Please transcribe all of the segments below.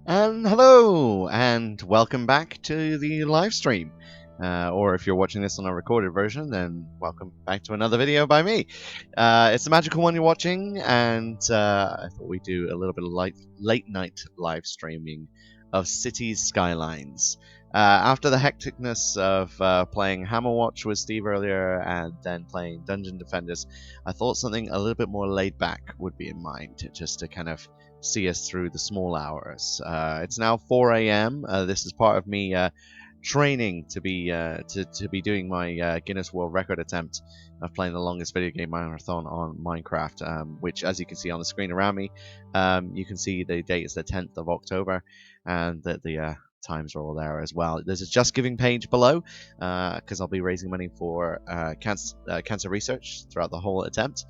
And hello, and welcome back to the live stream. Or if you're watching this on a recorded version, then welcome back to another video by me. It's the magical one you're watching, and I thought we'd do a little bit of late night live streaming of Cities Skylines. After the hecticness of playing Hammerwatch with Steve earlier and then playing Dungeon Defenders, I thought something a little bit more laid back would be in mind, just to kind of see us through the small hours. It's now 4 a.m. This is part of me training to be doing my Guinness World Record attempt of playing the longest video game marathon on Minecraft, which, as you can see on the screen around me, you can see the date is the 10th of October, and that the times are all there as well. There's a Just Giving page below, because I'll be raising money for cancer research throughout the whole attempt.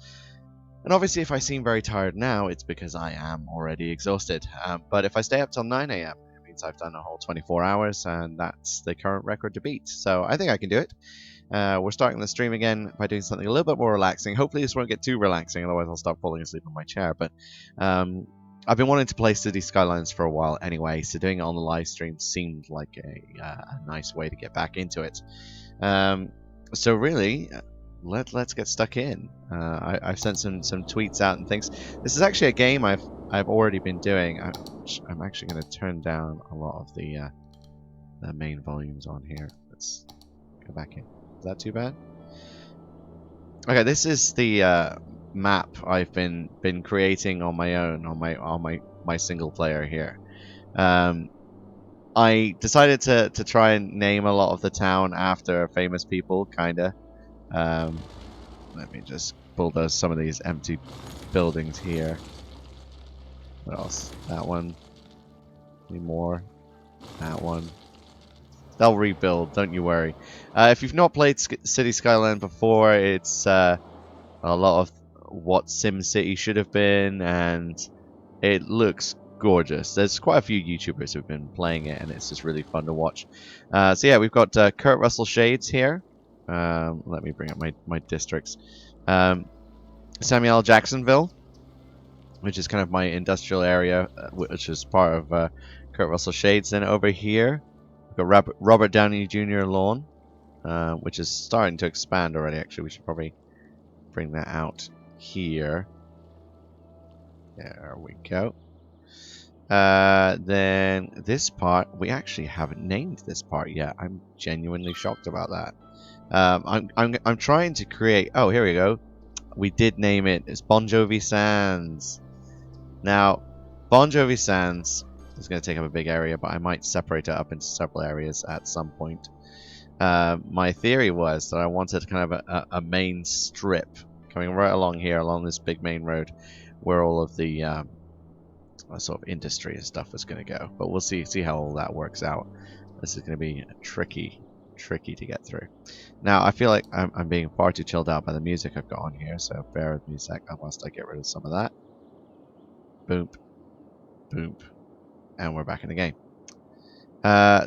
And obviously, if I seem very tired now, it's because I am already exhausted. But if I stay up till 9 a.m., it means I've done a whole 24 hours, and that's the current record to beat. So I think I can do it. We're starting the stream again by doing something a little bit more relaxing. Hopefully this won't get too relaxing, otherwise I'll start falling asleep on my chair. But I've been wanting to play City Skylines for a while anyway, so doing it on the live stream seemed like a nice way to get back into it. So really, let's get stuck in. I've sent some tweets out and things. This is actually a game I've already been doing. I'm actually going to turn down a lot of the main volumes on here. Let's go back in. Is that too bad? Okay, this is the map I've been creating on my own on my single player here. I decided to try and name a lot of the town after famous people, kinda. Let me just bulldoze some of these empty buildings here. What else? That one. Any more? That one. They'll rebuild, don't you worry. If you've not played City Skyline before, it's a lot of what SimCity should have been, and it looks gorgeous. There's quite a few YouTubers who've been playing it, and it's just really fun to watch. So yeah, we've got Kurt Russell Shades here. Let me bring up my districts. Samuel Jacksonville, which is kind of my industrial area, which is part of Kurt Russell Shades. Then over here, we've got Robert Downey Jr. Lawn, which is starting to expand already. Actually, we should probably bring that out here. There we go. Then this part, we actually haven't named this part yet. I'm genuinely shocked about that. I'm trying to create. Oh, here we go. We did name it. It's Bon Jovi Sands. Now, Bon Jovi Sands is going to take up a big area, but I might separate it up into several areas at some point. My theory was that I wanted kind of a main strip coming right along here, along this big main road, where all of the sort of industry and stuff is going to go. But we'll see how all that works out. This is going to be tricky to get through. Now, I feel like I'm being far too chilled out by the music I've got on here, so bear with me a sec whilst I get rid of some of that. Boom. Boom. And we're back in the game.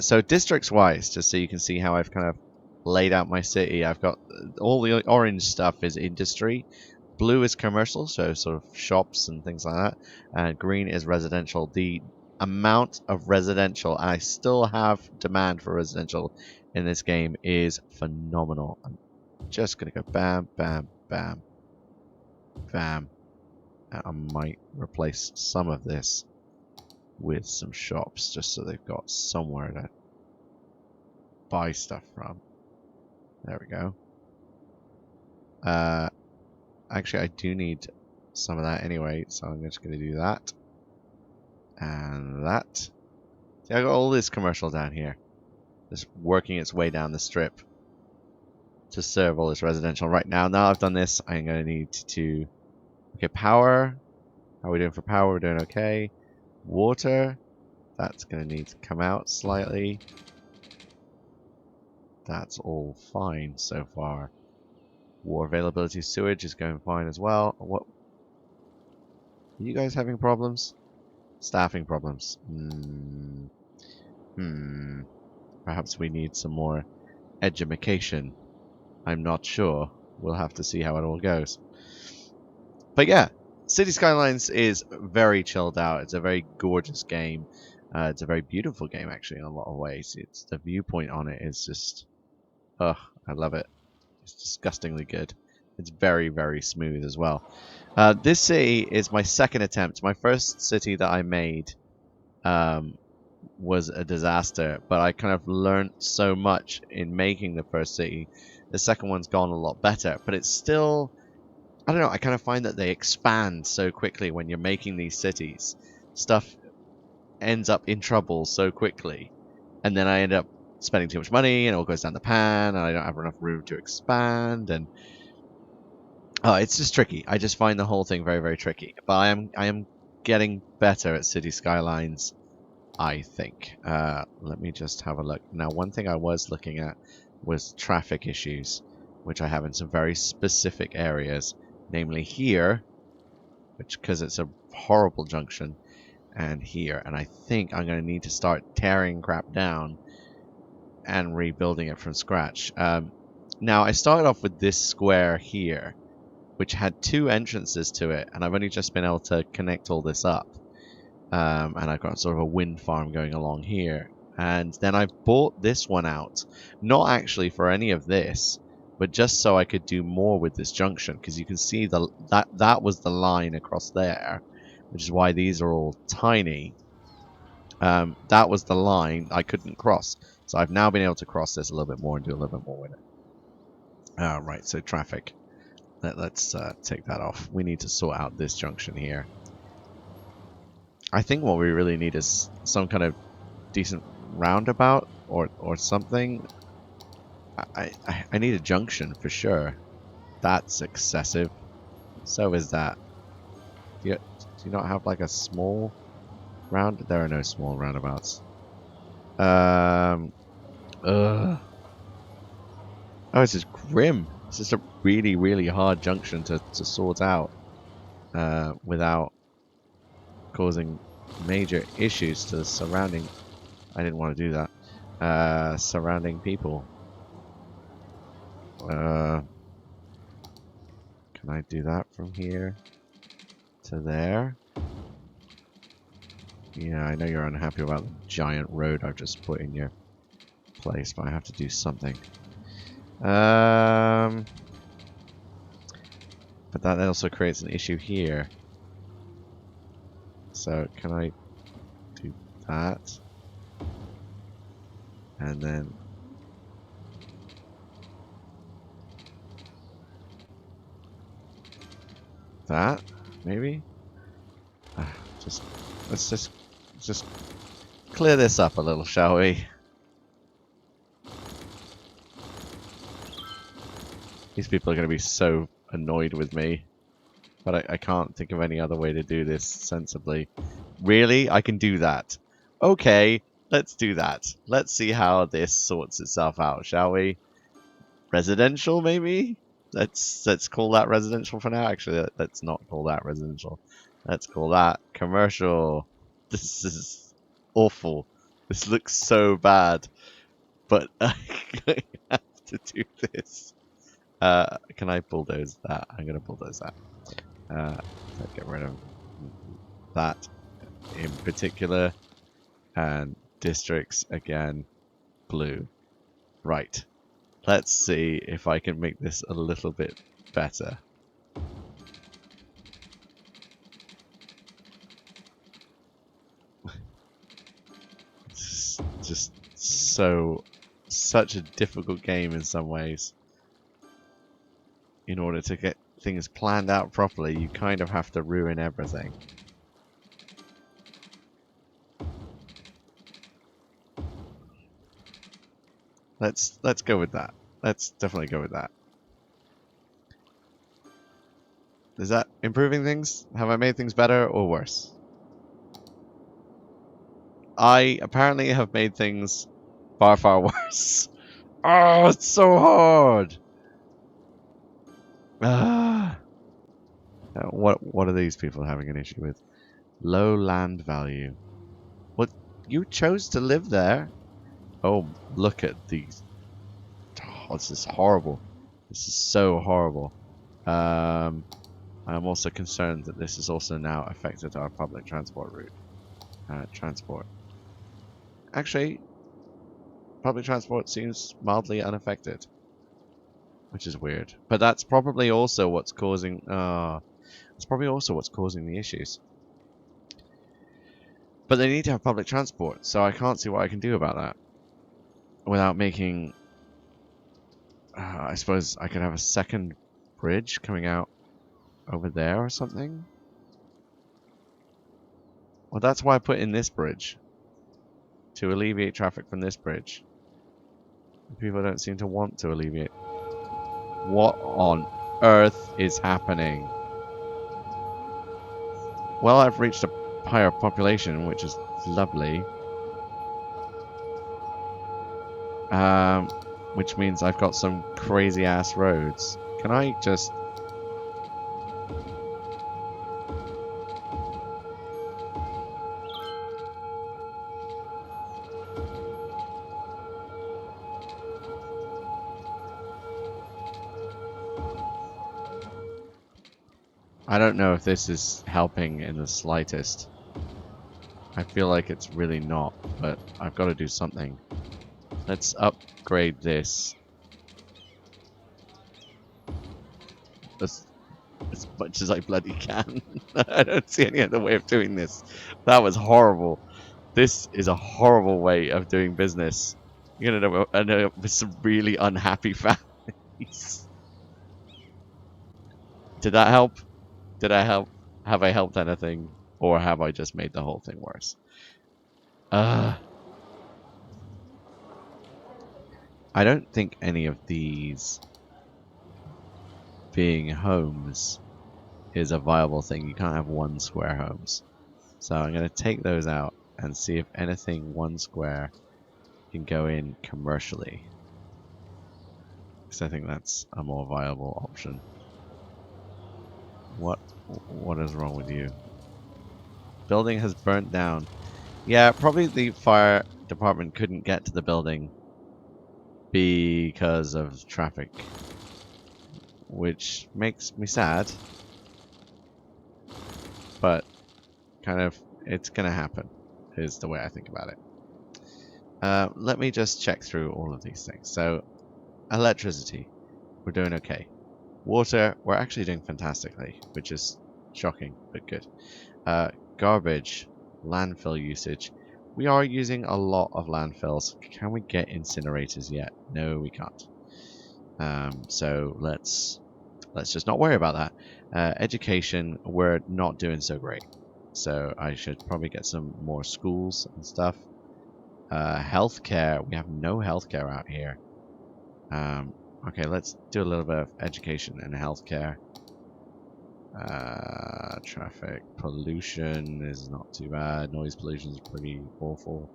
So districts-wise, just so you can see how I've kind of laid out my city, I've got all the orange stuff is industry. Blue is commercial, so sort of shops and things like that. And green is residential. The amount of residential, and I still have demand for residential in this game, is phenomenal. I'm just going to go bam, bam, bam, bam. And I might replace some of this with some shops, just so they've got somewhere to buy stuff from. There we go. Actually, I do need some of that anyway, so I'm just going to do that. And that. See, I got all this commercial down here. Just working its way down the strip to serve all this residential. Right now I've done this, I'm going to need to... Okay, power. How are we doing for power? We're doing okay. Water. That's going to need to come out slightly. That's all fine so far. Water availability, sewage is going fine as well. What? Are you guys having problems? Staffing problems. Perhaps we need some more edumacation. I'm not sure. We'll have to see how it all goes. But yeah, City Skylines is very chilled out. It's a very gorgeous game. It's a very beautiful game, actually, in a lot of ways. It's the viewpoint on it is just... Ugh, I love it. It's disgustingly good. It's very, very smooth as well. This city is my second attempt. My first city that I made was a disaster, but I kind of learned so much in making the first city. The second one's gone a lot better, but it's still, I don't know, I kind of find that they expand so quickly when you're making these cities. Stuff ends up in trouble so quickly, and then I end up spending too much money, and it all goes down the pan, and I don't have enough room to expand, and it's just tricky. I just find the whole thing very, very tricky. But I am getting better at City Skylines, I think. Let me just have a look. Now, one thing I was looking at was traffic issues, which I have in some very specific areas, namely here, which because it's a horrible junction, and here. And I think I'm going to need to start tearing crap down and rebuilding it from scratch. Now, I started off with this square here, which had 2 entrances to it, and I've only just been able to connect all this up. And I've got sort of a wind farm going along here. And then I bought this one out, not actually for any of this, but just so I could do more with this junction, because you can see that was the line across there, which is why these are all tiny. That was the line I couldn't cross, so I've now been able to cross this a little bit more and do a little bit more with it. Right, so traffic. Let's take that off. We need to sort out this junction here. I think what we really need is some kind of decent roundabout or something. I need a junction for sure. That's excessive. So is that. Do you not have like a small round? There are no small roundabouts. Ugh. Oh, it's just grim. It's just a really, really hard junction to sort out without causing major issues to the surrounding. I didn't want to do that. Surrounding people. Can I do that from here to there? Yeah, I know you're unhappy about the giant road I've just put in your place, but I have to do something. But that also creates an issue here. So can I do that? And then that, maybe? Let's just clear this up a little, shall we? These people are going to be so annoyed with me. But I can't think of any other way to do this sensibly. Really? I can do that. Okay, let's do that. Let's see how this sorts itself out, shall we? Residential, maybe? Let's call that residential for now. Actually, let's not call that residential. Let's call that commercial. This is awful. This looks so bad. But I have to do this. Can I bulldoze that? I'm going to bulldoze that. Let's get rid of that in particular. And districts again. Blue. Right. Let's see if I can make this a little bit better. It's just such a difficult game in some ways. In order to get things planned out properly, you kind of have to ruin everything. Let's go with that. Let's definitely go with that. Is that improving things? Have I made things better or worse? I apparently have made things far, far worse. Oh, it's so hard. Ah. What are these people having an issue with? Low land value. What? You chose to live there? Oh, look at these. Oh, this is horrible. This is so horrible. I'm also concerned that this has also now affected our public transport route. Transport. Actually, public transport seems mildly unaffected, which is weird. But that's probably also what's causing. That's probably also what's causing the issues. But they need to have public transport, so I can't see what I can do about that without making... I suppose I could have a second bridge coming out over there or something. Well, that's why I put in this bridge, to alleviate traffic from this bridge. People don't seem to want to alleviate. What on earth is happening? Well, I've reached a higher population, which is lovely. Which means I've got some crazy ass roads. Can I just... I don't know if this is helping in the slightest. I feel like it's really not, but I've got to do something. Let's upgrade this as much as I bloody can. I don't see any other way of doing this. That was horrible. This is a horrible way of doing business. You're gonna end up with some really unhappy families. Did that help? Did I help? Have I helped anything? Or have I just made the whole thing worse? I don't think any of these being homes is a viable thing. You can't have one square homes. So I'm going to take those out and see if anything one square can go in commercially. Because I think that's a more viable option. What is wrong with you? Building has burnt down. Yeah, probably the fire department couldn't get to the building because of traffic, which makes me sad, but kind of it's gonna happen is the way I think about it. Let me just check through all of these things. So electricity, we're doing okay. Water, we're actually doing fantastically, which is shocking but good. Garbage, landfill usage, we are using a lot of landfills. Can we get incinerators yet? No, we can't. So let's just not worry about that. Education, we're not doing so great. So I should probably get some more schools and stuff. Healthcare, we have no healthcare out here. Okay, let's do a little bit of education and healthcare. Traffic pollution is not too bad. Noise pollution is pretty awful.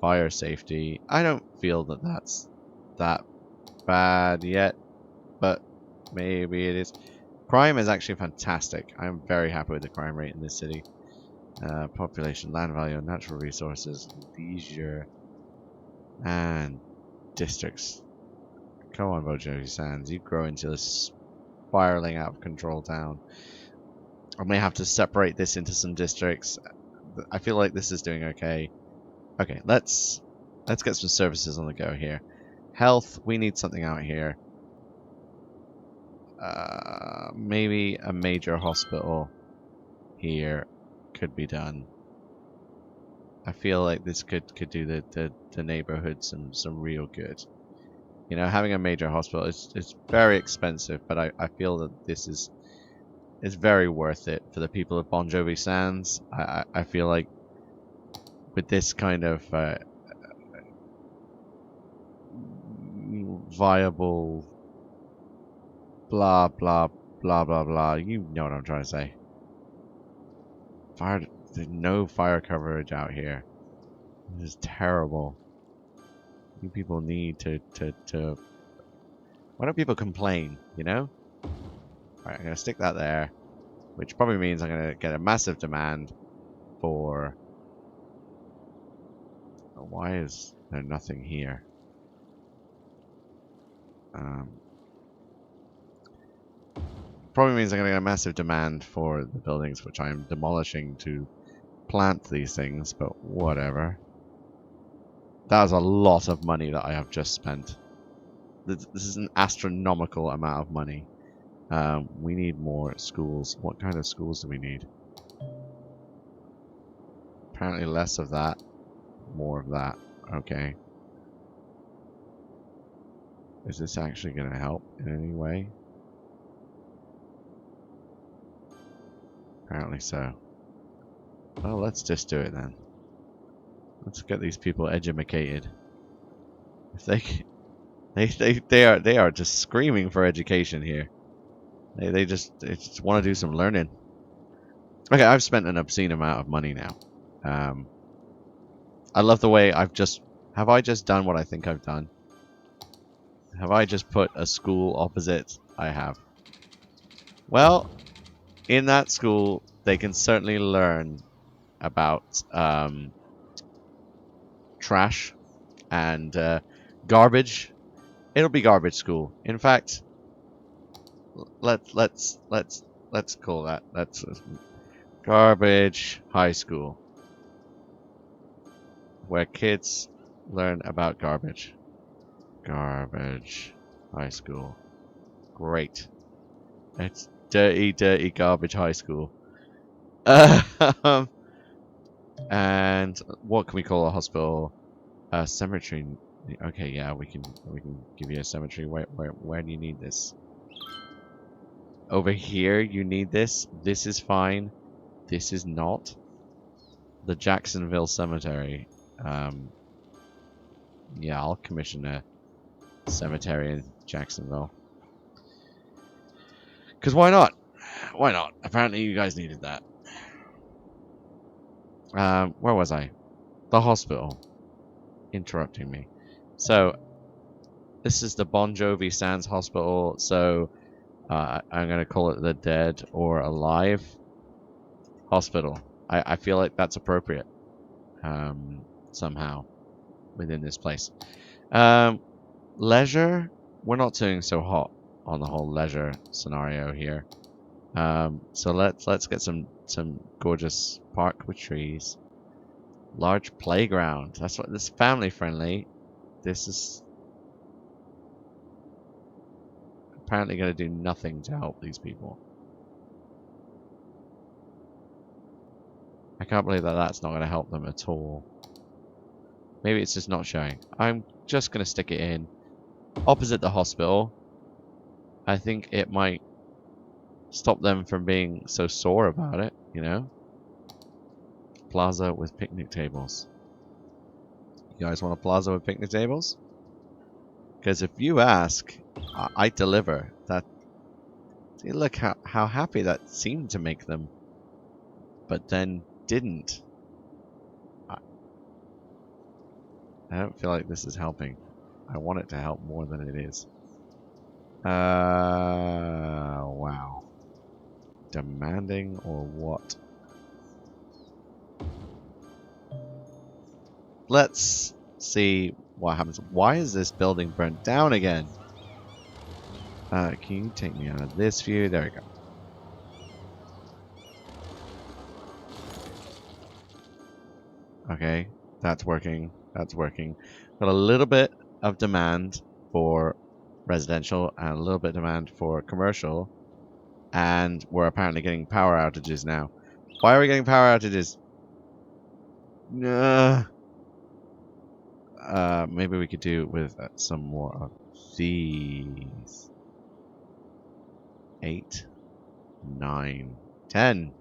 Fire safety, I don't feel that that's that bad yet, but maybe it is. Crime is actually fantastic. I'm very happy with the crime rate in this city. Population, land value, natural resources, leisure, and districts. Come on, Bojo Sands, you grow into this spiraling out of control town. I may have to separate this into some districts. I feel like this is doing okay. Okay, let's get some services on the go here. Health, we need something out here. Maybe a major hospital here could be done. I feel like this could do the neighborhood some real good. You know, having a major hospital, it's very expensive, but I feel that this is very worth it for the people of Bon Jovi Sands. I feel like with this kind of viable blah blah blah blah blah, you know what I'm trying to say. There's no fire coverage out here. This is terrible. You people need to why don't people complain, you know? Alright, I'm gonna stick that there, which probably means I'm gonna get a massive demand for... Why is there nothing here? Probably means I'm gonna get a massive demand for the buildings which I'm demolishing to plant these things, but whatever. That was a lot of money that I have just spent. This is an astronomical amount of money. We need more schools. What kind of schools do we need? Apparently less of that, more of that. Okay. Is this actually going to help in any way? Apparently so. Well, let's just do it then. Let's get these people educated. If they are just screaming for education here. They just want to do some learning. Okay, I've spent an obscene amount of money now. I love the way have I just done what I think I've done? Have I just put a school opposite? I have. Well, in that school, they can certainly learn about trash and garbage. It'll be garbage school. In fact, let's call that garbage high school, where kids learn about garbage. Garbage high school. Great. It's dirty, dirty garbage high school. And what can we call a hospital? A cemetery. Okay, yeah, we can give you a cemetery. Where do you need this? Over here, you need this. This is fine. This is not. The Jacksonville Cemetery. Yeah, I'll commission a cemetery in Jacksonville. Because why not? Why not? Apparently you guys needed that. Where was I? The hospital. Interrupting me. So, this is the Bon Jovi Sands Hospital. So, I'm going to call it the Dead or Alive Hospital. I feel like that's appropriate. Somehow. Within this place. Leisure. We're not doing so hot on the whole leisure scenario here. So let's get some gorgeous park with trees. Large playground. That's what this family friendly. This is apparently going to do nothing to help these people. I can't believe that that's not going to help them at all. Maybe it's just not showing. I'm just going to stick it in opposite the hospital. I think it might stop them from being so sore about it, you know? Plaza with picnic tables. You guys want a plaza with picnic tables? Because if you ask, I deliver. That. See, look how happy that seemed to make them, but then didn't. I don't feel like this is helping. I want it to help more than it is. Wow. Demanding or what? Let's see what happens. Why is this building burnt down again? Can you take me out of this view? There we go. Okay, that's working. That's working. Got a little bit of demand for residential and a little bit of demand for commercial. And we're apparently getting power outages now. Why are we getting power outages? Maybe we could do with some more of these. 8, 9, 10.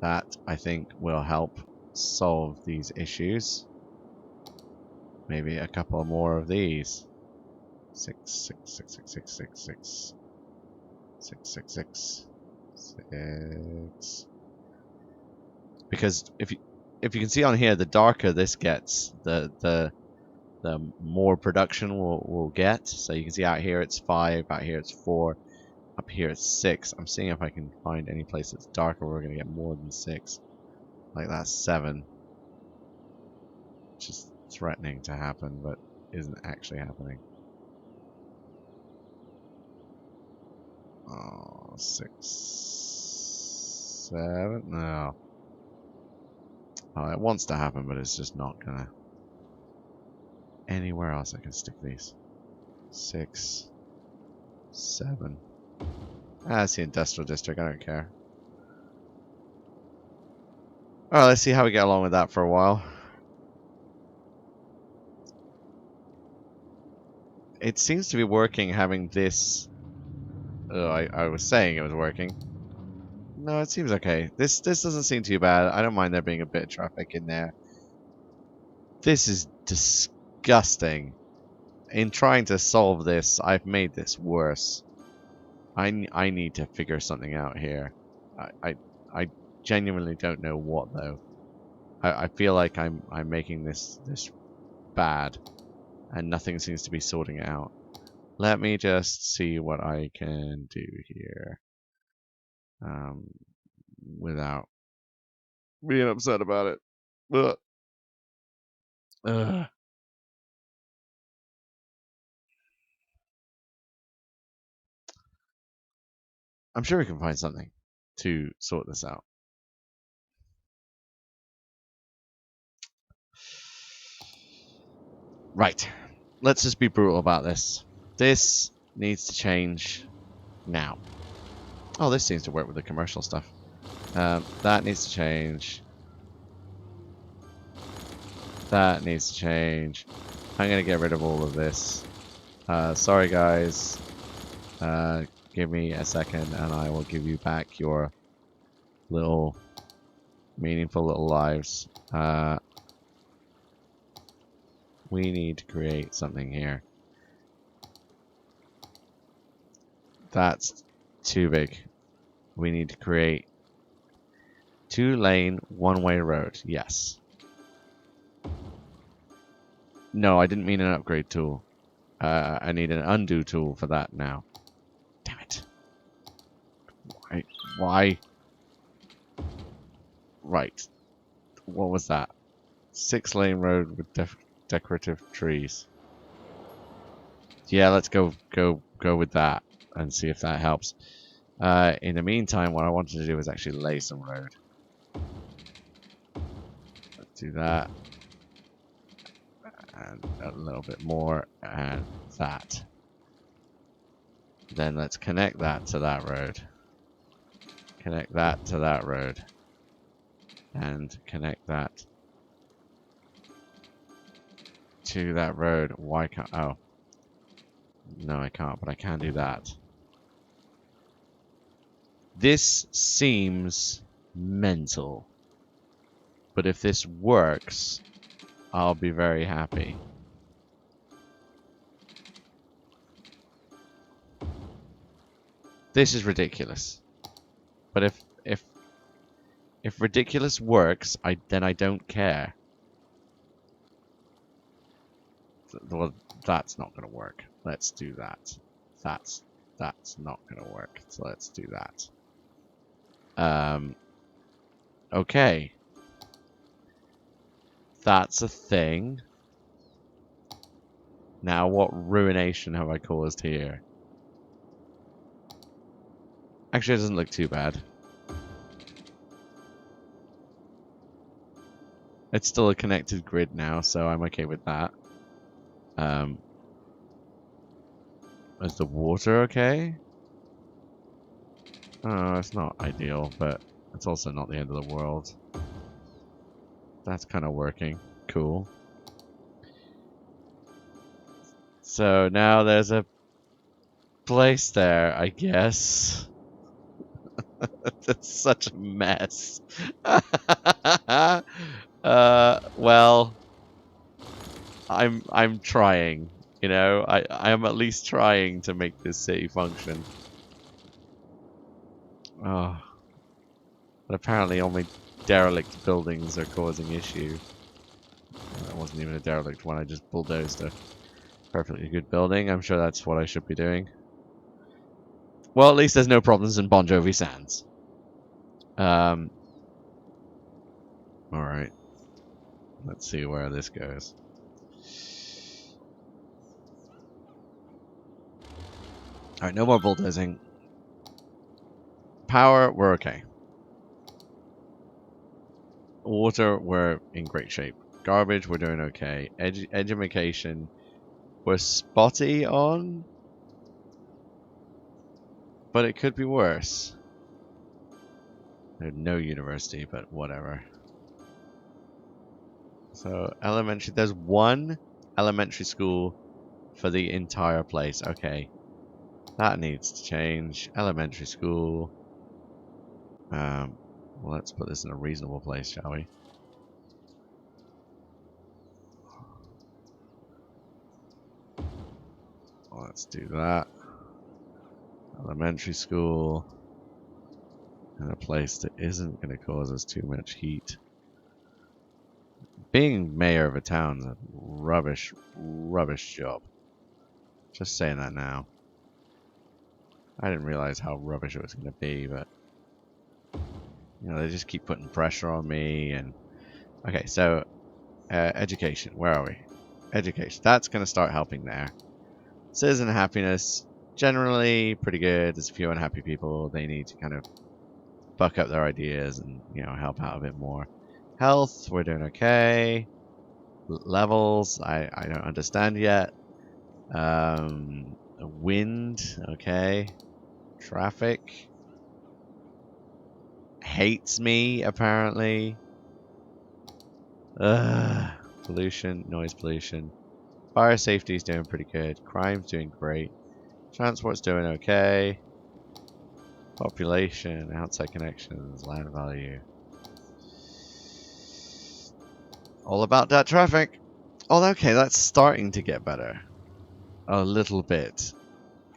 That, I think, will help solve these issues. Maybe a couple more of these. 6, 6, 6, 6, 6, 6, 6. 6, 6, 6. 6. Because if you can see on here, the darker this gets, the more production we'll get. So you can see out here it's 5, out here it's 4, up here it's 6. I'm seeing if I can find any place that's darker where we're gonna get more than 6. Like that's 7. Which is threatening to happen, but isn't actually happening. Oh, 6, 7, no. Oh, it wants to happen, but it's just not gonna. Anywhere else I can stick these. 6, 7. Ah, it's the industrial district. I don't care. Alright, let's see how we get along with that for a while. It seems to be working having this... Oh, I was saying it was working. No, it seems okay. This doesn't seem too bad. I don't mind there being a bit of traffic in there. This is disgusting. In trying to solve this, I've made this worse. I need to figure something out here. I genuinely don't know what though. I feel like I'm making this bad, and nothing seems to be sorting it out. Let me just see what I can do here, without being upset about it. Ugh. Ugh. I'm sure we can find something to sort this out. Right. Let's just be brutal about this. This needs to change now. Oh, this seems to work with the commercial stuff. That needs to change. That needs to change. I'm going to get rid of all of this. Sorry, guys. Give me a second and I will give you back your little meaningful little lives. We need to create something here. That's too big. We need to create 2-lane, one-way road. Yes. No, I didn't mean an upgrade tool. I need an undo tool for that now. Damn it. Why? Right. What was that? 6-lane road with decorative trees. Yeah, let's go with that and see if that helps. In the meantime, what I wanted to do was actually lay some road. Let's do that. And a little bit more, and that. Then let's connect that to that road. Connect that to that road. And connect that to that road. Why can't... Oh. No, I can't, but I can do that. This seems mental. But if this works, I'll be very happy. This is ridiculous. But if ridiculous works, then I don't care. Well, that's not going to work. Let's do that. That's not going to work. So let's do that. Okay. That's a thing. Now what ruination have I caused here? Actually, it doesn't look too bad. It's still a connected grid now, so I'm okay with that. Is the water okay? Oh, it's not ideal, but it's also not the end of the world. That's kind of working. Cool. So now there's a place there, I guess. That's such a mess. Well, I'm trying. You know, I am at least trying to make this city function. Oh, but apparently only derelict buildings are causing issue. That wasn't even a derelict one. I just bulldozed a perfectly good building. I'm sure that's what I should be doing. Well, at least there's no problems in Bon Jovi Sands. Alright. Let's see where this goes. Alright, no more bulldozing. Power, we're okay. Water, we're in great shape. Garbage, we're doing okay. Education, we're spotty on, but it could be worse. There's no university, but whatever. So elementary, there's one elementary school for the entire place. Okay, that needs to change. Elementary school. Well, let's put this in a reasonable place, shall we? Let's do that. Elementary school. In a place that isn't going to cause us too much heat. Being mayor of a town is a rubbish job. Just saying that now. I didn't realize how rubbish it was going to be, but you know, they just keep putting pressure on me. And okay, so education. Where are we? Education. That's going to start helping there. Citizen happiness, generally pretty good. There's a few unhappy people. They need to kind of buck up their ideas and, you know, help out a bit more. Health, we're doing okay. Levels, I don't understand yet. Wind, okay. Traffic. Hates me, apparently. Pollution, noise pollution. Fire safety is doing pretty good. Crime's doing great. Transport's doing okay. Population, outside connections, land value. All about that traffic. Oh, okay, that's starting to get better. A little bit.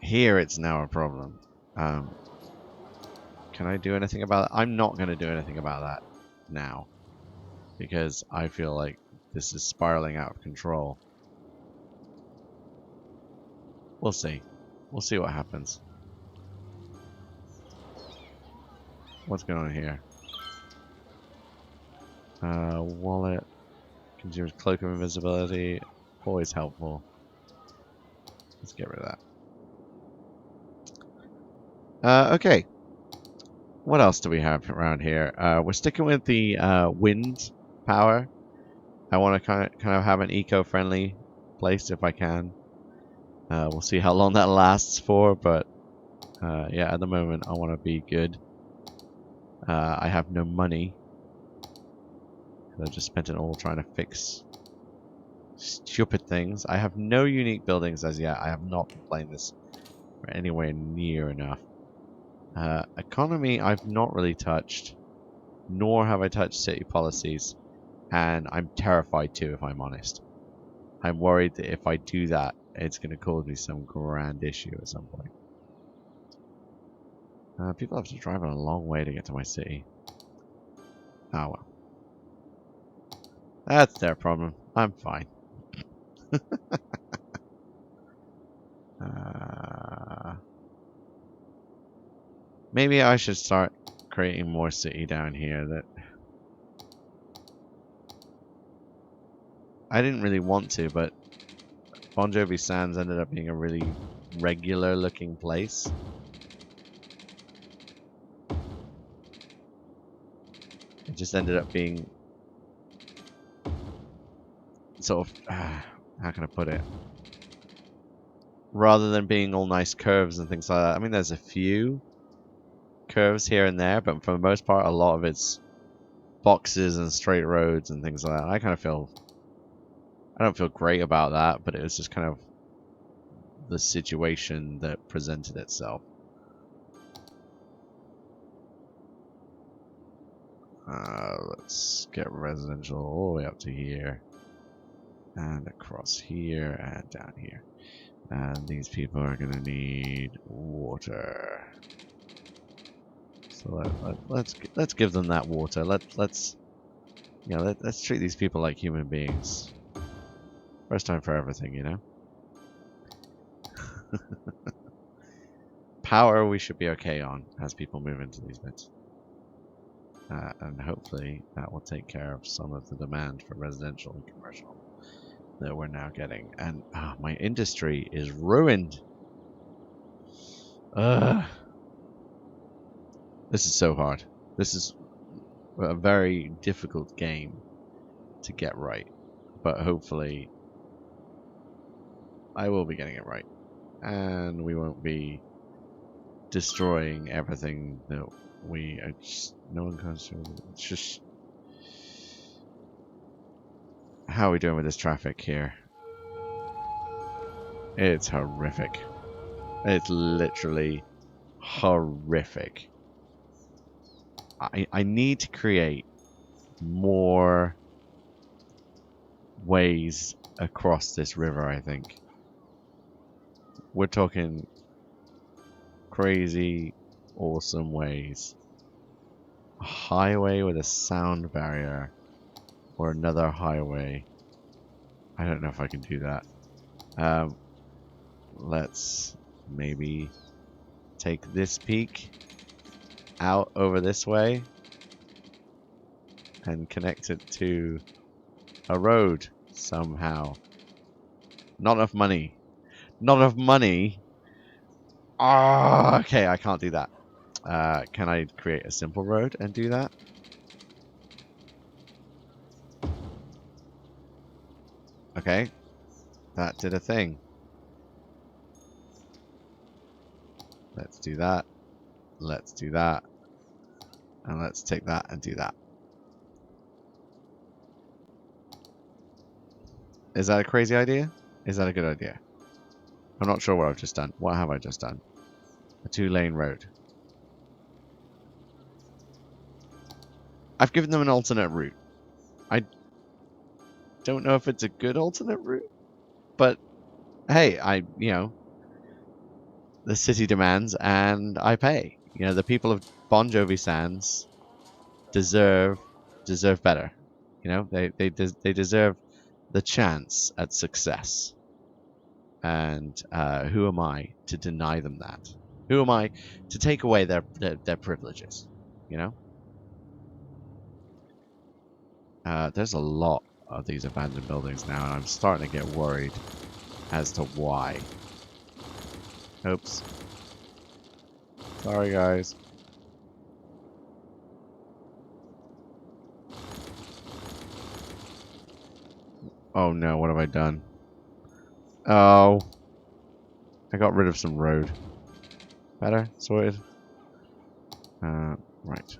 Here it's now a problem. Can I do anything about it? I'm not going to do anything about that now. Because I feel like this is spiraling out of control. We'll see. We'll see what happens. What's going on here? Wallet. Consumer's cloak of invisibility. Always helpful. Let's get rid of that. Okay. What else do we have around here? We're sticking with the wind power. I want to kind of have an eco-friendly place if I can. We'll see how long that lasts for, but yeah, at the moment I want to be good. I have no money. I just spent it all trying to fix stupid things. I have no unique buildings as yet. I have not been playing this for anywhere near enough. Economy I've not really touched, nor have I touched city policies, and I'm terrified too, if I'm honest. I'm worried that if I do that, it's going to cause me some grand issue at some point. People have to drive a long way to get to my city. Oh well. That's their problem. I'm fine. Maybe I should start creating more city down here that I didn't really want to, but Bon Jovi Sands ended up being a really regular looking place. It just ended up being sort of, how can I put it? Rather than being all nice curves and things like that. I mean, there's a few curves here and there, but for the most part, a lot of it's boxes and straight roads and things like that. I kind of feel, I don't feel great about that, but it was just kind of the situation that presented itself. Let's get residential all the way up to here, and across here, and down here. And these people are gonna need water. So let's give them that water. Let's treat these people like human beings. First time for everything, you know. Power we should be okay on as people move into these bits. And hopefully that will take care of some of the demand for residential and commercial that we're now getting. And my industry is ruined. This is so hard. This is a very difficult game to get right. But hopefully I will be getting it right. And we won't be destroying everything that we... no one comes to... It's just... How are we doing with this traffic here? It's horrific. It's literally horrific. I need to create more ways across this river, I think. We're talking crazy, awesome ways. A highway with a sound barrier. Or another highway. I don't know if I can do that. Let's maybe take this peak out over this way and connect it to a road somehow. Not enough money. Not enough money. Ah, okay, I can't do that. Can I create a simple road and do that? Okay, that did a thing. Let's do that. Let's do that. And let's take that and do that. Is that a crazy idea? Is that a good idea? I'm not sure what I've just done. What have I just done? A 2-lane road. I've given them an alternate route. I don't know if it's a good alternate route, but hey, the city demands and I pay. You know, the people of Bon Jovi Sands deserve better. You know, they deserve the chance at success. And who am I to deny them that? Who am I to take away their privileges? You know? There's a lot of these abandoned buildings now, and I'm starting to get worried as to why. Oops. Sorry, guys. Oh no, what have I done? Oh. I got rid of some road. Better? Sorted? Right.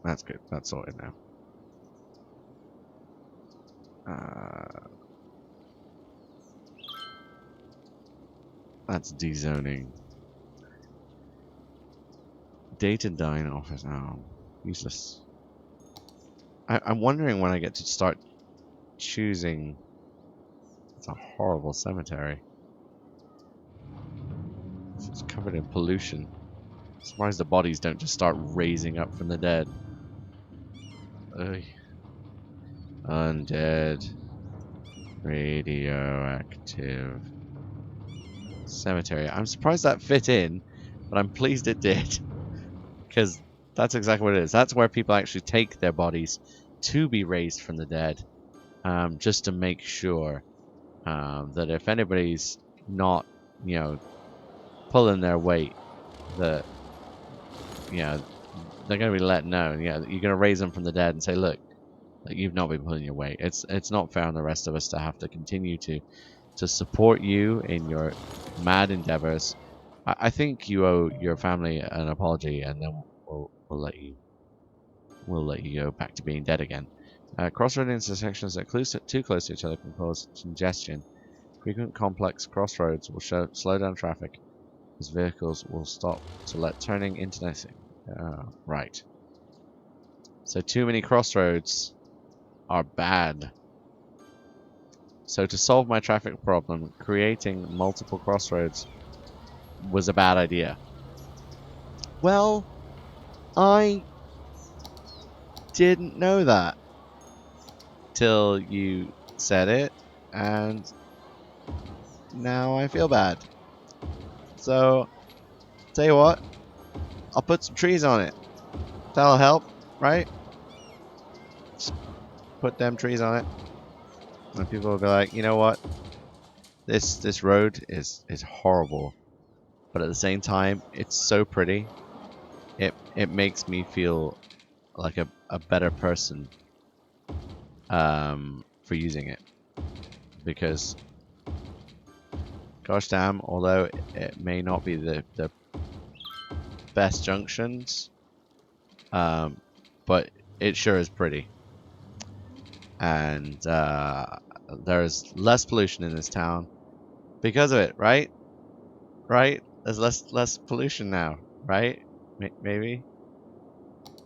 That's good. That's sorted now. That's dezoning. Data dine office. Oh, useless. I'm wondering when I get to start choosing. It's a horrible cemetery. It's covered in pollution. I'm surprised the bodies don't just start raising up from the dead. Ugh. Undead. Radioactive. Cemetery. I'm surprised that fit in, but I'm pleased it did. Because that's exactly what it is. That's where people actually take their bodies to be raised from the dead. Just to make sure that if anybody's not, pulling their weight, that, they're going to be let know. You're going to raise them from the dead and say, look, you've not been pulling your weight. It's not fair on the rest of us to have to continue to support you in your mad endeavors. I think you owe your family an apology, and then we'll let you go back to being dead again. Crossroad intersections that are too close to each other can cause congestion. Frequent complex crossroads will slow down traffic, as vehicles will stop to let turning into right. So too many crossroads are bad. So to solve my traffic problem, creating multiple crossroads was a bad idea. Well, I didn't know that till you said it, and now I feel bad. So, tell you what, I'll put some trees on it. That'll help, right? Just put them trees on it. And people will be like, you know what? This road is horrible. But at the same time, it's so pretty. It makes me feel like a better person for using it. because gosh damn, although it may not be the best junctions, but it sure is pretty. And there's less pollution in this town because of it, right? Right? There's less pollution now, right? Maybe,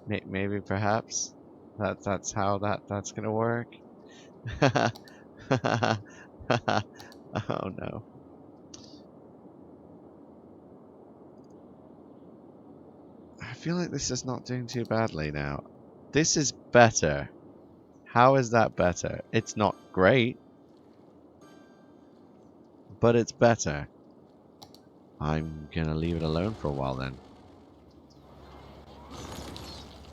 maybe, perhaps that's how that's gonna work. Oh no. I feel like this is not doing too badly now. This is better. How is that better? It's not great, but it's better. I'm gonna leave it alone for a while then.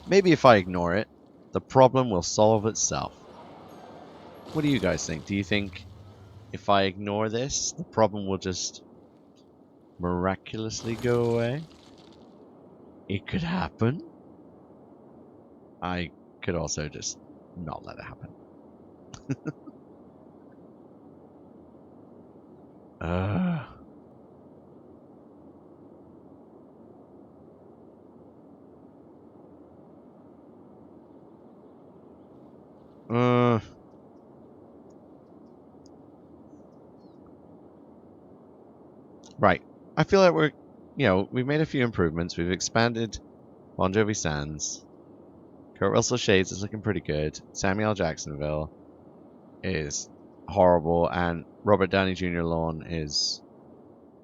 Maybe if I ignore it, the problem will solve itself. What do you guys think? Do you think if I ignore this, the problem will just miraculously go away? It could happen. I could also just not let it happen. uh, uh, right. I feel like we've made a few improvements. We've expanded Bon Jovi Sands. Kurt Russell Shades is looking pretty good. Samuel Jacksonville is horrible, and Robert Downey Jr. lawn is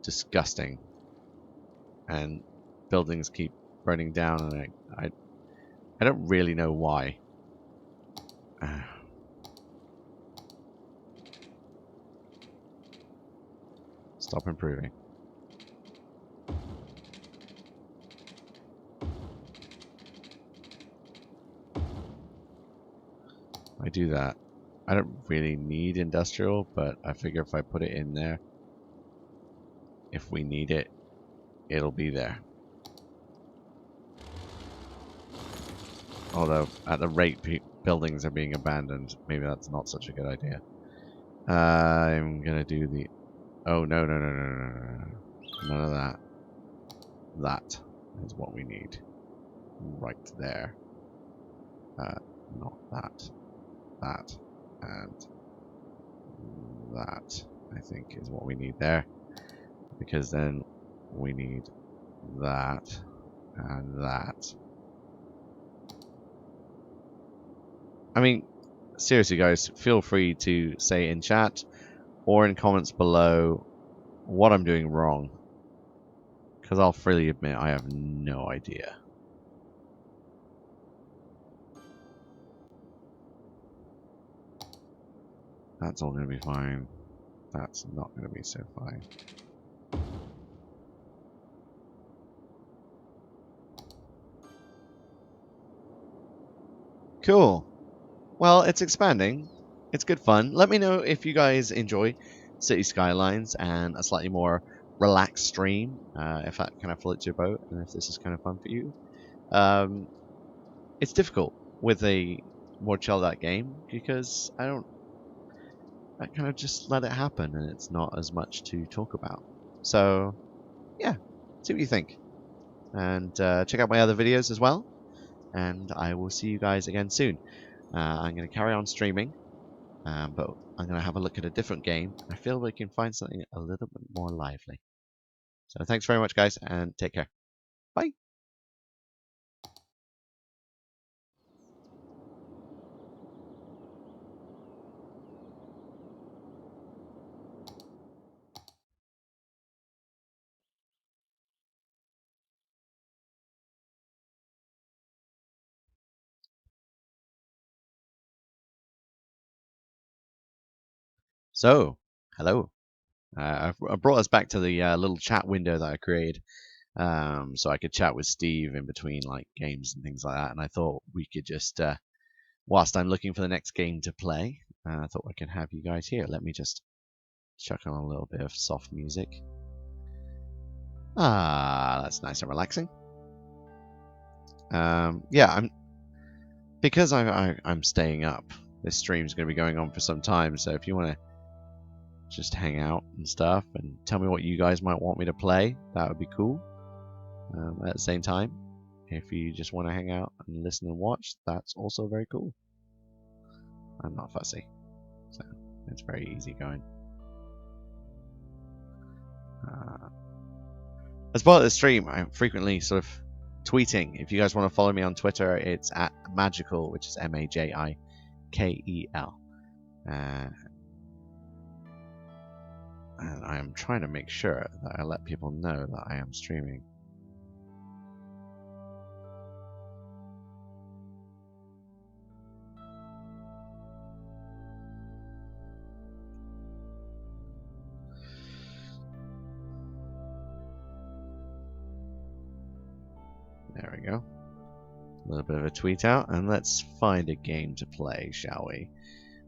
disgusting. And buildings keep burning down, and I don't really know why. Stop improving. I do that. I don't really need industrial, but I figure if I put it in there, if we need it, it'll be there. Although, at the rate buildings are being abandoned, maybe that's not such a good idea. I'm gonna do the... Oh, no. None of that. That is what we need. Right there. Not that. That. And that, I think, is what we need there. Because then we need that and that. I mean, seriously guys, feel free to say in chat or in comments below what I'm doing wrong. Because I'll freely admit I have no idea. That's all going to be fine. That's not going to be so fine. Cool. Well, it's expanding. It's good fun. Let me know if you guys enjoy City Skylines and a slightly more relaxed stream, if that kind of floats your boat, and if this is kind of fun for you. It's difficult with a more chilled out game because I kind of just let it happen and it's not as much to talk about. So, yeah, see what you think. And check out my other videos as well. And I will see you guys again soon. I'm going to carry on streaming, but I'm going to have a look at a different game. I feel we can find something a little bit more lively. So thanks very much, guys, and take care. Bye. So, hello. I brought us back to the little chat window that I created, so I could chat with Steve in between like games and things like that. And I thought we could just, whilst I'm looking for the next game to play, I thought I could have you guys here. Let me just chuck on a little bit of soft music. Ah, that's nice and relaxing. Yeah, because I'm staying up. This stream's going to be going on for some time, so if you want to just hang out and stuff, and tell me what you guys might want me to play. That would be cool. At the same time, if you just want to hang out and listen and watch, that's also very cool. I'm not fussy, so it's very easy going. As part of the stream, I'm frequently sort of tweeting. If you guys want to follow me on Twitter, it's at Magical, which is MAJIKEL. And I am trying to make sure that I let people know that I am streaming. There we go. A little bit of a tweet out, and let's find a game to play, shall we?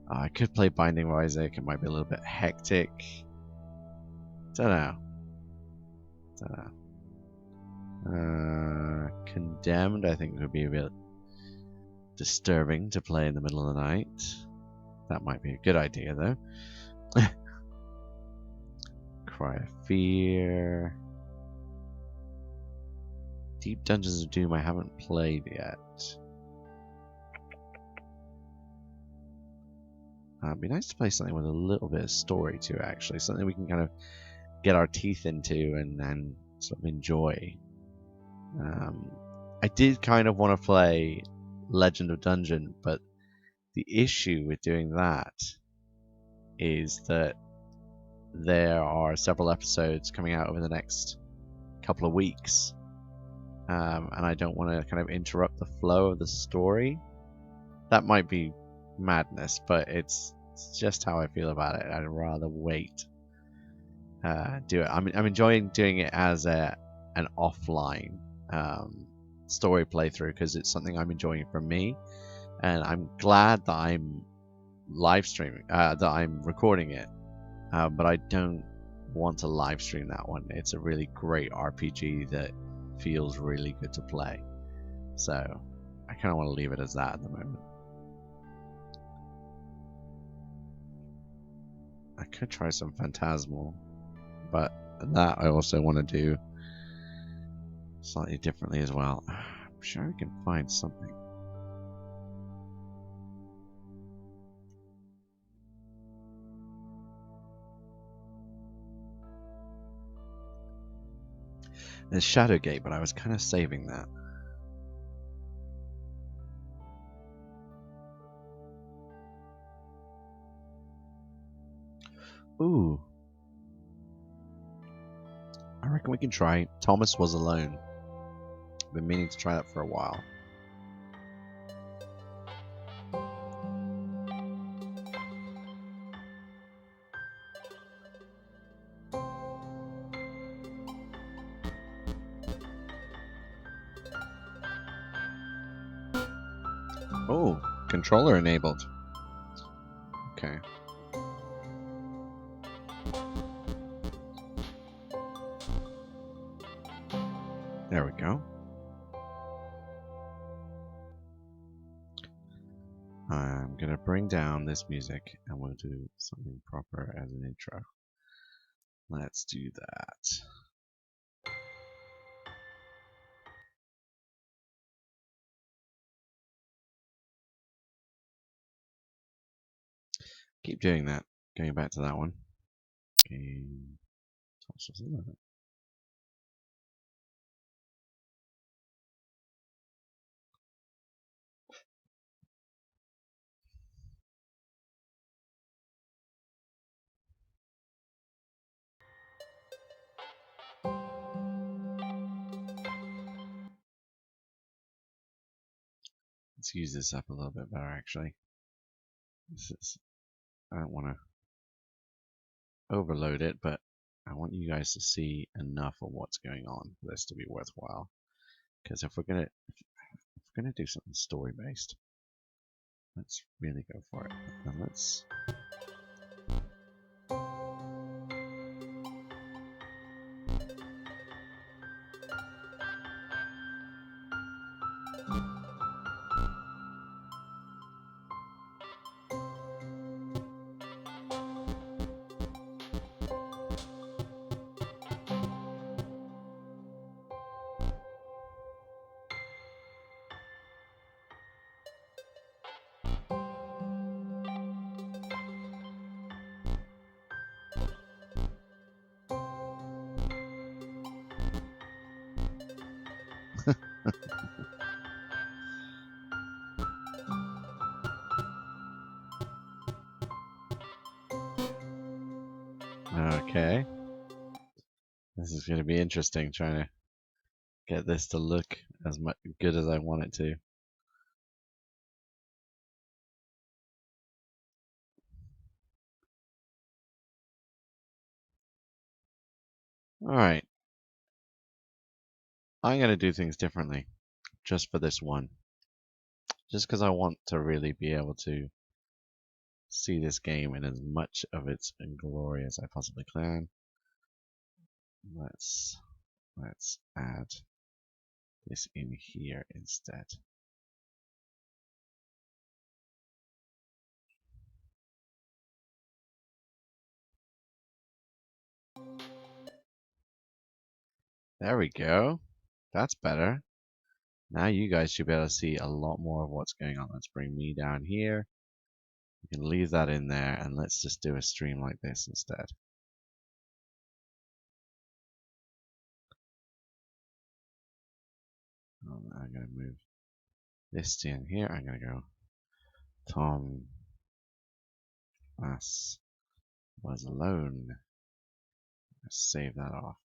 I could play Binding of Isaac. It might be a little bit hectic. Don't know. Condemned, I think, would be a bit disturbing to play in the middle of the night. That might be a good idea, though. Cry of Fear. Deep Dungeons of Doom I haven't played yet. It'd be nice to play something with a little bit of story too, actually. Something we can kind of get our teeth into and sort of enjoy. I did kind of want to play Legend of Dungeon, but the issue with doing that is that there are several episodes coming out over the next couple of weeks. And I don't want to kind of interrupt the flow of the story. That might be madness, but it's just how I feel about it. I'd rather wait. Do it. I'm enjoying doing it as an offline story playthrough because it's something I'm enjoying for me, and I'm glad that I'm live streaming, that I'm recording it. But I don't want to live stream that one. It's a really great RPG that feels really good to play, so I kind of want to leave it as that at the moment. I could try some Phantasmal, but that I also want to do slightly differently as well. I'm sure I can find something. There's Shadowgate, but I was kind of saving that. Ooh. I reckon we can try Thomas Was Alone. Been meaning to try that for a while. Oh, controller enabled. Okay. There we go. I'm gonna bring down this music and we'll do something proper as an intro. Let's do that. Keep doing that. Going back to that one. Game. Let's use this up a little bit better, actually. I don't want to overload it, but I want you guys to see enough of what's going on for this to be worthwhile. Because if we're gonna do something story based, let's really go for it. And let's. Okay. This is going to be interesting, trying to get this to look as good as I want it to. Alright. I'm going to do things differently, just for this one. Just because I want to really be able to see this game in as much of its glory as I possibly can. Let's add this in here instead. There we go. That's better. Now you guys should be able to see a lot more of what's going on. Let's bring me down here. We can leave that in there, and let's just do a stream like this instead. I'm going to move this in here. I'm going to go Tom Bass was alone. Let's save that off.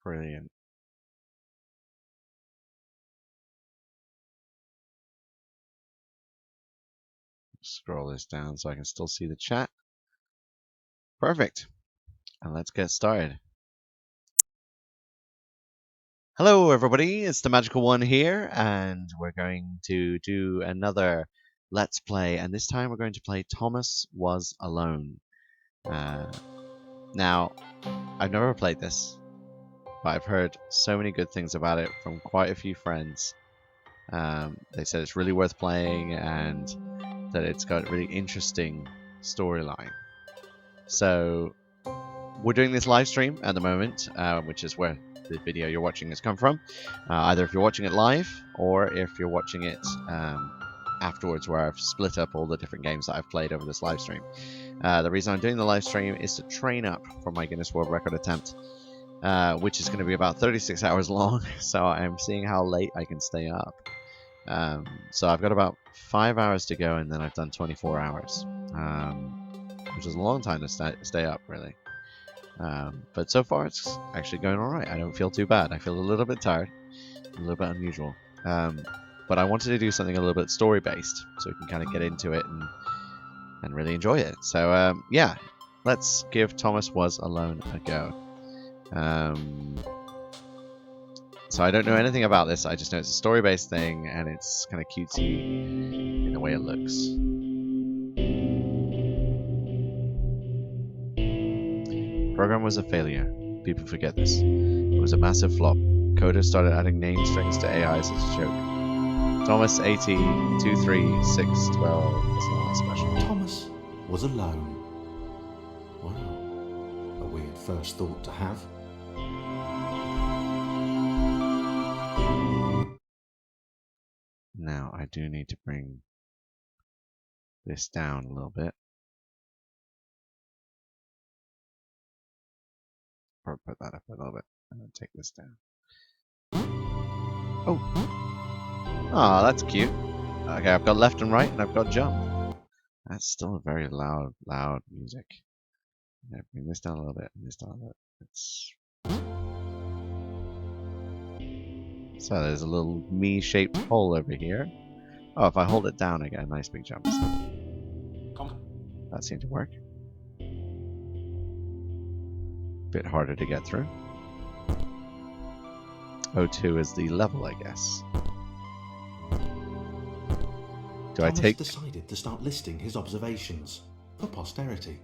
Brilliant. Scroll this down so I can still see the chat. Perfect. And let's get started. Hello everybody, it's the Magical One here, and we're going to do another Let's Play, and this time we're going to play Thomas Was Alone. Now, I've never played this, but I've heard so many good things about it from quite a few friends. They said it's really worth playing, and that it's got a really interesting storyline. So, we're doing this live stream at the moment, which is where the video you're watching has come from. Either if you're watching it live, or if you're watching it afterwards, where I've split up all the different games that I've played over this live stream. The reason I'm doing the live stream is to train up for my Guinness World Record attempt, which is going to be about 36 hours long, so I'm seeing how late I can stay up. So I've got about 5 hours to go, and then I've done 24 hours, which is a long time to stay up, really. But so far it's actually going alright. I don't feel too bad. I feel a little bit tired, a little bit unusual. But I wanted to do something a little bit story-based, so we can kind of get into it and really enjoy it. So yeah, let's give Thomas Was Alone a go. So I don't know anything about this. I just know it's a story-based thing, and it's kind of cutesy in the way it looks. The program was a failure. People forget this. It was a massive flop. Coders started adding name strings to AIs as a joke. Thomas 80236112. That's not that special. Thomas was alone. Wow. A weird first thought to have. Now, I do need to bring this down a little bit. Or put that up a little bit. And then take this down. Oh! Ah, that's cute. Okay, I've got left and right, and I've got jump. That's still very loud music. I'm gonna bring this down a little bit, and this down a little bit. So there's a little me-shaped hole over here. Oh, if I hold it down, I get a nice big jump. That seemed to work. Bit harder to get through. O2 is the level, I guess. Thomas decided to start listing his observations for posterity.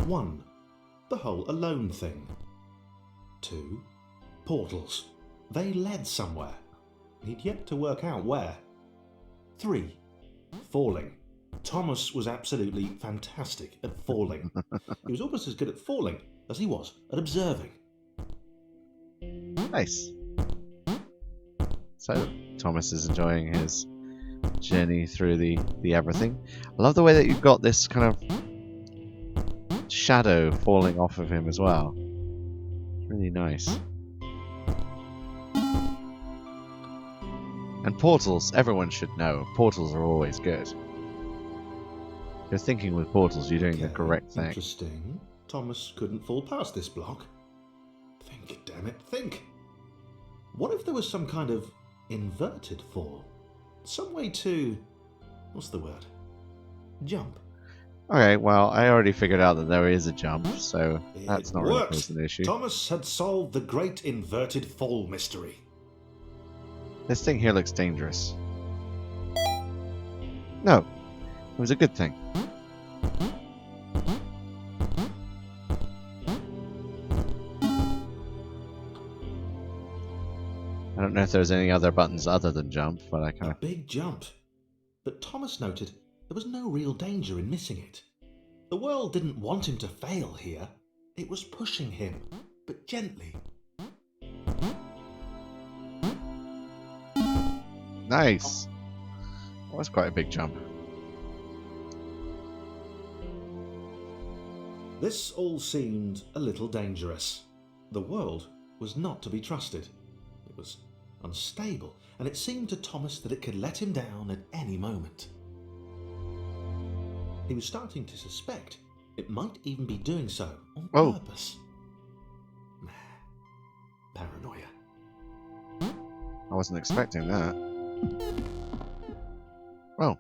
1. The whole alone thing. 2. Portals. They led somewhere. He'd yet to work out where. 3. Falling. Thomas was absolutely fantastic at falling. He was almost as good at falling as he was at observing. Nice. So, Thomas is enjoying his journey through the everything. I love the way that you've got this kind of shadow falling off of him as well. It's really nice. And portals, everyone should know. Portals are always good. If you're thinking with portals, you're doing the correct thing. Interesting. Thomas couldn't fall past this block. Think, damn it, think. What if there was some kind of inverted fall? Some way to... what's the word? Jump. Okay, well, I already figured out that there is a jump, so that's not really an issue. Thomas had solved the great inverted fall mystery. This thing here looks dangerous. No, it was a good thing. I don't know if there's any other buttons other than jump, but I kind of... A big jump. But Thomas noted there was no real danger in missing it. The world didn't want him to fail here. It was pushing him, but gently. Nice! That was quite a big jump. This all seemed a little dangerous. The world was not to be trusted. It was unstable, and it seemed to Thomas that it could let him down at any moment. He was starting to suspect it might even be doing so on purpose. Paranoia. I wasn't expecting that. Well.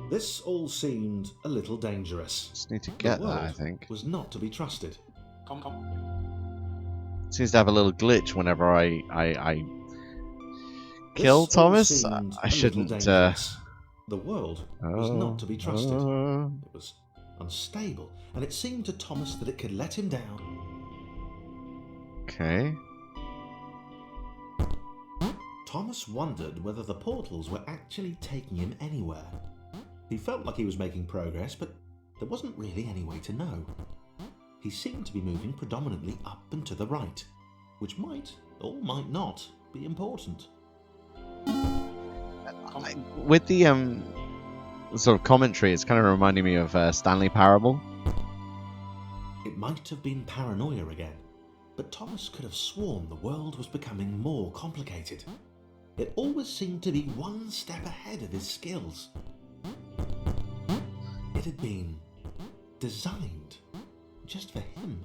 This all seemed a little dangerous. Just need to get that, I think. Was not to be trusted. Seems to have a little glitch whenever I kill Thomas. I shouldn't. The world was not to be trusted. It was unstable, and it seemed to Thomas that it could let him down. Okay. Thomas wondered whether the portals were actually taking him anywhere. He felt like he was making progress, but there wasn't really any way to know. He seemed to be moving predominantly up and to the right, which might, or might not, be important. With the sort of commentary, it's kind of reminding me of Stanley Parable. It might have been paranoia again, but Thomas could have sworn the world was becoming more complicated. It always seemed to be one step ahead of his skills. It had been designed just for him.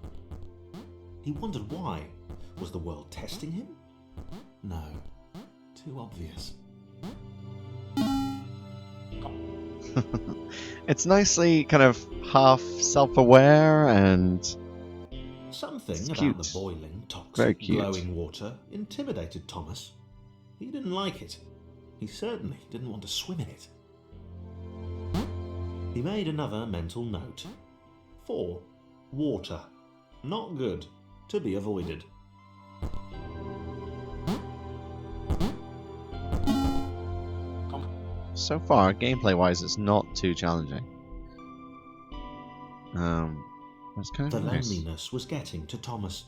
He wondered why. Was the world testing him? No, too obvious. It's nicely kind of half self-aware and something it's about cute. The boiling, toxic, glowing water intimidated Thomas. He didn't like it. He certainly didn't want to swim in it. He made another mental note. 4. Water. Not good. To be avoided. So far, gameplay-wise, it's not too challenging. That's kind of The nice. loneliness was getting to Thomas.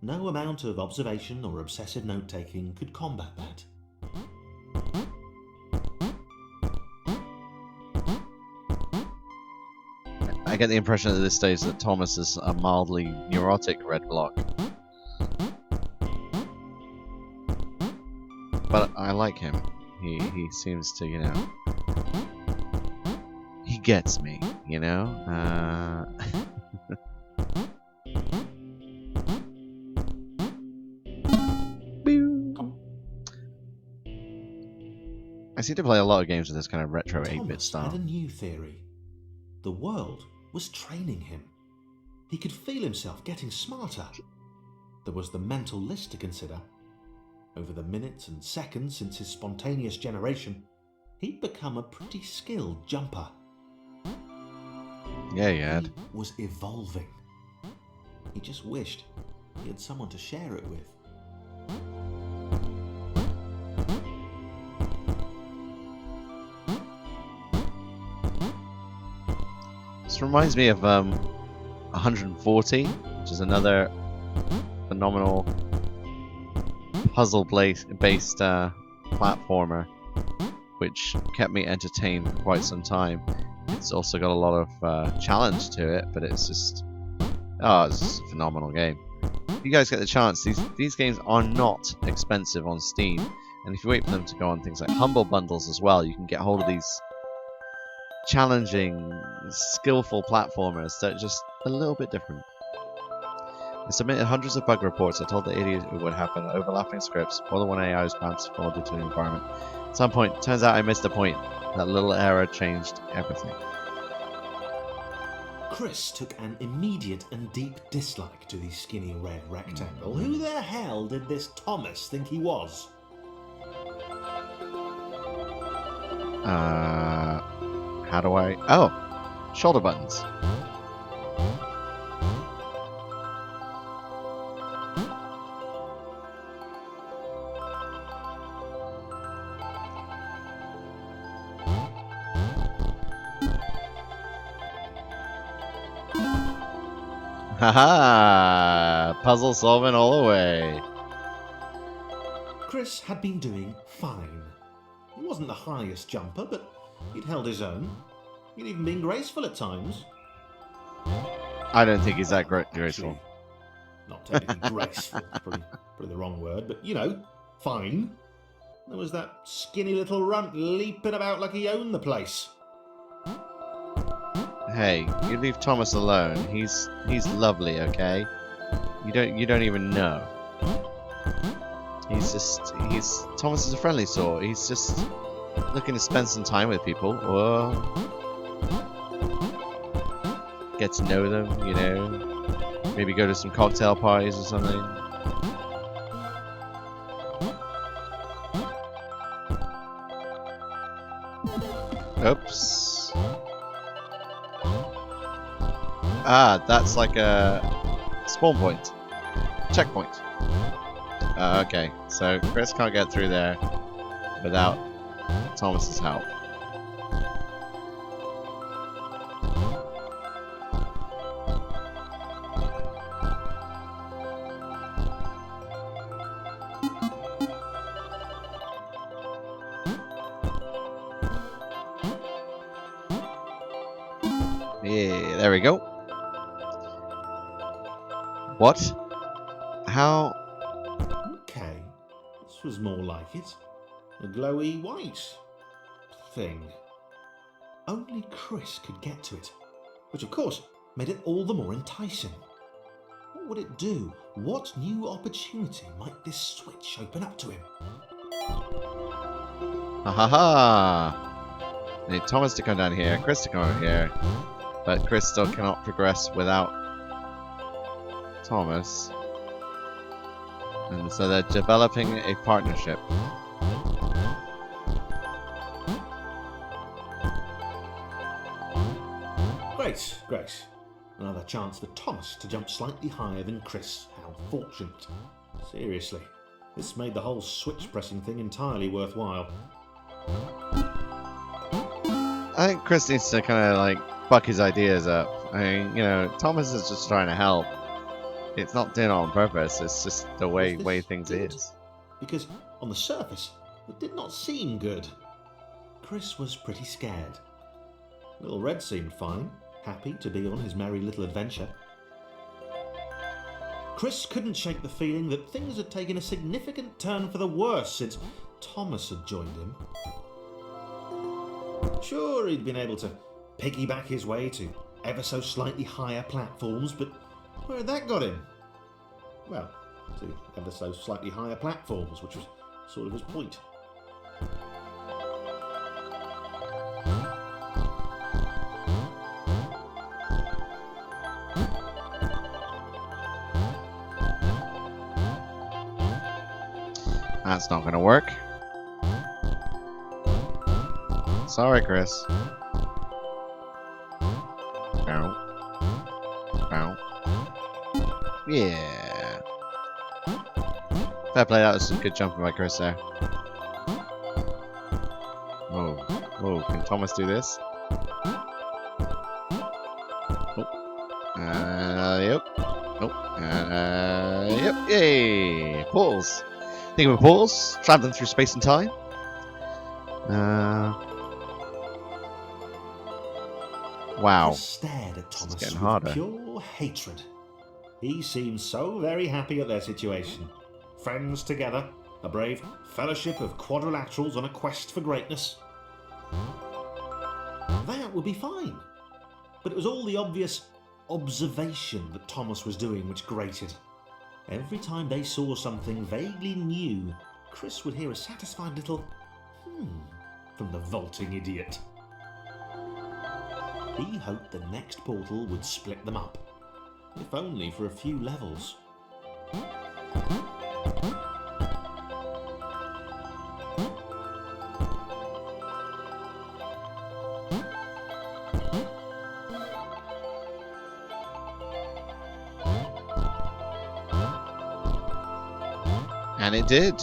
No amount of observation or obsessive note-taking could combat that. I get the impression at this stage that Thomas is a mildly neurotic red block. But I like him. He seems to, you know... He gets me, you know? I seem to play a lot of games with this kind of retro 8-bit style. Thomas had a new theory. The world was training him. He could feel himself getting smarter. There was the mental list to consider. Over the minutes and seconds since his spontaneous generation, he'd become a pretty skilled jumper. Yeah, you had. He was evolving. He just wished he had someone to share it with. This reminds me of 140, which is another phenomenal puzzle-based platformer, which kept me entertained for quite some time. It's also got a lot of challenge to it, but it's just it's a phenomenal game. If you guys get the chance, these games are not expensive on Steam, and if you wait for them to go on things like Humble Bundles as well, you can get hold of these challenging, skillful platformers that are just a little bit different. I submitted hundreds of bug reports. I told the idiot it would happen. Overlapping scripts. More than one AI was bound to fall due to the environment. At some point, turns out I missed the point. That little error changed everything. Chris took an immediate and deep dislike to the skinny red rectangle. Who the hell did this Thomas think he was? How do I... Oh! Shoulder buttons. Haha! Puzzle solving all the way. Chris had been doing fine. He wasn't the highest jumper, but he'd held his own. He'd even been graceful at times. I don't think he's that graceful. Actually, not technically graceful, probably the wrong word, but you know, fine. There was that skinny little runt leaping about like he owned the place. Hey, you leave Thomas alone. He's lovely, okay? You don't even know. Thomas is a friendly sort. He's just looking to spend some time with people, or get to know them, you know. Maybe go to some cocktail parties or something. Oops. Ah, that's like a spawn point. Checkpoint. Okay, so Chris can't get through there without Thomas's help. Yeah, there we go. What? How? Okay, this was more like it. A glowy white thing. Only Chris could get to it, which of course made it all the more enticing. What would it do? What new opportunity might this switch open up to him? Ha ha ha! I need Thomas to come down here, Chris to come over here, but Chris still cannot progress without Thomas. And so they're developing a partnership. Great. Another chance for Thomas to jump slightly higher than Chris. How fortunate. Seriously, this made the whole switch pressing thing entirely worthwhile. I think Chris needs to kind of like buck his ideas up. I mean, you know, Thomas is just trying to help. It's not doing it on purpose. It's just the way things good? is. Because on the surface, it did not seem good. Chris was pretty scared. Little Red seemed fine, happy to be on his merry little adventure. Chris couldn't shake the feeling that things had taken a significant turn for the worse since Thomas had joined him. Sure, he'd been able to piggyback his way to ever so slightly higher platforms, but where had that got him? Well, to ever so slightly higher platforms, which was sort of his point. That's not going to work. Sorry, Chris. Bow. Bow. Yeah. Fair play, that was a good jumping by Chris there. Oh. Oh, can Thomas do this? Yep. Nope. Yep. Yay! Pause. Think of a pause. Traveling through space and time. Wow. Chris stared at Thomas getting with harder. pure hatred. He seemed so very happy at their situation. Friends together, a brave fellowship of quadrilaterals on a quest for greatness. That would be fine. But it was all the obvious observation that Thomas was doing which grated. Every time they saw something vaguely new, Chris would hear a satisfied little from the vaulting idiot. He hoped the next portal would split them up, if only for a few levels. And it did.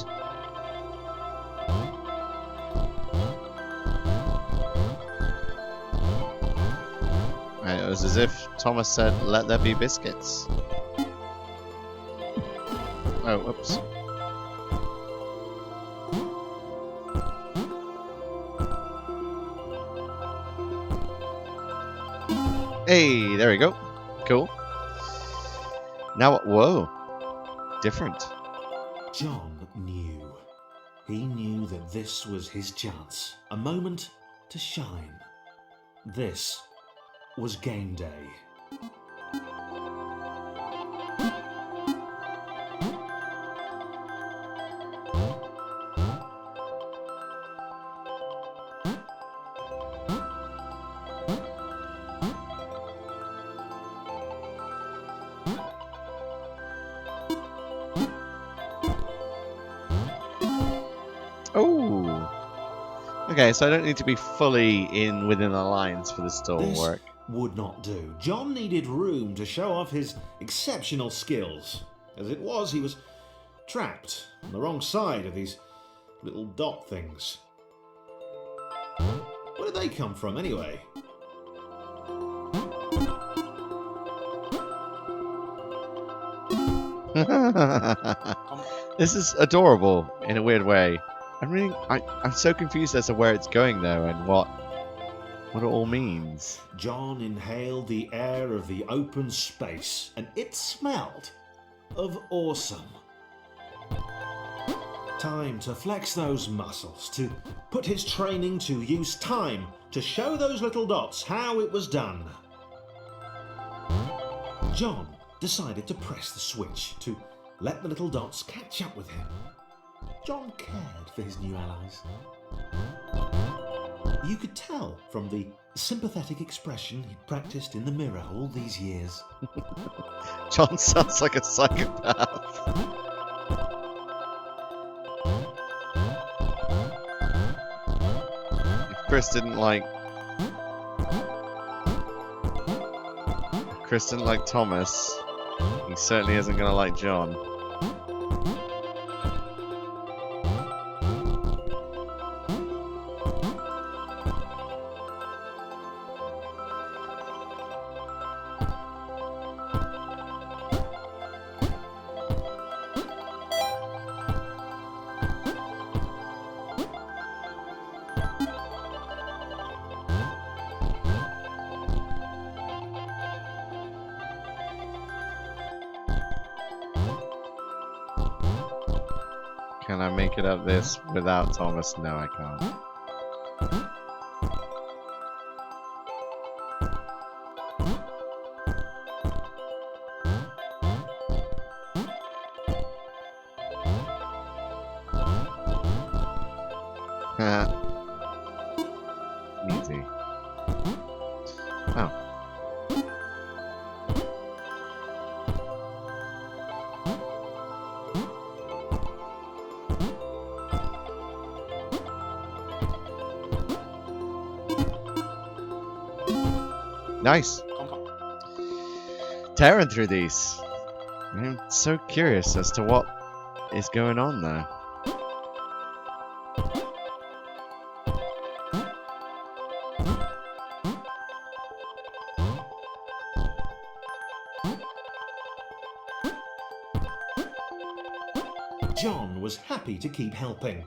And it was as if Thomas said, "Let there be biscuits." Oh, whoops. Hey, there we go. Cool. Now what? Whoa. Different. John knew. He knew that this was his chance. A moment to shine. This was game day. Oh. Okay, so I don't need to be fully within the lines for this to all This work. would not do. John needed room to show off his exceptional skills. As it was, he was trapped on the wrong side of these little dot things. Where did they come from, anyway? This is adorable in a weird way. I'm so confused as to where it's going though, and what it all means. John inhaled the air of the open space, and it smelled of awesome. Time to flex those muscles, to put his training to use, time to show those little dots how it was done. John decided to press the switch to let the little dots catch up with him. John cared for his new allies. You could tell from the sympathetic expression he'd practiced in the mirror all these years. John sounds like a psychopath. If Chris didn't like Thomas, he certainly isn't going to like John. Can I make it up this without Thomas? No, I can't. Easy. Oh. Nice. tearing through these. I'm so curious as to what is going on there. John was happy to keep helping.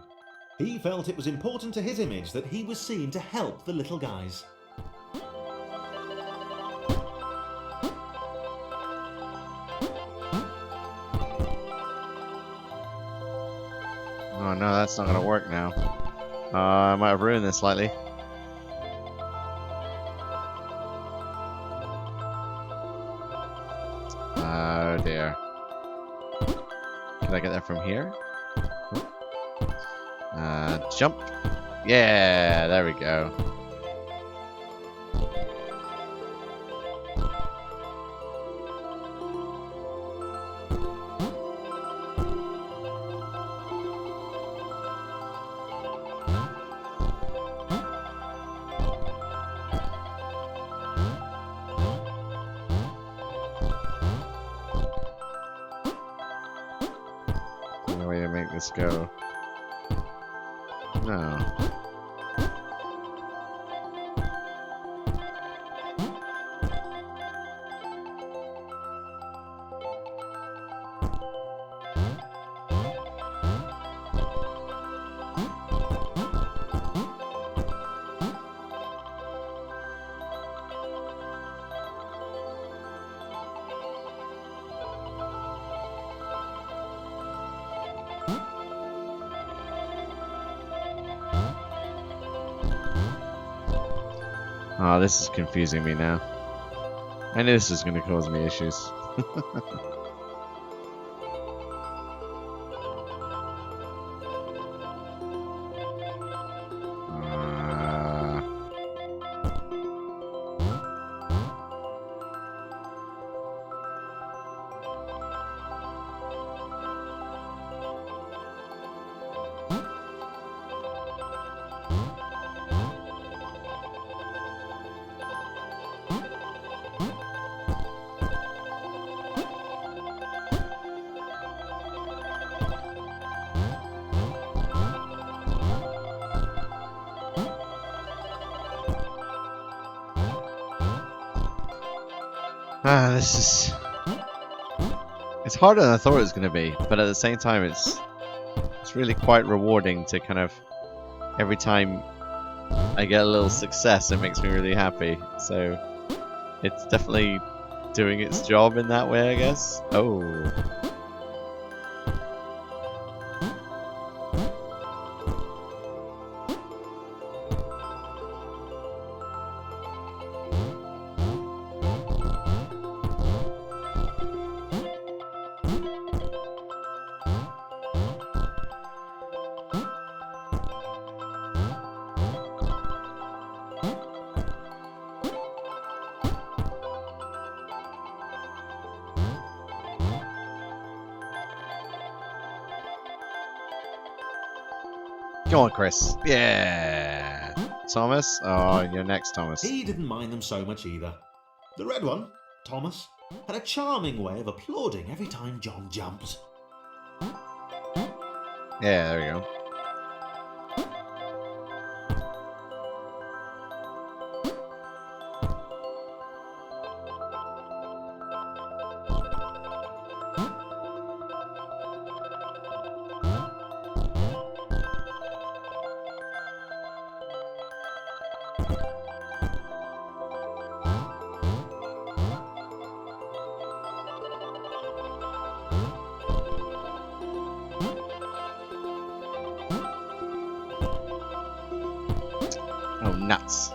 He felt it was important to his image that he was seen to help the little guys. Oh no, that's not gonna work now. I might have ruined this slightly. Oh dear. Can I get that from here? Jump. Yeah, there we go. No way to make this go. No. Oh, this is confusing me now. I knew this was going to cause me issues. This is... It's harder than I thought it was going to be, but at the same time it's really quite rewarding to kind of... Every time I get a little success, it makes me really happy. So it's definitely doing its job in that way, I guess. Oh. Go on, Chris. Yeah. Thomas? Oh, you're next, Thomas. He didn't mind them so much either. The red one, Thomas, had a charming way of applauding every time John jumped. Yeah, there we go. Oh, nuts.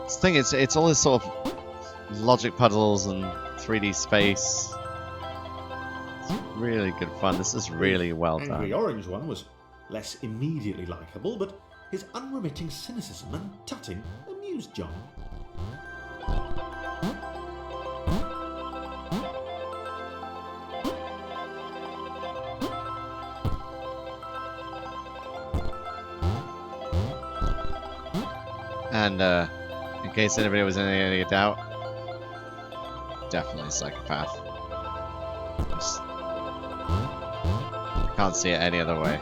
This thing is, it's all this sort of logic puzzles and 3D space. It's really good fun. This is really well done. Angry Orange one was less immediately likeable, but his unremitting cynicism and tutting amused John. And In case anybody was in any doubt, definitely psychopath. Just, I can't see it any other way.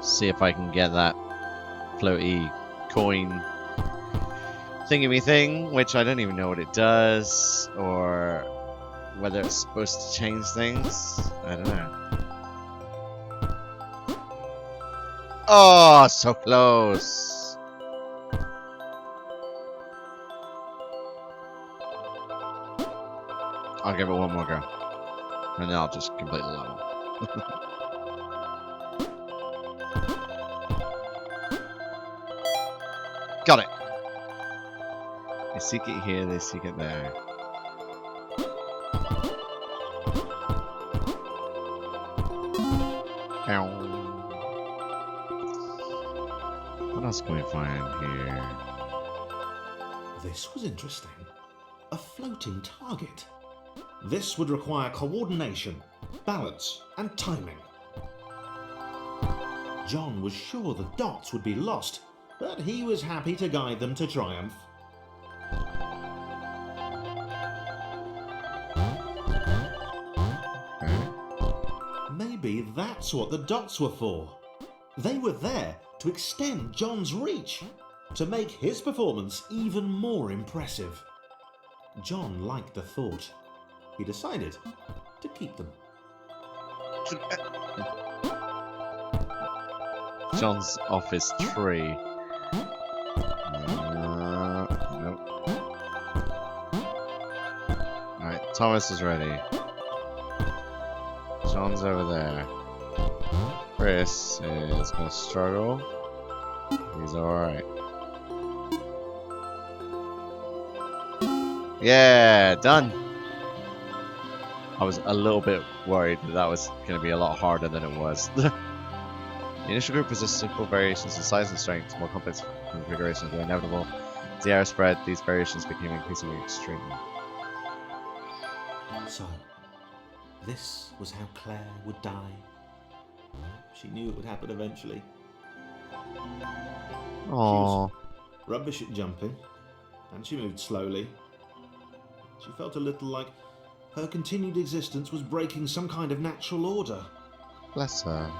See if I can get that floaty coin thingy thing, which I don't even know what it does, or whether it's supposed to change things. I don't know. Oh, so close! I'll give it one more go, and then I'll just complete the level. Got it! They seek it here, they seek it there. Ow. What else can we find here? This was interesting. A floating target. This would require coordination, balance, and timing. John was sure the dots would be lost, but he was happy to guide them to triumph. Maybe that's what the dots were for. They were there to extend John's reach, to make his performance even more impressive. John liked the thought. He decided to keep them. John's office tree. Nope. Alright, Thomas is ready. John's over there. Chris is gonna struggle. He's alright. Yeah, done! I was a little bit worried that was going to be a lot harder than it was. The initial group was just simple variations in size and strength. More complex configurations were inevitable. As the air spread, these variations became increasingly extreme. So, this was how Claire would die. She knew it would happen eventually. Aww. She was rubbish at jumping, and she moved slowly. She felt a little like her continued existence was breaking some kind of natural order. Bless her.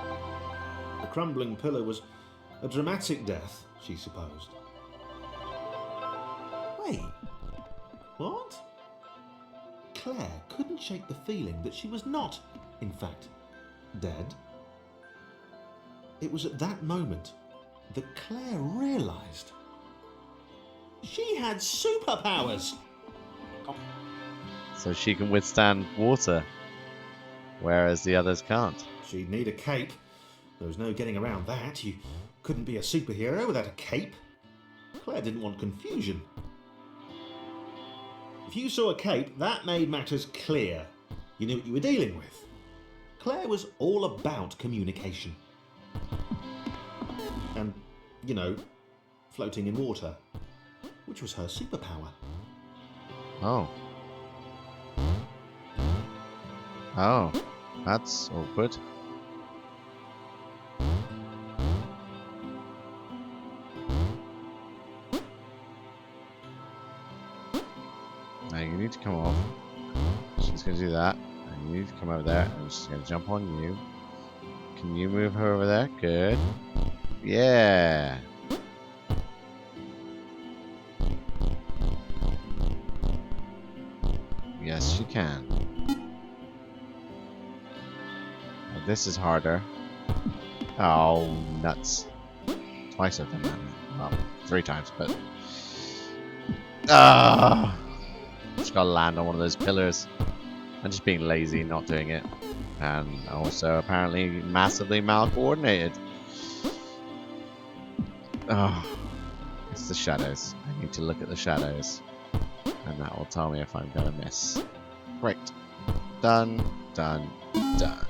The crumbling pillar was a dramatic death, she supposed. Wait, what? Claire couldn't shake the feeling that she was not, in fact, dead. It was at that moment that Claire realised she had superpowers. So she can withstand water, whereas the others can't. She'd need a cape. There was no getting around that. You couldn't be a superhero without a cape. Claire didn't want confusion. If you saw a cape, that made matters clear. You knew what you were dealing with. Claire was all about communication. And, you know, floating in water, which was her superpower. Oh. Oh, that's awkward. Now you need to come off. She's going to do that. And you need to come over there. And she's going to jump on you. Can you move her over there? Good. Yeah. Yes, she can. Now, this is harder. Oh, nuts. Twice I've done that. Well, 3 times, but... Ah! Just gotta land on one of those pillars. I'm just being lazy, not doing it. And also apparently massively mal-coordinated. Oh, it's the shadows. I need to look at the shadows. And that will tell me if I'm going to miss. Great. Done, done, done.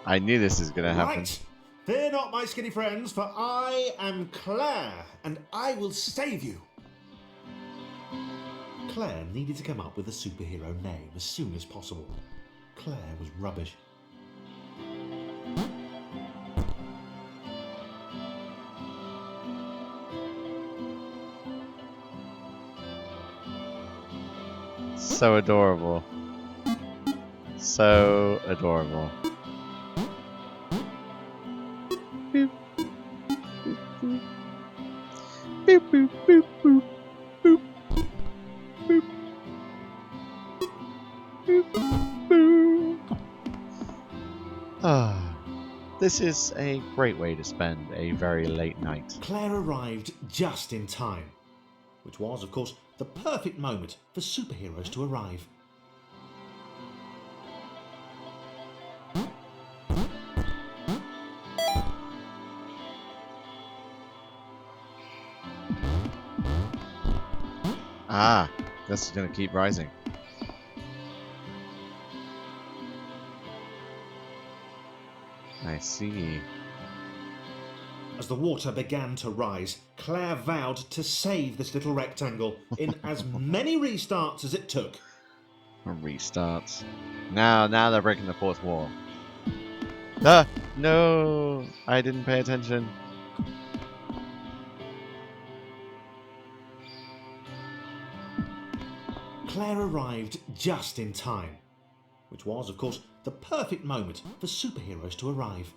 I knew this was going to happen. Right! Fear not, my skinny friends, for I am Claire, and I will save you. Claire needed to come up with a superhero name as soon as possible. Claire was rubbish. So adorable. So adorable. Boop. Boop, boop. Boop, boop, boop, boop. Boop. Boop. Boop, boop. Ah, this is a great way to spend a very late night. Claire arrived just in time, which was, of course, the perfect moment for superheroes to arrive. Ah, this is going to keep rising. I see. As the water began to rise, Claire vowed to save this little rectangle in as many restarts as it took. Restarts. Now they're breaking the fourth wall. Ah, no! I didn't pay attention. Claire arrived just in time, which was, of course, the perfect moment for superheroes to arrive.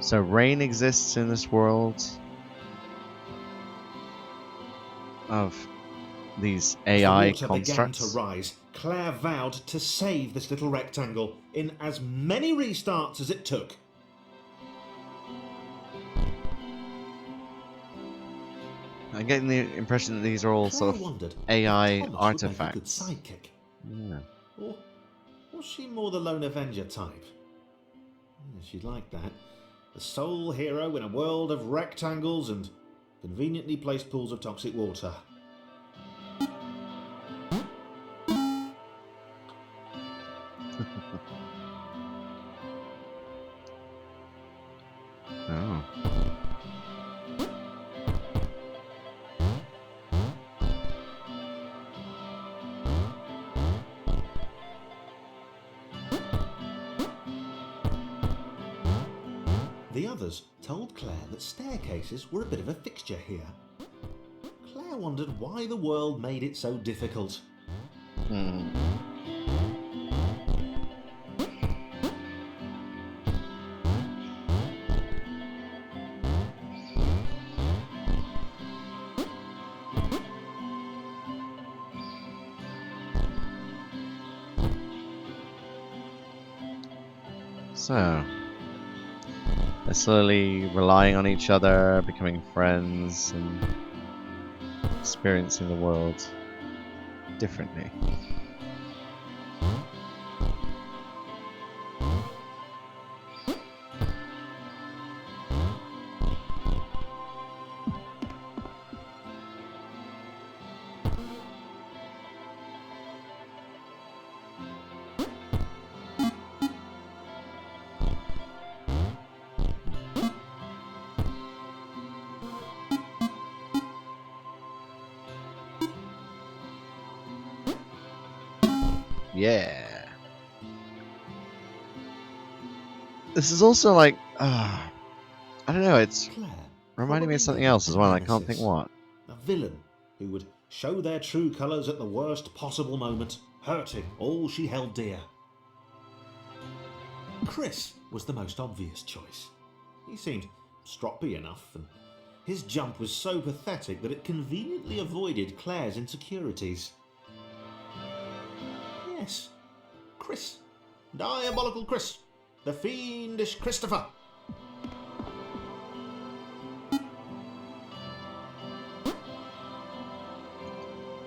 So rain exists in this world of these AI As the water constructs. began to rise, Claire vowed to save this little rectangle in as many restarts as it took. I'm getting the impression that these are all Claire sort of wondered AI if Thomas artifacts. would make a good sidekick. Yeah. Or was she more the lone Avenger type? She'd like that. The sole hero in a world of rectangles and conveniently placed pools of toxic water. Oh. The others told Claire that staircases were a bit of a fixture here. Claire wondered why the world made it so difficult. So, they're slowly relying on each other, becoming friends, and experiencing the world differently. Yeah. This is also like, I don't know, it's Claire reminding me of probably something needed else as well. I can't nemesis, think what. a villain who would show their true colours at the worst possible moment, hurting all she held dear. Chris was the most obvious choice. He seemed stroppy enough and His jump was so pathetic that it conveniently avoided Claire's insecurities. Yes, Chris. Diabolical Chris. The fiendish Christopher.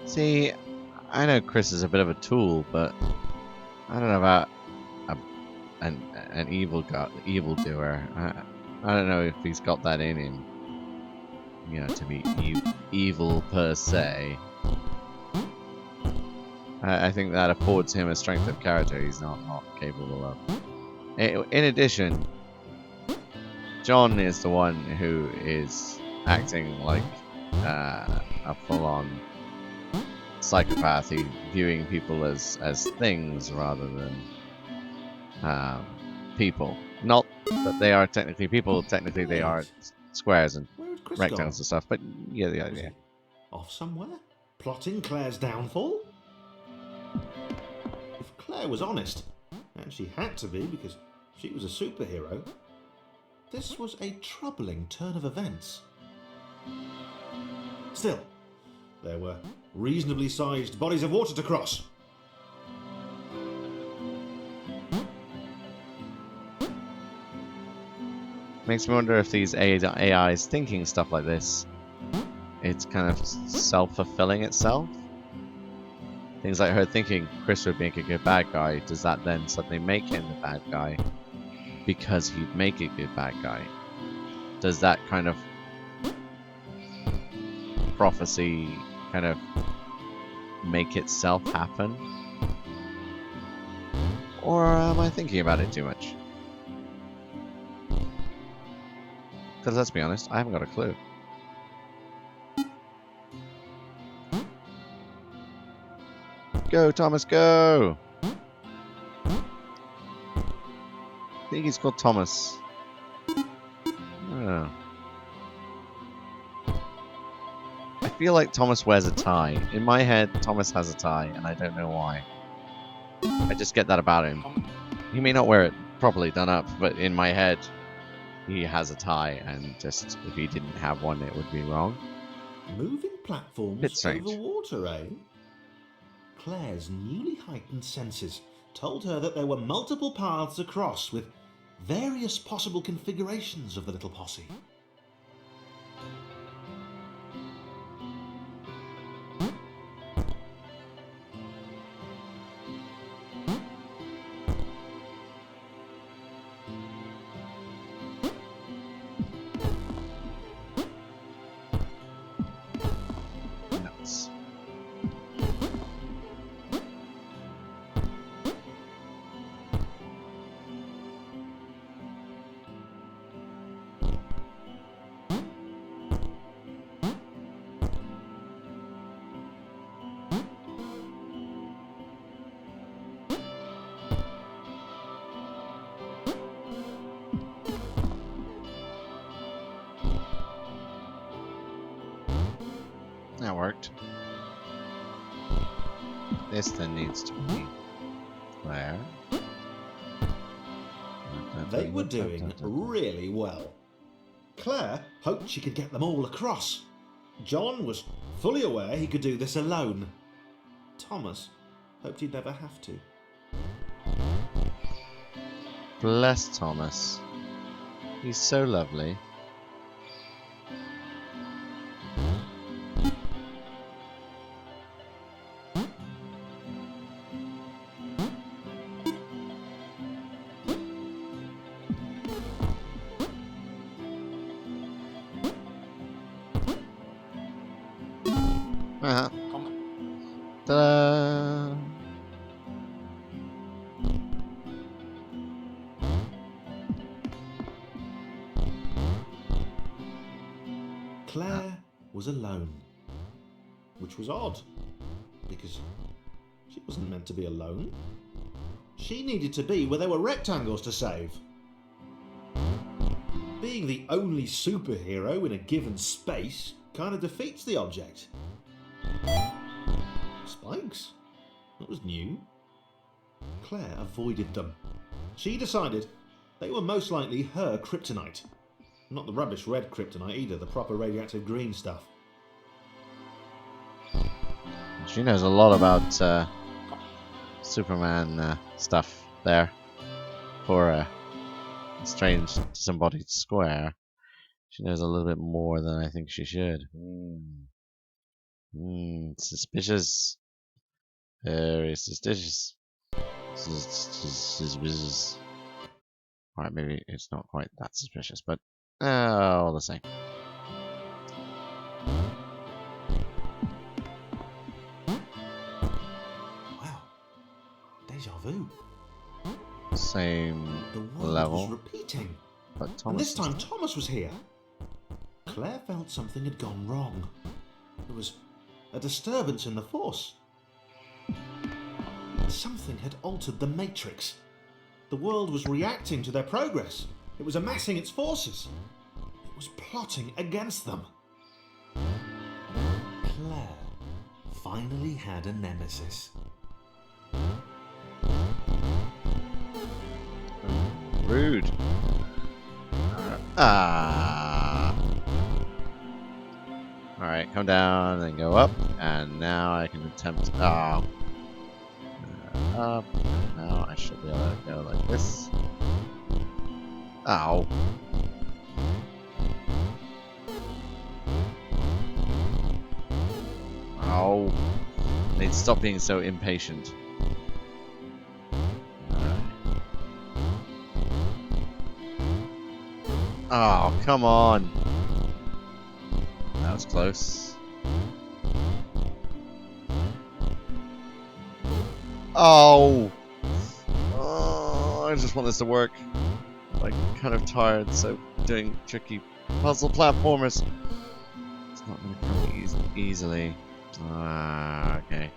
See, I know Chris is a bit of a tool, but I don't know about an evildoer. I don't know if he's got that in him. You know, to be evil per se. I think that affords him a strength of character he's not capable of. In addition, John is the one who is acting like a full-on psychopath, viewing people as things rather than people. Not that they are technically people. Technically, they are squares and rectangles and stuff. But yeah. Off somewhere, plotting Claire's downfall. If Claire was honest, and she had to be because she was a superhero, this was a troubling turn of events. Still, there were reasonably sized bodies of water to cross. Makes me wonder if these AIs thinking stuff like this, it's kind of self-fulfilling itself. Things like her thinking Chris would make a good bad guy, does that then suddenly make him the bad guy because he'd make a good bad guy? Does that kind of prophecy kind of make itself happen? Or am I thinking about it too much? Because let's be honest, I haven't got a clue. Go, Thomas, go! I think he's called Thomas. Oh. I feel like Thomas wears a tie. In my head, Thomas has a tie, and I don't know why. I just get that about him. He may not wear it properly done up, but in my head, he has a tie, and just if he didn't have one, it would be wrong. Moving platforms Bit strange. over water, eh? Claire's newly heightened senses told her that there were multiple paths across with various possible configurations of the little posse. Nuts. That worked. This then needs to be Claire. They were doing really well. Claire hoped she could get them all across. John was fully aware he could do this alone. Thomas hoped he'd never have to. Bless Thomas. He's so lovely. Ta-da! Claire was alone, which was odd, because she wasn't meant to be alone. She needed to be where there were rectangles to save. Being the only superhero in a given space kind of defeats the object. Spikes? That was new. Claire avoided them. She decided they were most likely her kryptonite. Not the rubbish red kryptonite either, the proper radioactive green stuff. She knows a lot about Superman stuff there. For a strange disembodied square. She knows a little bit more than I think she should. Suspicious. Very suspicious. Suspicious. Alright, maybe it's not quite that suspicious, but all the same. Wow. Deja vu. Same The world level. was repeating. But And Thomas this time Thomas was here. Claire felt something had gone wrong. There was a disturbance in the force. Something had altered the matrix. The world was reacting to their progress. It was amassing its forces. It was plotting against them. Claire finally had a nemesis. rude. Alright, come down and go up. And now I can attempt... up. Now I should be able to go like this. Ow. Ow. I need to stop being so impatient. Oh, come on. That was close. Oh. Oh, I just want this to work. Like, kind of tired, so doing tricky puzzle platformers. It's not going to come easily. Ah, okay.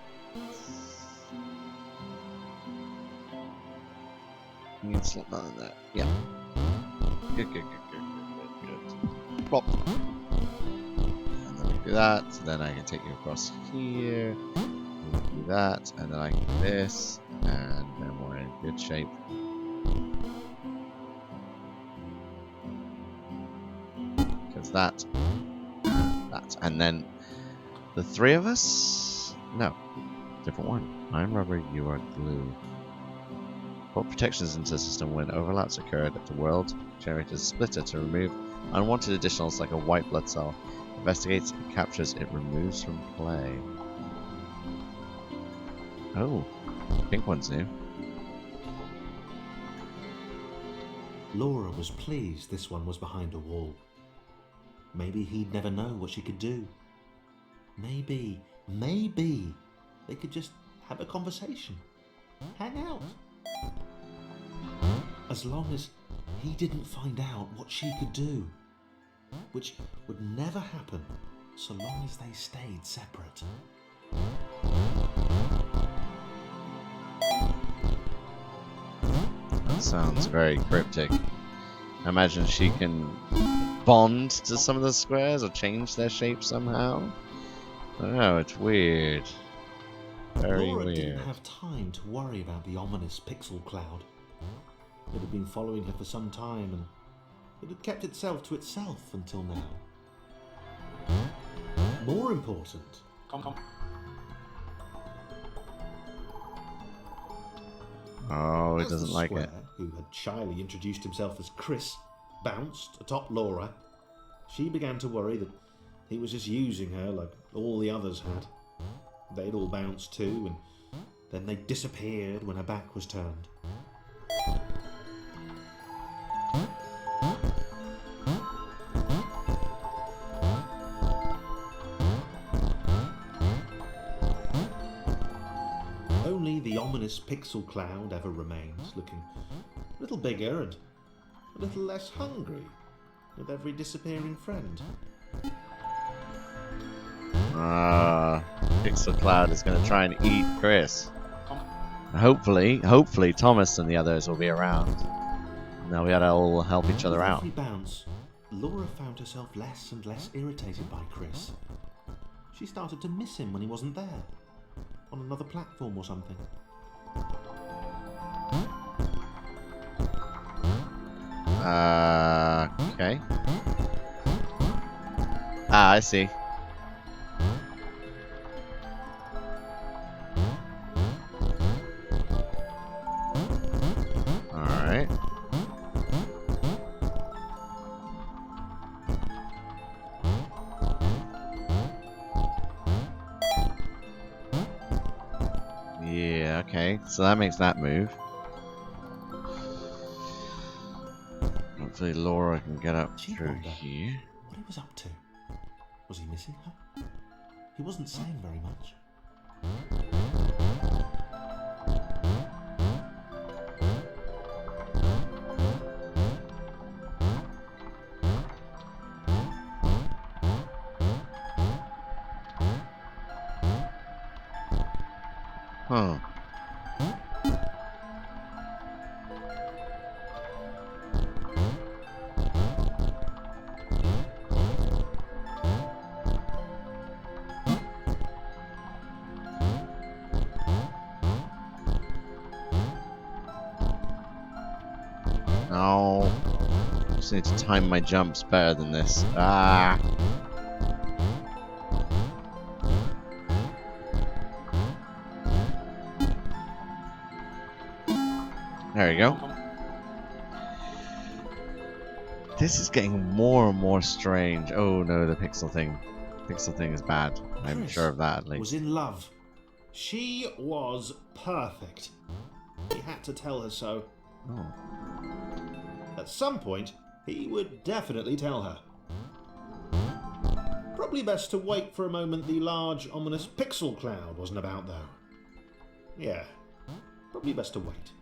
You need to slip that in there. Yeah. Good. Plop. And then we do that, so then I can take you across here. Do that, and then I can do this, and then we're in good shape. Because that, and then the three of us? No, different one. I'm rubber, you are glue. Put protections into the system when overlaps occurred at the world. Generate a splitter to remove unwanted additionals like a white blood cell. Investigates and captures it removes from play. Oh, pink one's new. Laura was pleased this one was behind a wall. Maybe he'd never know what she could do. Maybe they could just have a conversation. Hang out. As long as he didn't find out what she could do. Which would never happen so long as they stayed separate. That sounds very cryptic. I imagine she can bond to some of the squares or change their shape somehow. I don't know, it's weird. Very Laura weird. didn't have time to worry about the ominous pixel cloud. It had been following her for some time, and it had kept itself to itself until now. More important. Oh, he As the doesn't like square, it. who had shyly introduced himself as Chris, bounced atop Laura, she began to worry that he was just using her like all the others had. They'd all bounced too, and then they disappeared when her back was turned. Only the ominous pixel cloud ever remains, looking a little bigger and a little less hungry with every disappearing friend. Pixel Cloud is going to try and eat Chris. Hopefully Thomas and the others will be around. And they'll be able to all help each other With out. every bounce, Laura found herself less and less irritated by Chris. She started to miss him when he wasn't there, on another platform or something. Okay. Ah, I see. Alright. Yeah, okay. So that makes that move. Hopefully Laura can get up through here. What he was up to? Was he missing her? He wasn't saying very much. Huh. No. Just need to time my jumps better than this. Ah. There we go. This is getting more and more strange. Oh no, the pixel thing. Pixel thing is bad. I'm Chris sure of that at was least. in love. She was perfect. He had to tell her so. Oh. At some point, he would definitely tell her. Probably best to wait for a moment the large, ominous pixel cloud wasn't about, though. Yeah, probably best to wait.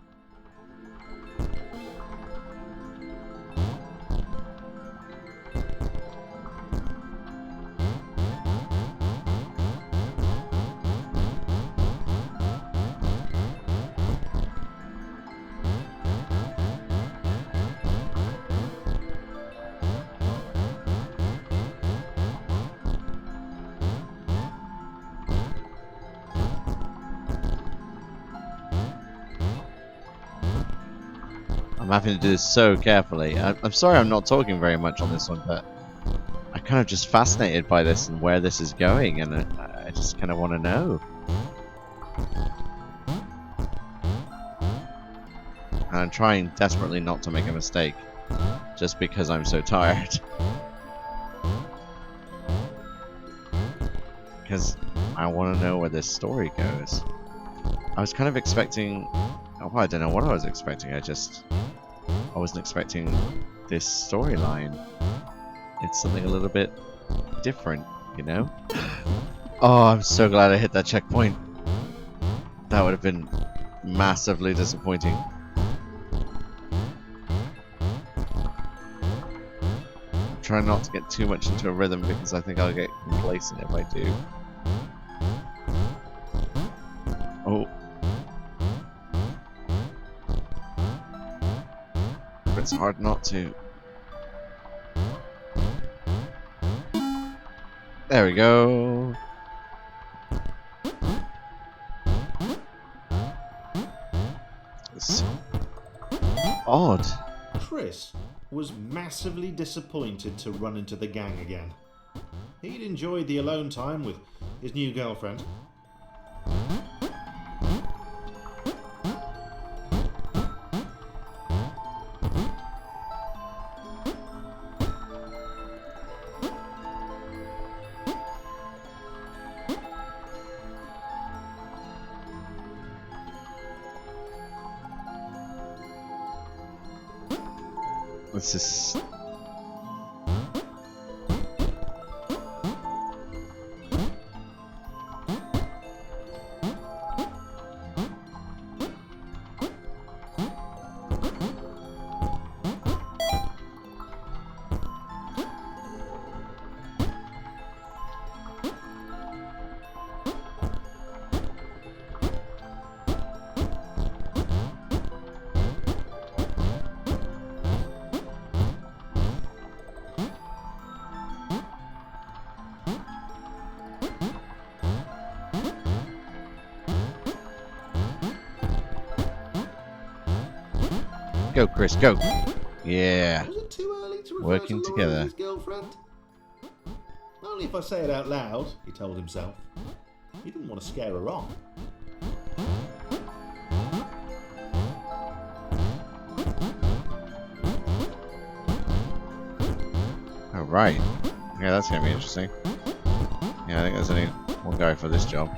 I'm having to do this so carefully. I'm sorry I'm not talking very much on this one, but I'm kind of just fascinated by this and where this is going, and I just kind of want to know. And I'm trying desperately not to make a mistake, just because I'm so tired. Because I want to know where this story goes. I was kind of expecting... Oh, I don't know what I was expecting. I wasn't expecting this storyline. It's something a little bit different, you know? Oh, I'm so glad I hit that checkpoint. That would have been massively disappointing. I'm trying not to get too much into a rhythm because I think I'll get complacent if I do. Oh. But it's hard not to. There we go. It's odd. Chris was massively disappointed to run into the gang again. He'd enjoyed the alone time with his new girlfriend. This is... Go, Chris, go. Yeah. Was it too early to refer Working to Laura together. as his girlfriend? Only if I say it out loud, he told himself. He didn't want to scare her off. Oh, right. Yeah, that's going to be interesting. Yeah, I think there's only one guy for this job.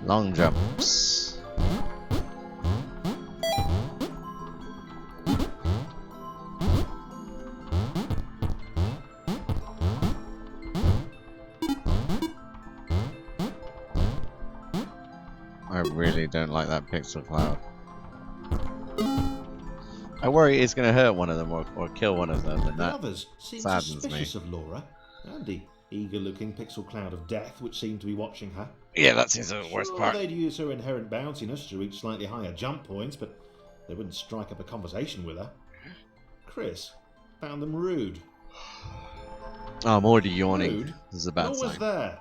Long jumps. I really don't like that pixel cloud. I worry it's going to hurt one of them or kill one of them, and The that others seemed saddens me. suspicious of Laura, and the eager-looking pixel cloud of death which seemed to be watching her. Yeah, that's the worst Sure, part. they'd use her inherent bounciness to reach slightly higher jump points, but they wouldn't strike up a conversation with her. Chris found them rude. Oh, I'm already yawning. Rude? This is a bad Nor was sign. there.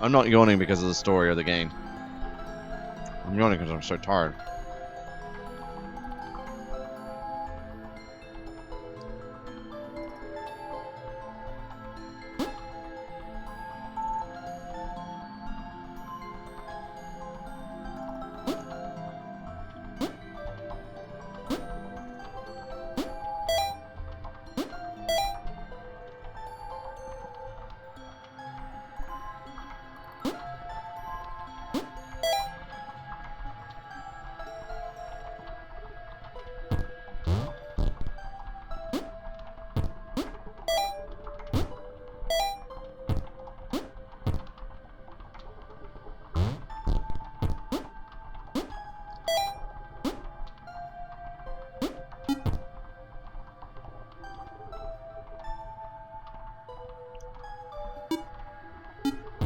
I'm not yawning because of the story or the game. I'm yawning because I'm so tired.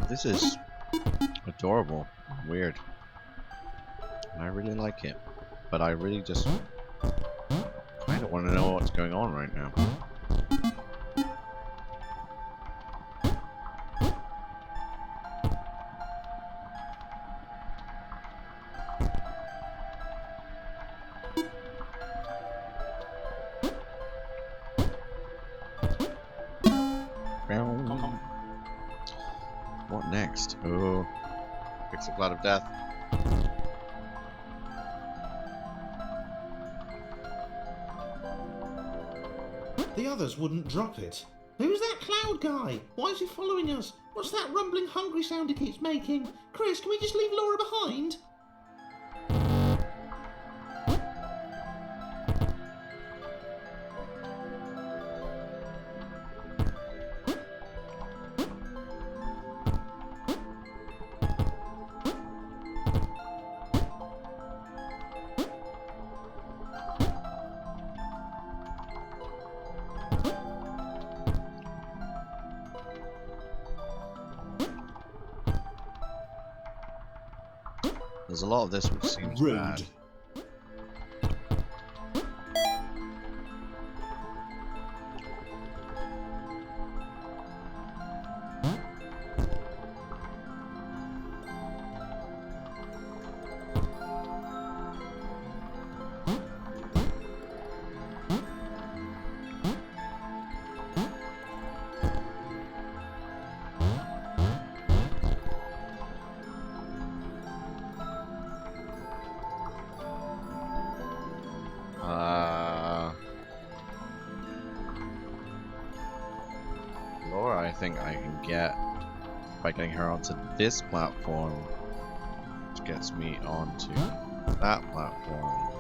This is adorable, weird. And I really like it. But I really just kind of want to know what's going on right now. What next? Oh, pixel cloud of death. The others wouldn't drop it. Who's that cloud guy? Why is he following us? What's that rumbling hungry sound he keeps making? Chris, can we just leave Laura behind? There's a lot of this which seems Rude. bad. Laura, I think I can get by getting her onto this platform, which gets me onto that platform.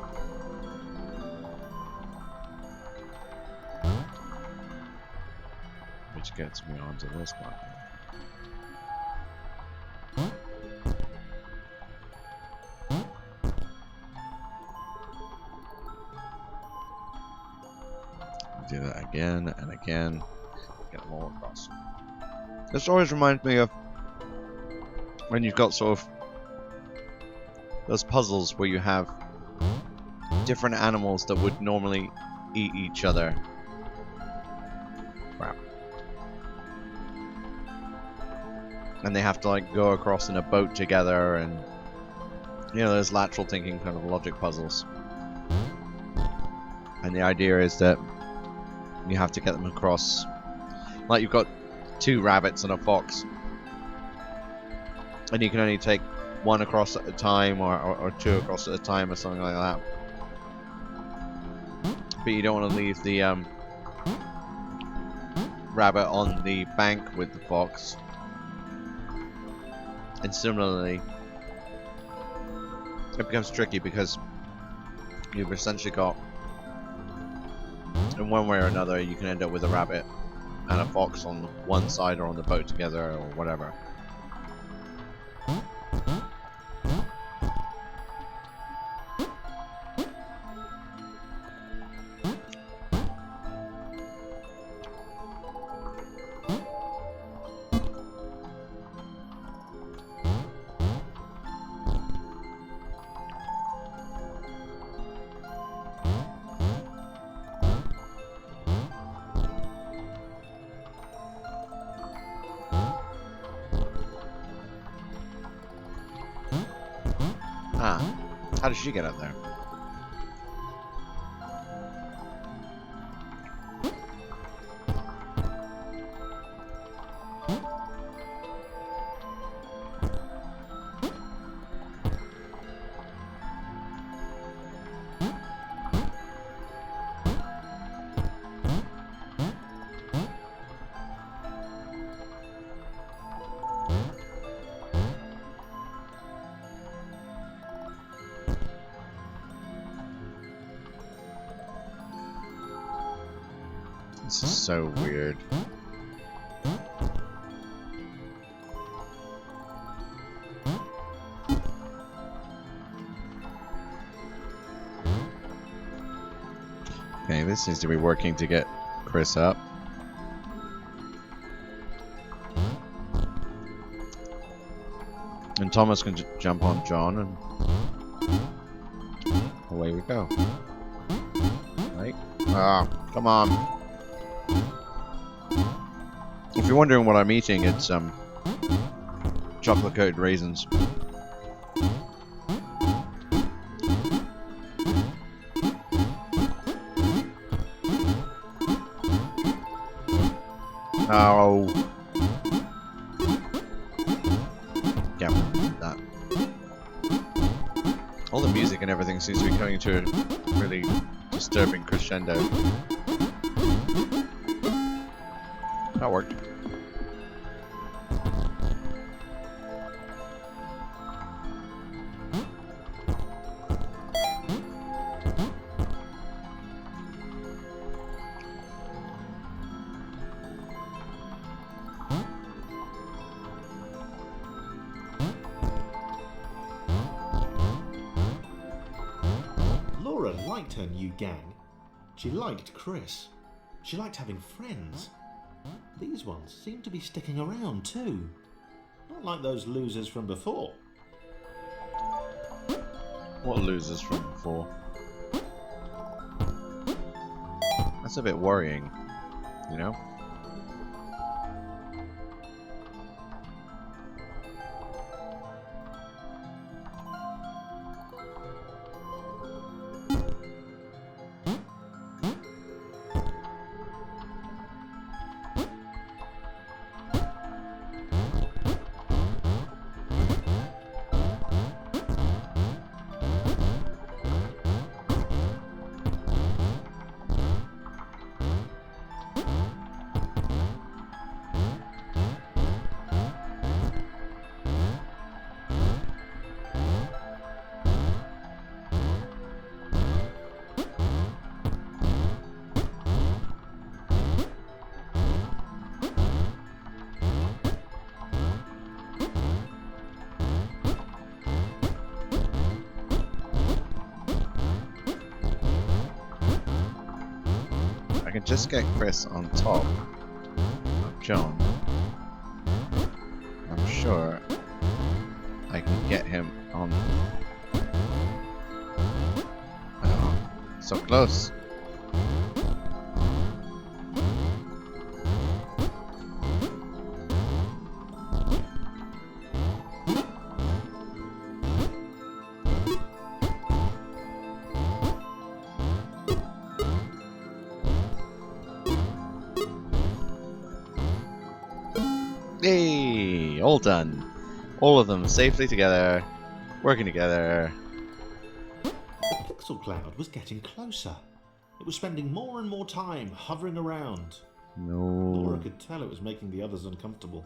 Which gets me onto this platform. Do that again and again. Get them all across. This always reminds me of when you've got sort of those puzzles where you have different animals that would normally eat each other. Crap. and they have to like go across in a boat together, and you know, there's lateral thinking kind of logic puzzles. And the idea is that you have to get them across, like you've got 2 rabbits and a fox, and you can only take 1 across at a time, or 2 across at a time, or something like that. But you don't want to leave the rabbit on the bank with the fox. And similarly, it becomes tricky because you've essentially got, in one way or another, you can end up with a rabbit and a fox on one side or on the boat together or whatever. How did she get up there? This is so weird. Okay, this seems to be working to get Chris up. And Thomas can jump on John, and away we go. Right? Ah, come on. If you're wondering what I'm eating, it's chocolate-coated raisins. Oh. Yeah, that. All the music and everything seems to be coming to a really disturbing crescendo. That worked. Laura liked her new gang. She liked Chris. She liked having friends. These ones seem to be sticking around too. Not like those losers from before. What losers from before? That's a bit worrying, you know? I can just get Chris on top of John. I'm sure I can get him on. Oh, so close. Yay! All done. All of them safely together, working together. The pixel cloud was getting closer. It was spending more and more time hovering around. Laura No. could tell it was making the others uncomfortable.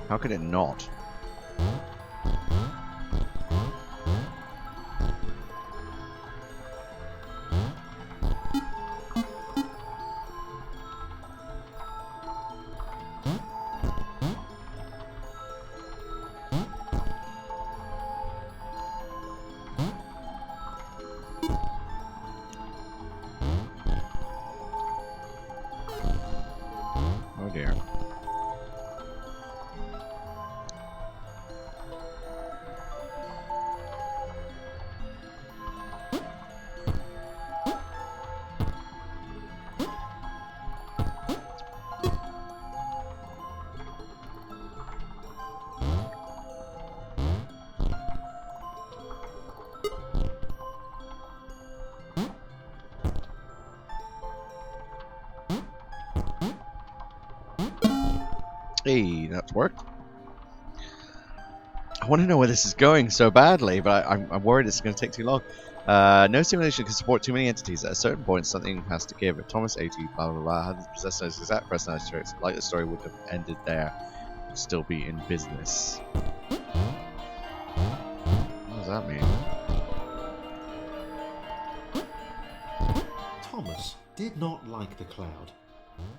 How could it not? Oh dear. Hey, that's worked. I want to know where this is going so badly, but I'm worried it's going to take too long. No simulation can support too many entities. At a certain point, something has to give. Thomas 80, blah blah blah, had possessed those exact personality traits. Like the story would have ended there, would still be in business. What does that mean? Thomas did not like the cloud.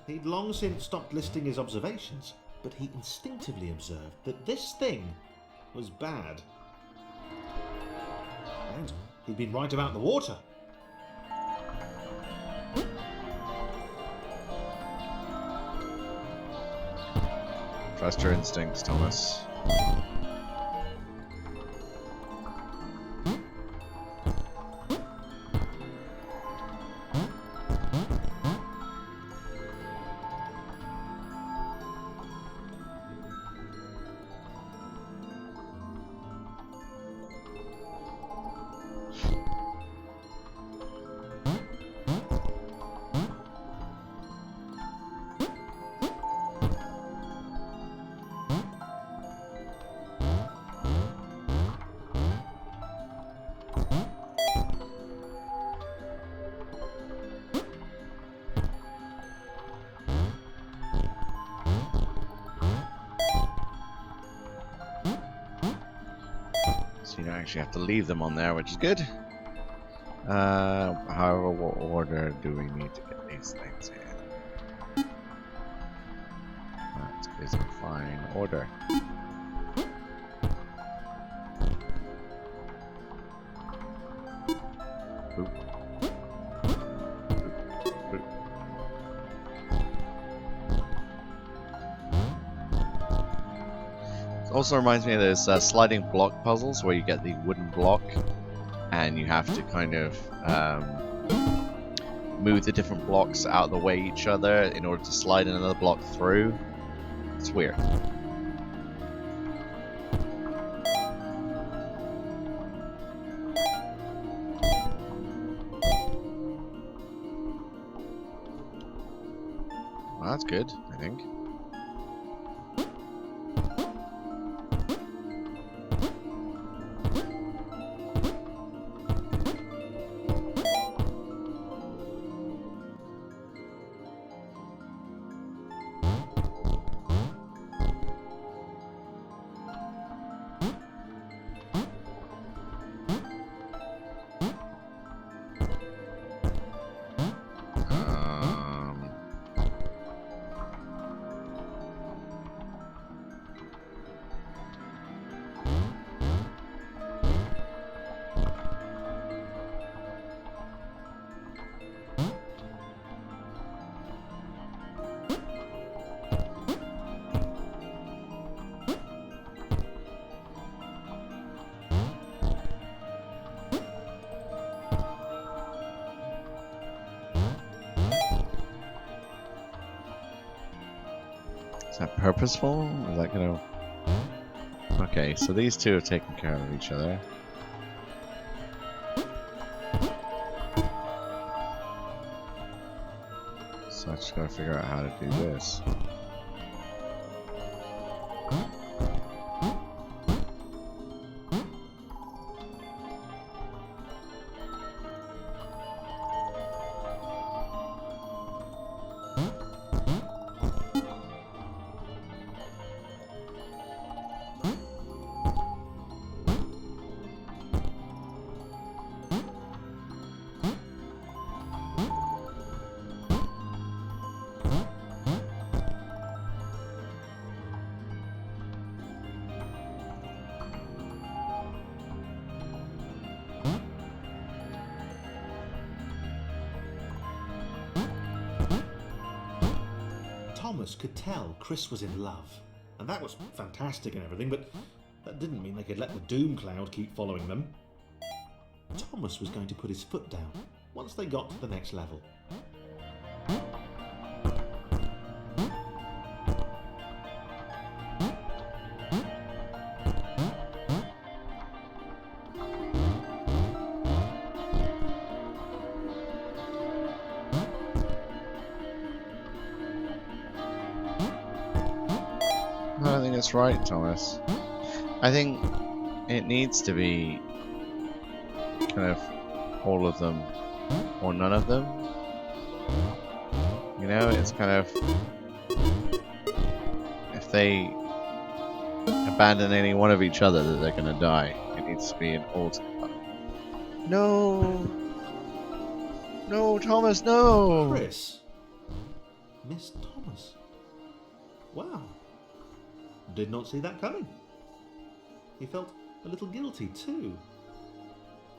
He'd long since stopped listing his observations, but he instinctively observed that this thing was bad. And he'd been right about the water. Trust your instincts, Thomas. So you don't actually have to leave them on there, which is good. However, what order do we need to get these things in? That is a fine order. Boop. Boop. Boop. It also reminds me of those sliding block puzzles where you get the wooden block and you have to kind of move the different blocks out of the way each other in order to slide another block through. It's weird. Well, that's good, I think. Is that purposeful? Is that gonna... Okay, so these two are taking care of each other. So I just gotta figure out how to do this. Thomas could tell Chris was in love, and that was fantastic and everything, but that didn't mean they could let the doom cloud keep following them. Thomas was going to put his foot down once they got to the next level. I don't think that's right, Thomas. I think it needs to be kind of all of them or none of them. You know, it's kind of if they abandon any one of each other that they're gonna die. It needs to be an all. No, no, Thomas, no. Chris? Miss Thomas? Wow. Did not see that coming. He felt a little guilty too.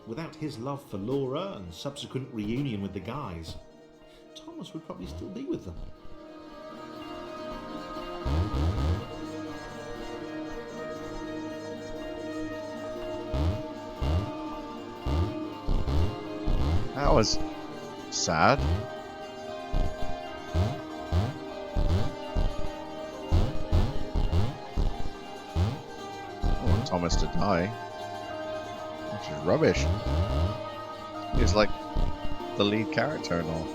Without his love for Laura and subsequent reunion with the guys, Thomas would probably still be with them. That was sad. I want Thomas to die. Which is rubbish. He's like the lead character and all.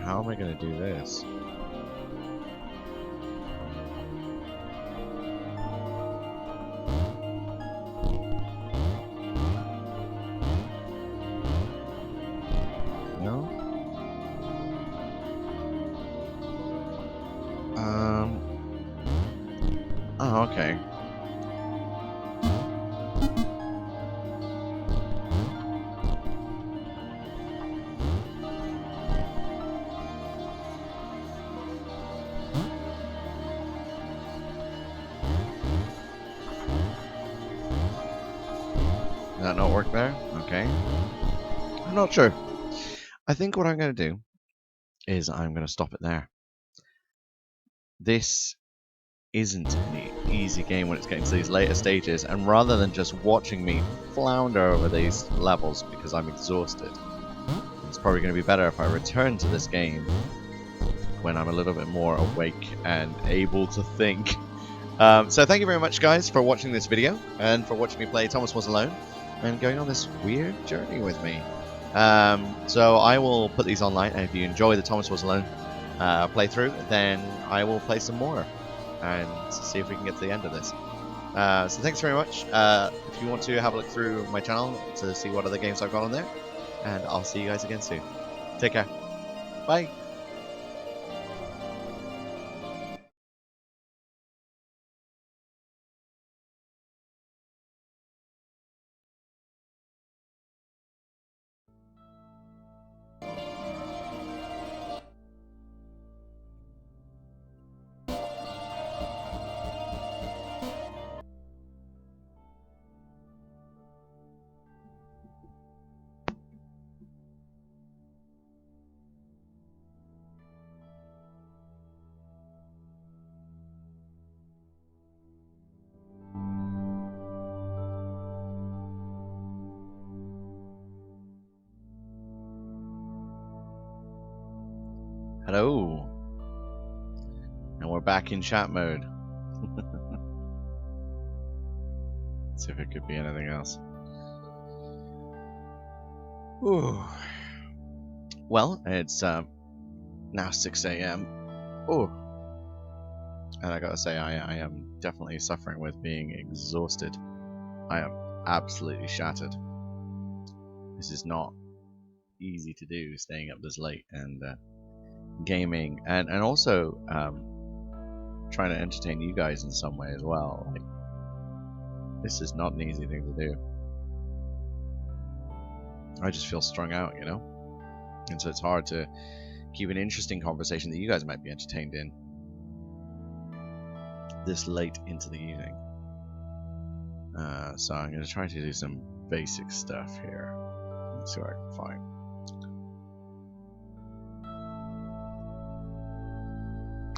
How am I going to do this? No? Oh, okay. Did that not work there? Okay. I'm not sure. I think what I'm going to do is I'm going to stop it there. This isn't an easy game when it's getting to these later stages, and rather than just watching me flounder over these levels because I'm exhausted, it's probably going to be better if I return to this game when I'm a little bit more awake and able to think. So thank you very much, guys, for watching this video and for watching me play Thomas Was Alone and going on this weird journey with me. So I will put these online, and if you enjoy the Thomas Was Alone playthrough, then I will play some more and see if we can get to the end of this. So thanks very much. If you want to have a look through my channel to see what other games I've got on there, and I'll see you guys again soon. Take care. Bye. Hello. And we're back in chat mode. Let's see if it could be anything else. Ooh. Well, it's now 6 a.m. Oh. And I gotta say, I am definitely suffering with being exhausted. I am absolutely shattered. This is not easy to do, staying up this late and gaming, and also trying to entertain you guys in some way as well. Like, this is not an easy thing to do. I just feel strung out, you know? And so it's hard to keep an interesting conversation that you guys might be entertained in this late into the evening. So I'm going to try to do some basic stuff here. Let's see what I can find.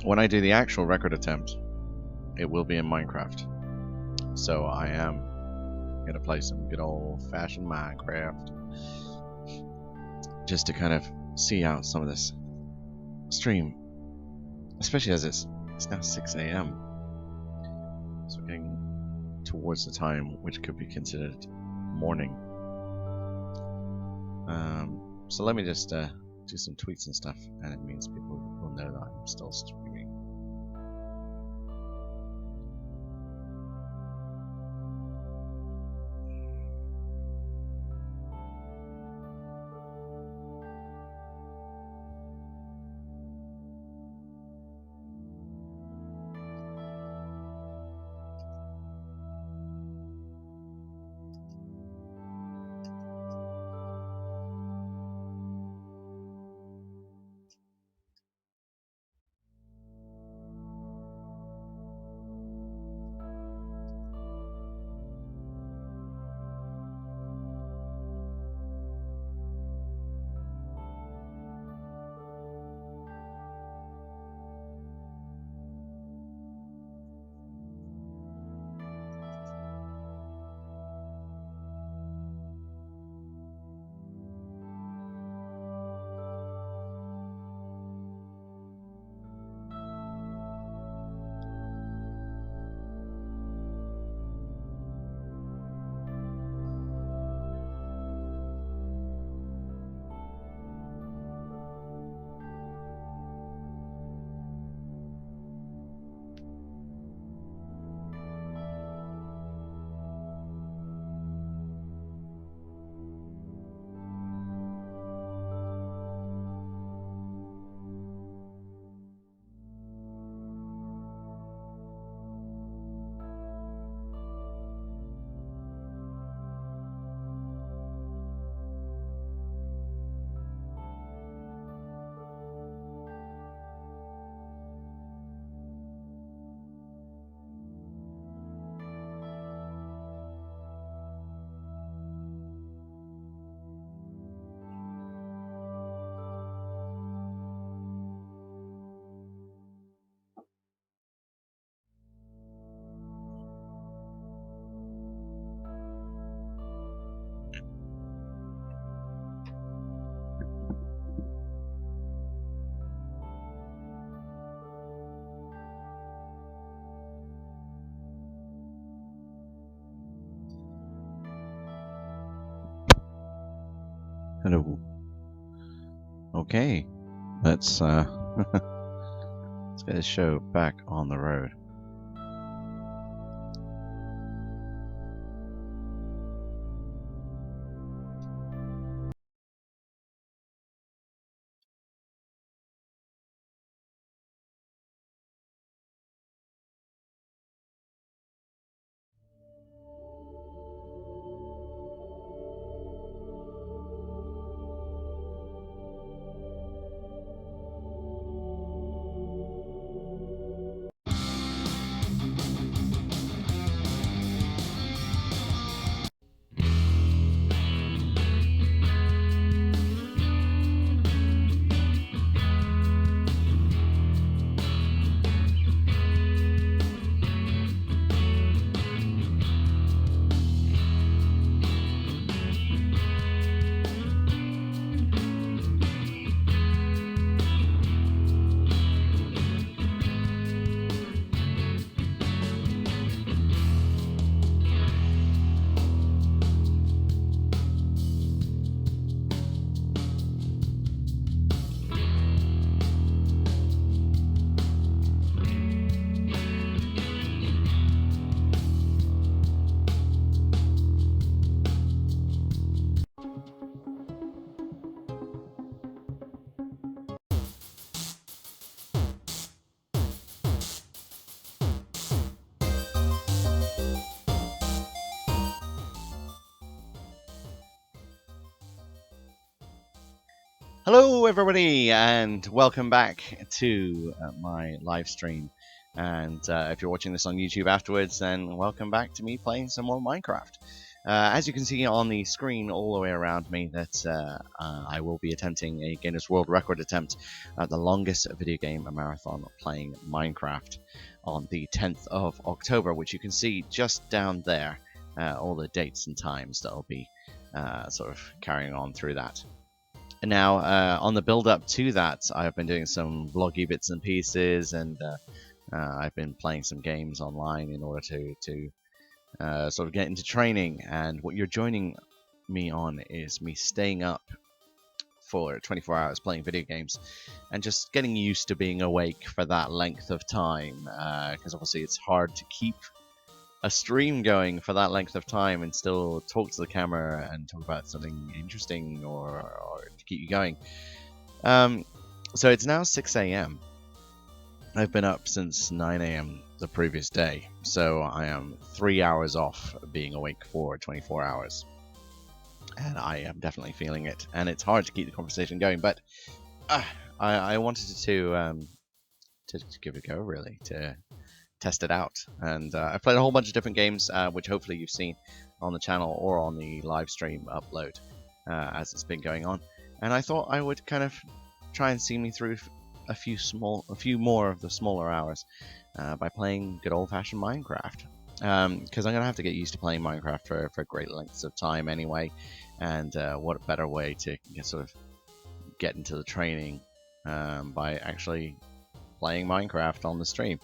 When I do the actual record attempt, it will be in Minecraft. So I am going to play some good old-fashioned Minecraft, just to kind of see out some of this stream, especially as it's now 6 a.m. So we're getting towards the time which could be considered morning. So let me just do some tweets and stuff, and it means people will know that I'm still streaming. Hello. Okay, let's let's get this show back on the road. Hello, everybody, and welcome back to my live stream. And if you're watching this on YouTube afterwards, then welcome back to me playing some more Minecraft. As you can see on the screen all the way around me, that I will be attempting a Guinness World Record attempt at the longest video game marathon playing Minecraft on the 10th of October, which you can see just down there, all the dates and times that will be sort of carrying on through that. Now, on the build up to that, I've been doing some vloggy bits and pieces, and I've been playing some games online in order to sort of get into training. And what you're joining me on is me staying up for 24 hours playing video games and just getting used to being awake for that length of time, because obviously it's hard to keep a stream going for that length of time and still talk to the camera and talk about something interesting or to keep you going. So it's now 6 a.m. I've been up since 9 a.m. the previous day, so I am 3 hours off being awake for 24 hours. And I am definitely feeling it, and it's hard to keep the conversation going, but I wanted to give it a go, really, to test it out. And I've played a whole bunch of different games, which hopefully you've seen on the channel or on the live stream upload as it's been going on. And I thought I would kind of try and see me through a few more of the smaller hours by playing good old-fashioned Minecraft. Because I'm gonna have to get used to playing Minecraft for great lengths of time anyway. And what better way to sort of get into the training by actually playing Minecraft on the stream.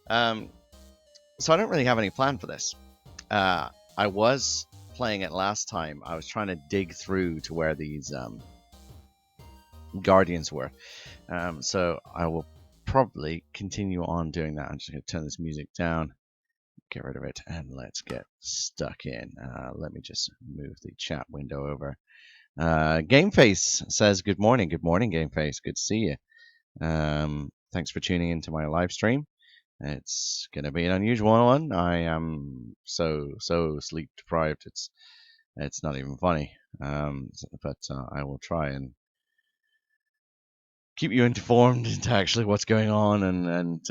So I don't really have any plan for this. I was playing it last time. I was trying to dig through to where these guardians were. So I will probably continue on doing that. I'm just going to turn this music down, get rid of it, and let's get stuck in. Let me just move the chat window over. Gameface says, good morning, Gameface. Good to see you. Thanks for tuning into my live stream. It's going to be an unusual one. I am so sleep deprived. It's not even funny. But I will try and keep you informed into actually what's going on and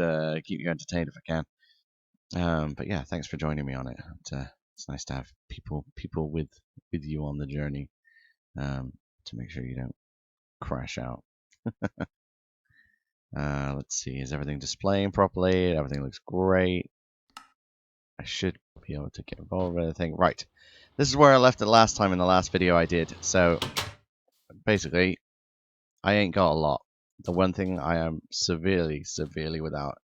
keep you entertained if I can. But yeah, thanks for joining me on it. It's nice to have people with you on the journey to make sure you don't crash out. Let's see, is everything displaying properly? Everything looks great. I should be able to get involved with everything. Right, this is where I left it last time in the last video I did. So basically, I ain't got a lot. The one thing I am severely without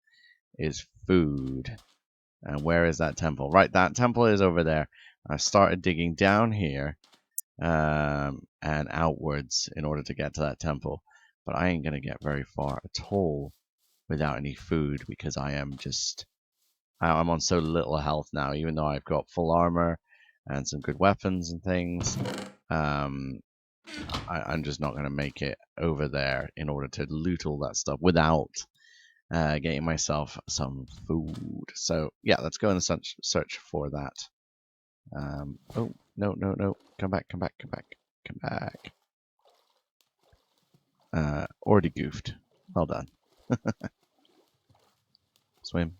is food. And where is that temple? Right, that temple is over there. I started digging down here and outwards in order to get to that temple. But I ain't going to get very far at all without any food because I'm on so little health now, even though I've got full armor and some good weapons and things. I'm just not going to make it over there in order to loot all that stuff without getting myself some food. So yeah, let's go and search for that. Oh, no. Come back. Already goofed. Well done. Swim.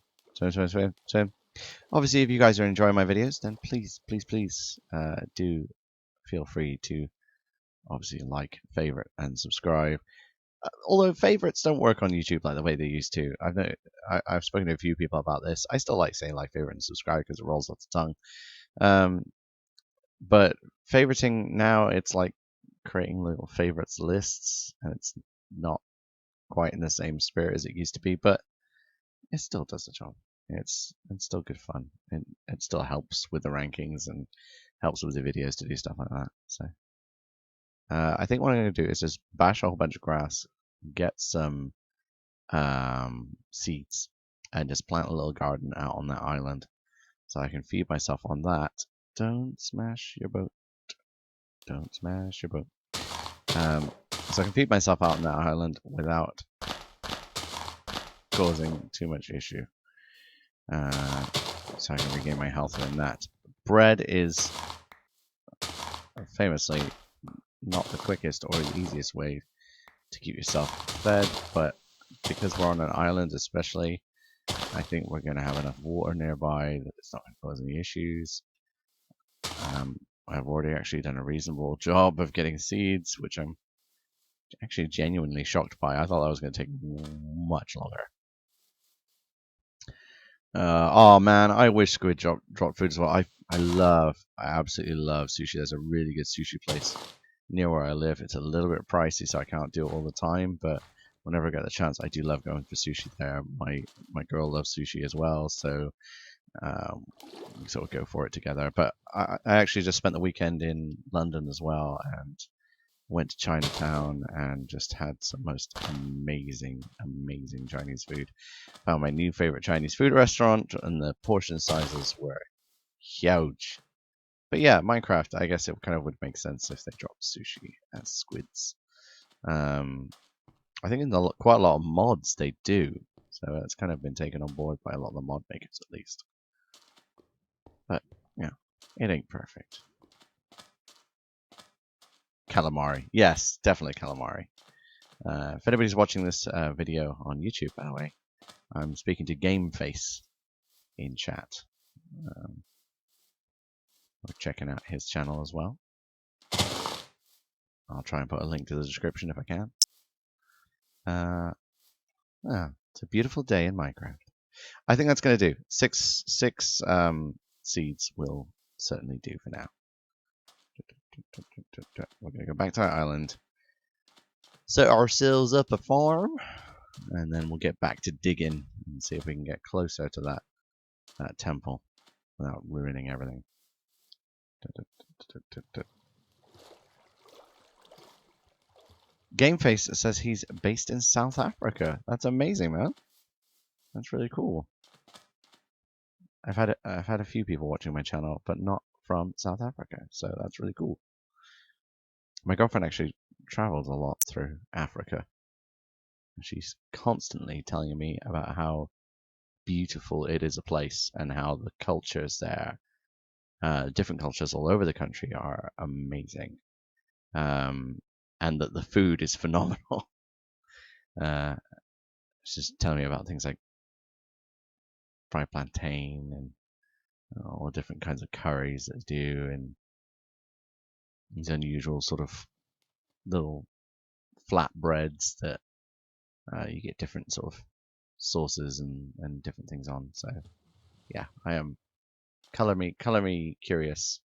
Obviously, if you guys are enjoying my videos, then please do feel free to obviously like, favorite, and subscribe. Although favorites don't work on YouTube like the way they used to. I've spoken to a few people about this. I still like saying like, favorite, and subscribe because it rolls off the tongue. But favoriting now, it's like creating little favorites lists, and it's not quite in the same spirit as it used to be, but it still does the job. It's still good fun, and it still helps with the rankings and helps with the videos to do stuff like that. So I think what I'm going to do is just bash a whole bunch of grass, get some seeds, and just plant a little garden out on that island so I can feed myself on that. Don't smash your boat. Don't smash your boat. So I can feed myself out on that island without causing too much issue. So I can regain my health in that. Bread is famously not the quickest or the easiest way to keep yourself fed, but because we're on an island especially, I think we're going to have enough water nearby that it's not going to cause any issues. I've already actually done a reasonable job of getting seeds, which I'm actually genuinely shocked by. I thought that was going to take much longer. Oh man, I wish Squid dropped food as well. I absolutely love sushi. There's a really good sushi place near where I live. It's a little bit pricey, so I can't do it all the time, but whenever I get the chance, I do love going for sushi there. My girl loves sushi as well, so we sort of go for it together. But I actually just spent the weekend in London as well, and went to Chinatown and just had some most amazing Chinese food. Found my new favorite Chinese food restaurant, and the portion sizes were huge. But yeah, Minecraft, I guess it kind of would make sense if they dropped sushi as squids. I think in quite a lot of mods they do, so it's kind of been taken on board by a lot of the mod makers at least. But yeah, it ain't perfect. Calamari, yes, definitely calamari. If anybody's watching this video on YouTube, by the way, I'm speaking to Gameface in chat. We're checking out his channel as well. I'll try and put a link to the description if I can. It's a beautiful day in Minecraft. I think that's going to do. Six seeds will certainly do for now. We're going to go back to our island, set ourselves up a farm, and then we'll get back to digging and see if we can get closer to that temple without ruining everything. Gameface says he's based in South Africa. That's amazing, man. That's really cool. I've had a few people watching my channel, but not from South Africa, so that's really cool. My girlfriend actually travels a lot through Africa. She's constantly telling me about how beautiful it is a place and how the cultures there, different cultures all over the country, are amazing, and that the food is phenomenal. She's telling me about things like fried plantain and all the different kinds of curries that they do, and these unusual sort of little flatbreads that you get different sort of sauces and different things on. So yeah, I am color me curious.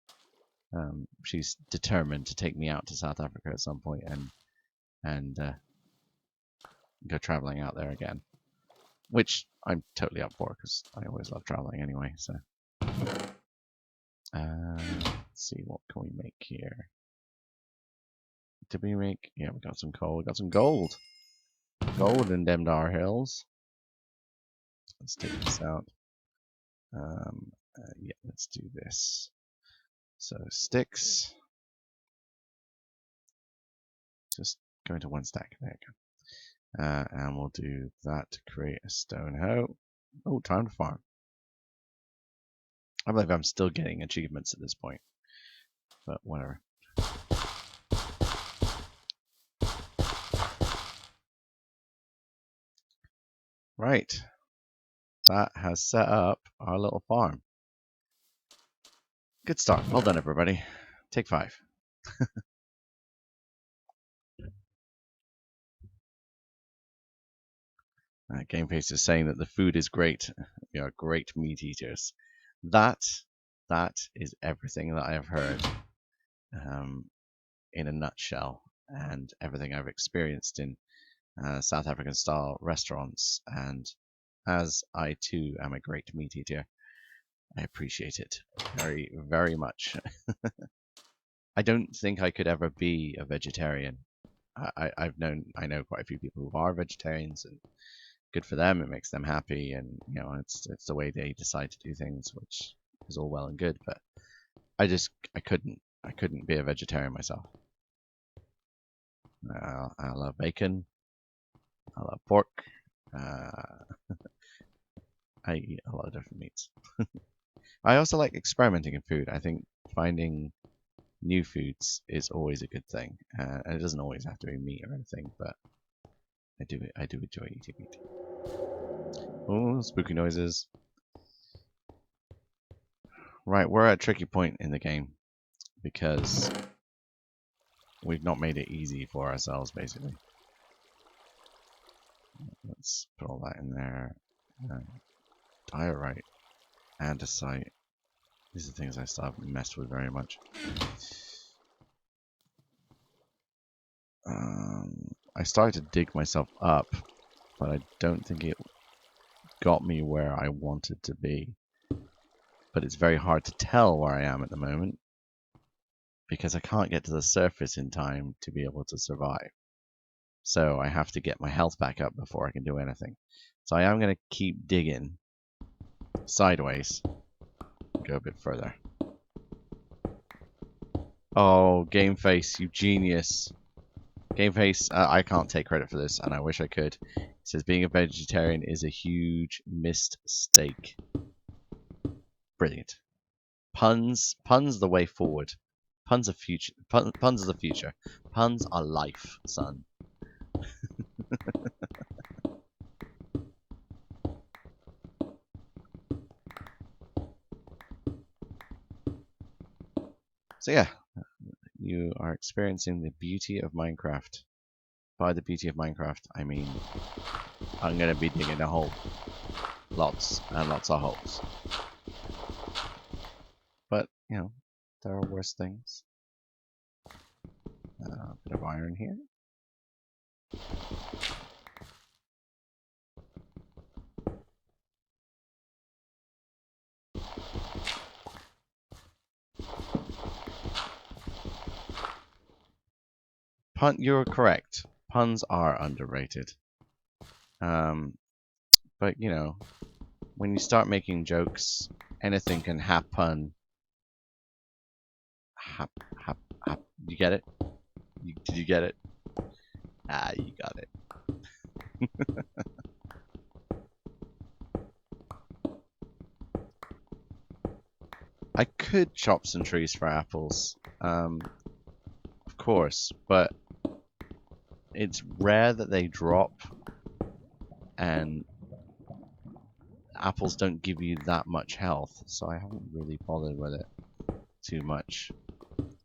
She's determined to take me out to South Africa at some point and go traveling out there again, which I'm totally up for because I always love traveling anyway. So let's see, what can we make here? Did we make? Yeah, we got some coal. We got some gold. Gold in them dar hills. Let's take this out. Yeah, let's do this. So sticks. Just go into one stack. There you go. And we'll do that to create a stone hoe. Oh, time to farm. I believe I'm still getting achievements at this point, but whatever. Right. That has set up our little farm. Good start. Well done, everybody. Take 5. Gameface is saying that the food is great. We are great meat eaters. That is everything that I have heard in a nutshell, and everything I've experienced in South African style restaurants. And as I too am a great meat eater, I appreciate it very, very much. I don't think I could ever be a vegetarian. I know quite a few people who are vegetarians, and good for them. It makes them happy, and you know, it's the way they decide to do things, which is all well and good. But I couldn't be a vegetarian myself. I love bacon. I love pork. I eat a lot of different meats. I also like experimenting in food. I think finding new foods is always a good thing. And it doesn't always have to be meat or anything, but I do enjoy eating meat. Oh, spooky noises. Right, we're at a tricky point in the game because we've not made it easy for ourselves, basically. Let's put all that in there. Diorite, andesite. These are things I still haven't messed with very much. I started to dig myself up, but I don't think it got me where I wanted to be. But it's very hard to tell where I am at the moment because I can't get to the surface in time to be able to survive. So I have to get my health back up before I can do anything. So I am going to keep digging sideways. Go a bit further. Oh, Game Face, you genius. Game Face, I can't take credit for this, and I wish I could. It says being a vegetarian is a huge mistake. Brilliant. Puns the way forward. Puns are future. Puns are the future. Puns are life, son. So yeah, you are experiencing the beauty of Minecraft. By the beauty of Minecraft, I mean I'm going to be digging a hole. Lots and lots of holes. But, you know, there are worse things. A bit of iron here. You're correct. Puns are underrated. But, you know, when you start making jokes, anything can happen. Hap. You get it? Did you get it? Ah, you got it. I could chop some trees for apples, of course, but it's rare that they drop, and apples don't give you that much health, so I haven't really bothered with it too much.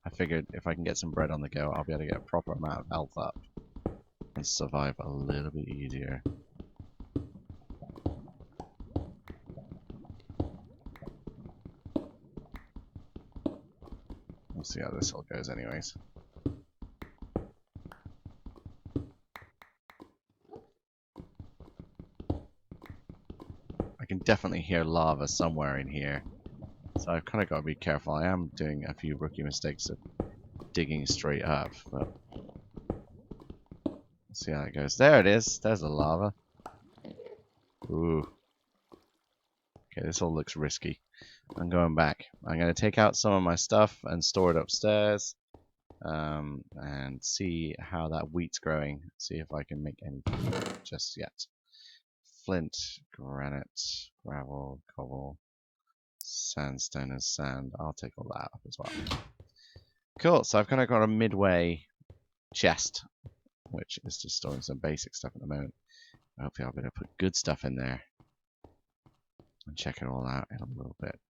I figured if I can get some bread on the go, I'll be able to get a proper amount of health up and survive a little bit easier. We'll see how this all goes anyways. I can definitely hear lava somewhere in here, so I've kind of got to be careful. I am doing a few rookie mistakes of digging straight up, but let's see how it goes. There it is. There's the lava. Ooh. Okay, this all looks risky. I'm going back. I'm going to take out some of my stuff and store it upstairs, and see how that wheat's growing. See if I can make any food just yet. Flint, granite, gravel, cobble, sandstone, and sand. I'll take all that up as well. Cool. So I've kind of got a midway chest, which is just storing some basic stuff at the moment. Hopefully I'll be able to put good stuff in there and check it all out in a little bit.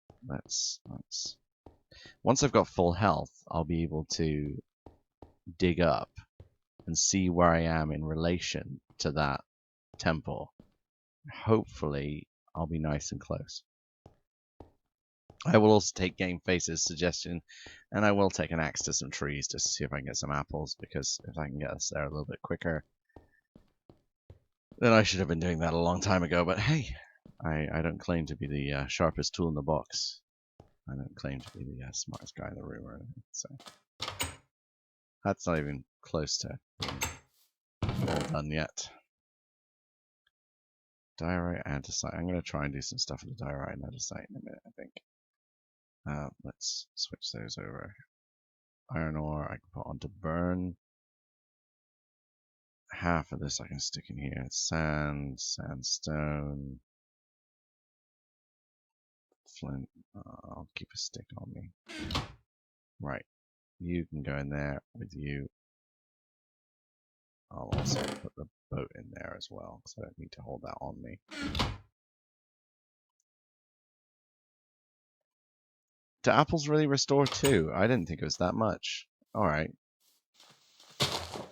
Once I've got full health, I'll be able to dig up and see where I am in relation to that temple. Hopefully I'll be nice and close. I will also take Game Face's suggestion, and I will take an axe to some trees just to see if I can get some apples, because if I can get us there a little bit quicker, then I should have been doing that a long time ago. But hey, I don't claim to be the sharpest tool in the box. I don't claim to be the smartest guy in the room or anything. So that's not even close to all done yet. Diorite, andesite. I'm going to try and do some stuff with the diorite and andesite in a minute, I think. Let's switch those over. Iron ore I can put onto burn. Half of this I can stick in here. Sand, sandstone, flint. I'll keep a stick on me. Right. You can go in there with you. I'll also put the boat in there as well, because I don't need to hold that on me. Do apples really restore too? I didn't think it was that much. Alright.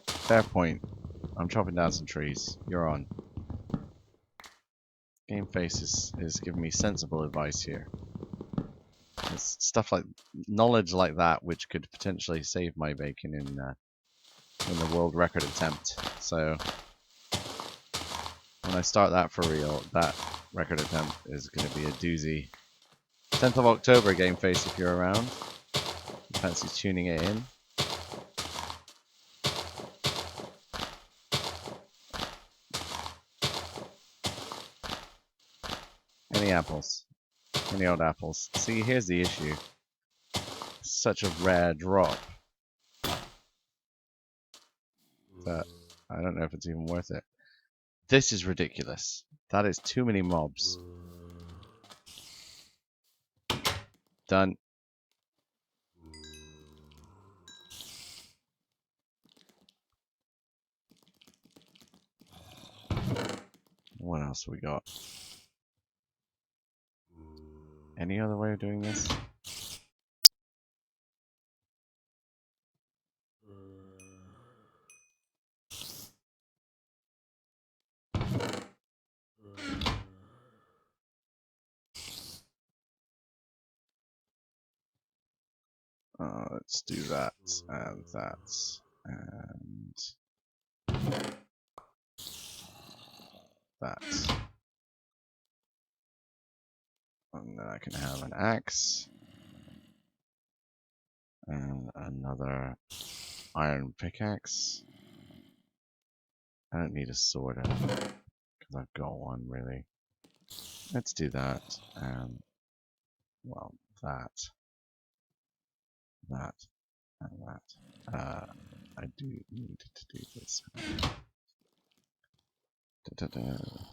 Fair point. I'm chopping down some trees. You're on. Game Face is giving me sensible advice here. It's stuff like knowledge like that which could potentially save my bacon in the world record attempt. So when I start that for real, that record attempt is going to be a doozy. 10th of October, Game Face, if you're around. Fancy tuning it in. Any apples? Any old apples? See, here's the issue. Such a rare drop that I don't know if it's even worth it. This is ridiculous. That is too many mobs. Done. What else we got? Any other way of doing this? Let's do that and that and that. And then I can have an axe and another iron pickaxe. I don't need a sword because I've got one really. Let's do that and well that and that. I do need to do this.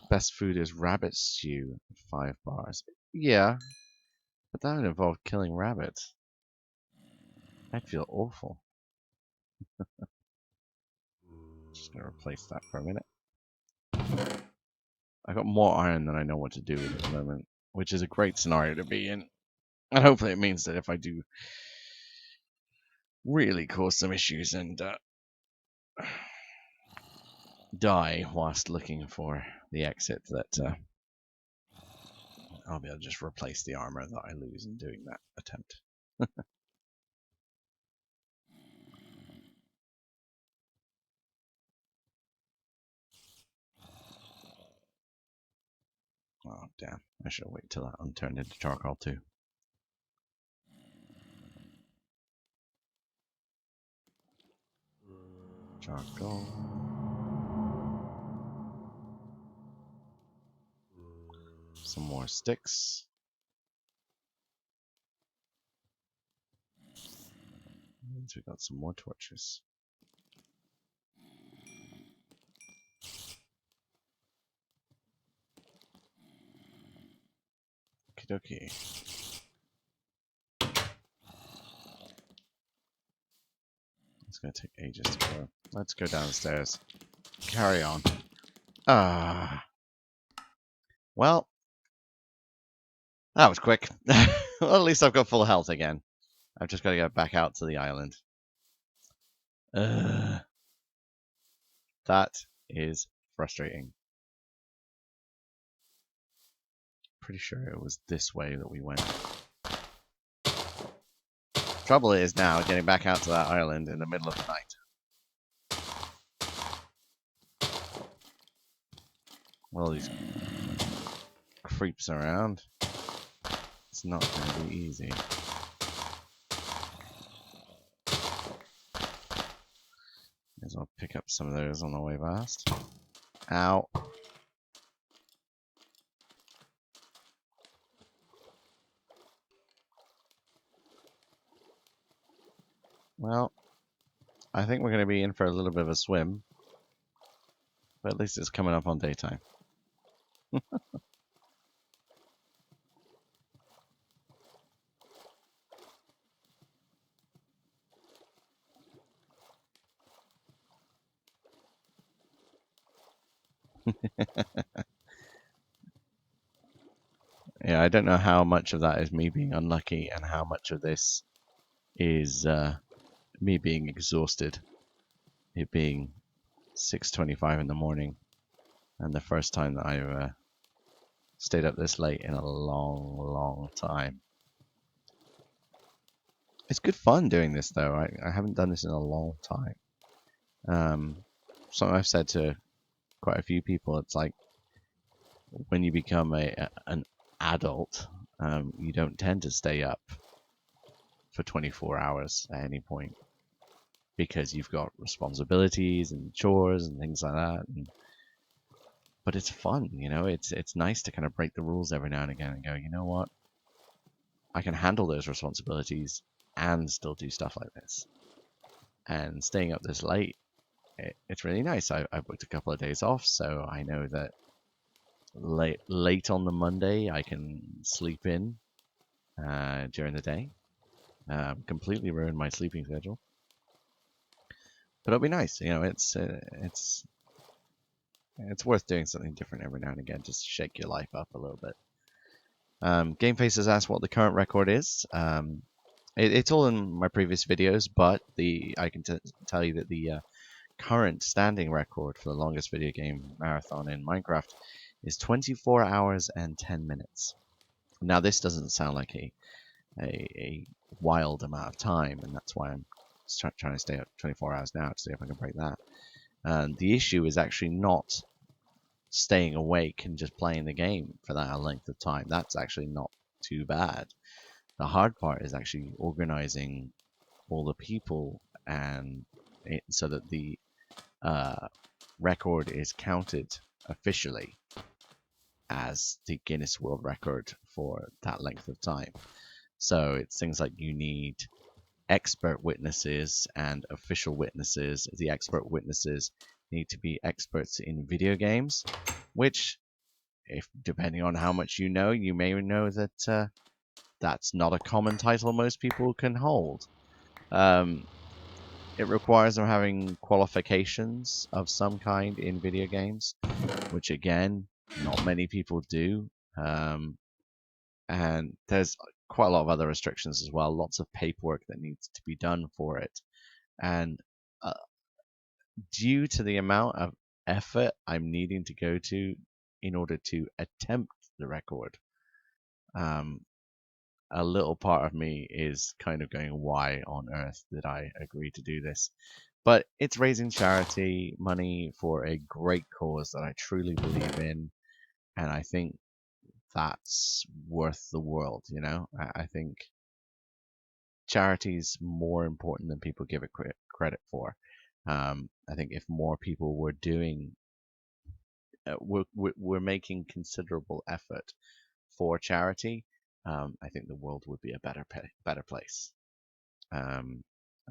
Best food is rabbit stew, 5 bars. Yeah, but that would involve killing rabbits. I'd feel awful. Just gonna replace that for a minute. I got more iron than I know what to do with at the moment, which is a great scenario to be in. And hopefully it means that if I do really cause some issues and die whilst looking for the exit, that I'll be able to just replace the armor that I lose in doing that attempt. Oh, damn. I should wait till that unturned into charcoal, too. Charcoal. Some more sticks. And we got some more torches. Okie dokie. It's gonna take ages to go. Let's go downstairs. Carry on. Well, that was quick. Well, at least I've got full health again. I've just got to get back out to the island. That is frustrating. Pretty sure it was this way that we went. Trouble is now getting back out to that island in the middle of the night. All these creeps around. It's not going to be easy. May as well pick up some of those on the way past. Ow. Well, I think we're going to be in for a little bit of a swim. But at least it's coming up on daytime. Yeah, I don't know how much of that is me being unlucky and how much of this is me being exhausted. It being 6:25 in the morning, and the first time that I've stayed up this late in a long, long time. It's good fun doing this, though. I haven't done this in a long time. Something I've said to quite a few people, it's like when you become an adult, you don't tend to stay up for 24 hours at any point because you've got responsibilities and chores and things like that. But it's fun, you know. It's nice to kind of break the rules every now and again and go, you know what? I can handle those responsibilities and still do stuff like this. And staying up this late, it's really nice. I booked a couple of days off, so I know that late on the Monday I can sleep in during the day. Completely ruin my sleeping schedule, but it'll be nice. You know, it's worth doing something different every now and again, just to shake your life up a little bit. GameFace has asked what the current record is. It's all in my previous videos, but I can tell you that the current standing record for the longest video game marathon in Minecraft is 24 hours and 10 minutes. Now, this doesn't sound like a wild amount of time, and that's why I'm trying to stay up 24 hours now to see if I can break that. The issue is actually not staying awake and just playing the game for that length of time. That's actually not too bad. The hard part is actually organizing all the people and so that the record is counted officially as the Guinness World Record for that length of time. So it's things like you need expert witnesses and official witnesses. The expert witnesses need to be experts in video games, which, if depending on how much you know, you may know that that's not a common title most people can hold. It requires them having qualifications of some kind in video games, which again, not many people do. And there's quite a lot of other restrictions as well. Lots of paperwork that needs to be done for it. And due to the amount of effort I'm needing to go to in order to attempt the record, a little part of me is kind of going, why on earth did I agree to do this? But it's raising charity money for a great cause that I truly believe in, and I think that's worth the world, you know? I think charity's more important than people give it credit for. I think if more people were doing, we're making considerable effort for charity, I think the world would be a better place. I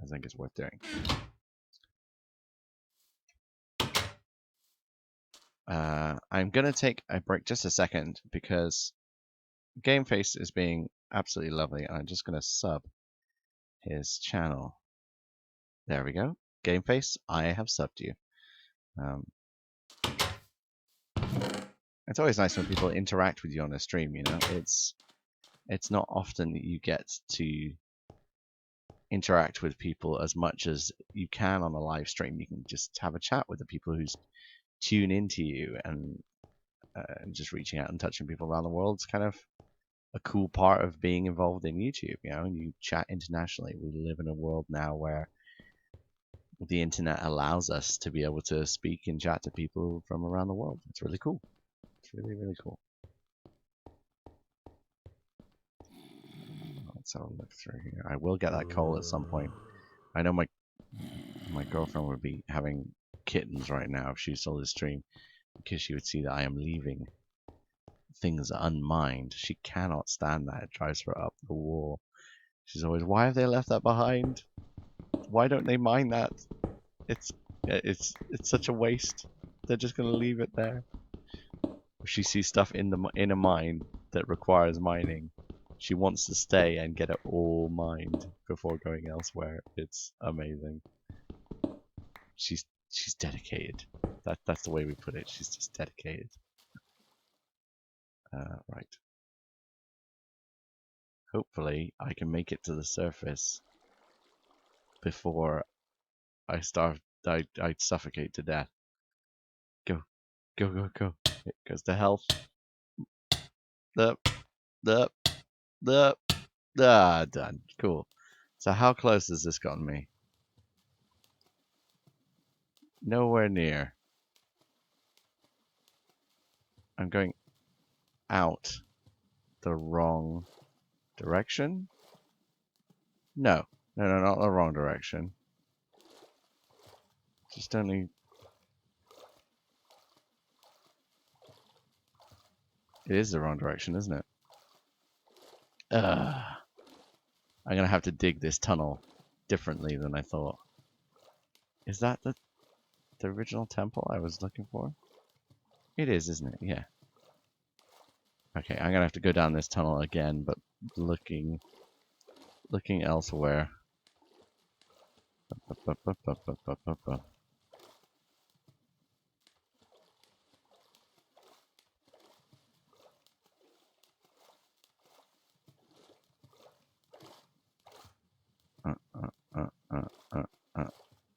think it's worth doing. I'm gonna take a break just a second because GameFace is being absolutely lovely, and I'm just gonna sub his channel. There we go. GameFace, I have subbed you. It's always nice when people interact with you on a stream, you know? It's not often that you get to interact with people as much as you can on a live stream. You can just have a chat with the people who tune into you, and just reaching out and touching people around the world is kind of a cool part of being involved in YouTube, you know, and you chat internationally. We live in a world now where the internet allows us to be able to speak and chat to people from around the world. It's really cool. It's really, really cool. Let's have a look through here. I will get that call at some point. I know my girlfriend would be having kittens right now if she saw this stream, because she would see that I am leaving things unmined. She cannot stand that. It drives her up the wall. She's always, why have they left that behind? Why don't they mine that? It's such a waste. They're just gonna leave it there. If she sees stuff in a mine that requires mining, she wants to stay and get it all mined before going elsewhere. It's amazing. She's dedicated. that's the way we put it. She's just dedicated. Right. Hopefully, I can make it to the surface before I suffocate to death. Go, go, go, go. It goes to health. The, done. Cool. So how close has this gotten me? Nowhere near. I'm going out the wrong direction? No. No, not the wrong direction. Just only... It is the wrong direction, isn't it? I'm gonna have to dig this tunnel differently than I thought. Is that the original temple I was looking for? It is, isn't it? Yeah. Okay, I'm gonna have to go down this tunnel again, but looking elsewhere.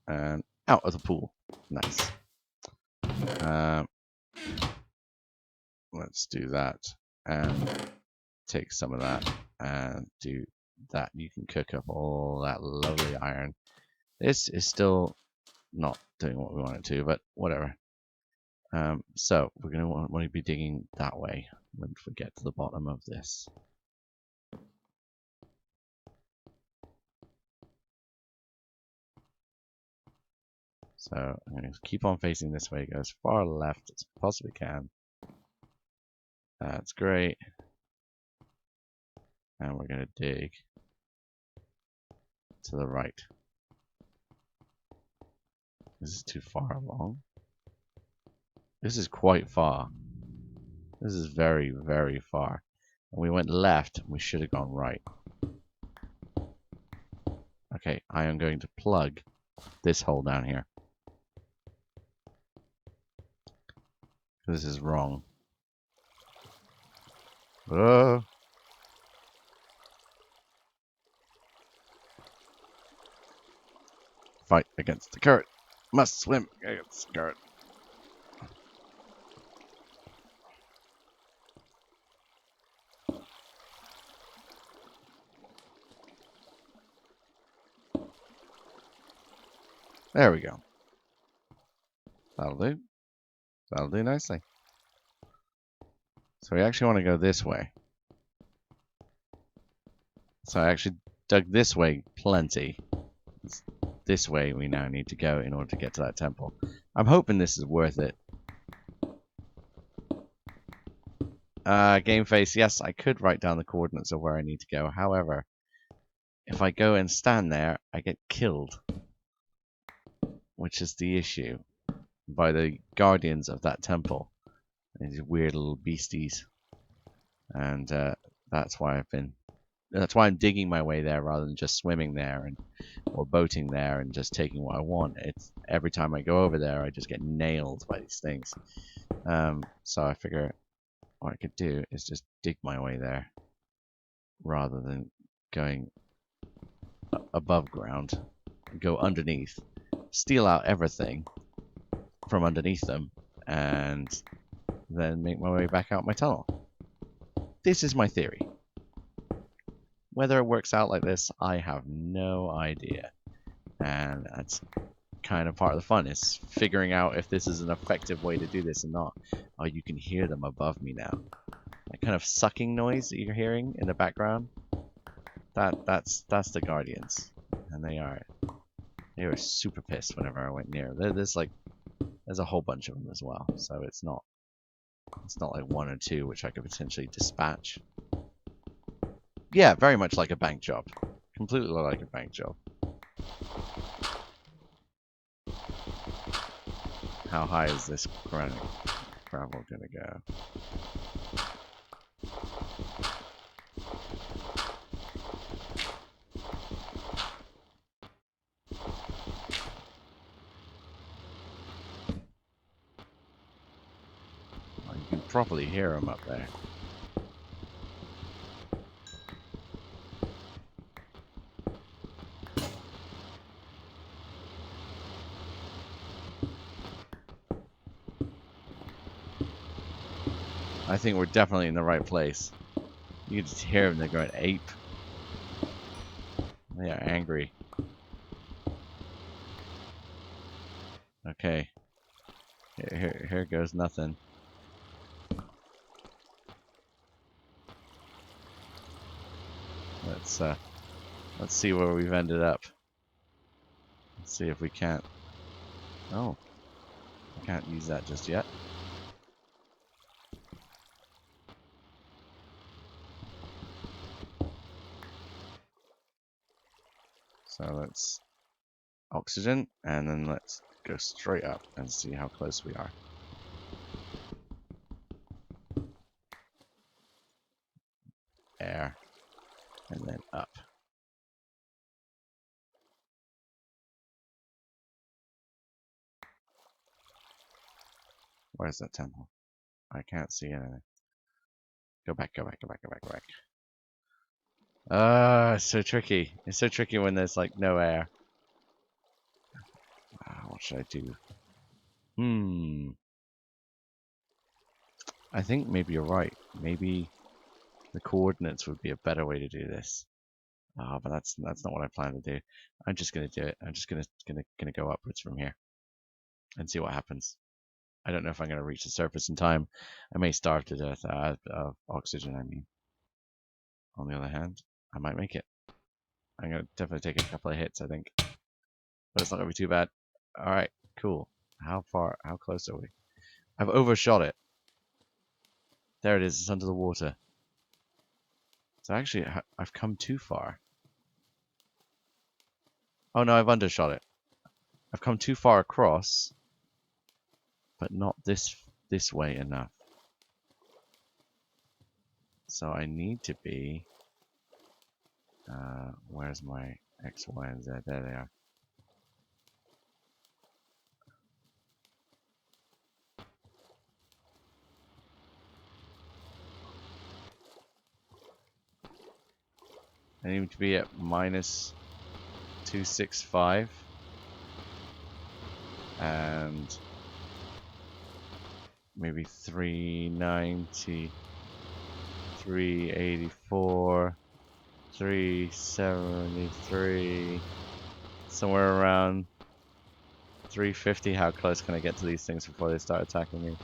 And out of the pool. Nice. Let's do that and take some of that and do that. You can cook up all that lovely iron. This is still not doing what we want it to, but whatever. So we're going to want to be digging that way when we get to the bottom of this. So I'm going to keep on facing this way. Go as far left as I possibly can. That's great. And we're going to dig to the right. This is too far along. This is quite far. This is very, very far. And we went left, we should have gone right. Okay, I am going to plug this hole down here. This is wrong. Oh. Fight against the current. Must swim against the current. There we go. That'll do. That'll do nicely. So we actually want to go this way. So I actually dug this way plenty. It's this way we now need to go in order to get to that temple. I'm hoping this is worth it. Game face, yes, I could write down the coordinates of where I need to go. However, if I go and stand there, I get killed. Which is the issue. By the guardians of that temple. These weird little beasties. And that's why I'm digging my way there rather than just swimming there or boating there and just taking what I want. It's every time I go over there I just get nailed by these things. So I figure what I could do is just dig my way there rather than going above ground, go underneath, steal out everything from underneath them, and then make my way back out my tunnel. This is my theory. Whether it works out like this, I have no idea. And that's kind of part of the fun, is figuring out if this is an effective way to do this or not. Oh, you can hear them above me now. That kind of sucking noise that you're hearing in the background, that's the Guardians. And they were super pissed whenever I went near. There's a whole bunch of them as well, so it's not like one or two which I could potentially dispatch. Yeah, very much like a bank job. Completely like a bank job. How high is this gravel gonna go? properly hear them up there. I think we're definitely in the right place. You can just hear them, they're going ape. They are angry. Okay. Here goes nothing. Let's see where we've ended up. Let's see if we can't. Oh, I can't use that just yet. So let's oxygen, and then let's go straight up and see how close we are. Air, and then up. Where's that temple? I can't see anything. Go back, go back, go back, go back, go back. It's so tricky. It's so tricky when there's like no air. What should I do? I think maybe you're right. Maybe the coordinates would be a better way to do this. But that's not what I plan to do. I'm just gonna do it. I'm just gonna go upwards from here and see what happens. I don't know if I'm gonna reach the surface in time. I may starve to death of oxygen. I mean, on the other hand, I might make it. I'm gonna definitely take a couple of hits, I think, but it's not gonna be too bad. All right, cool. How close are we? I've overshot it. There it is. It's under the water. So actually, I've come too far. Oh no, I've undershot it. I've come too far across, but not this way enough. So I need to be. Where's my X, Y, and Z? There they are. I need to be at minus 265 and maybe 390, 384, 373, somewhere around 350. How close can I get to these things before they start attacking me?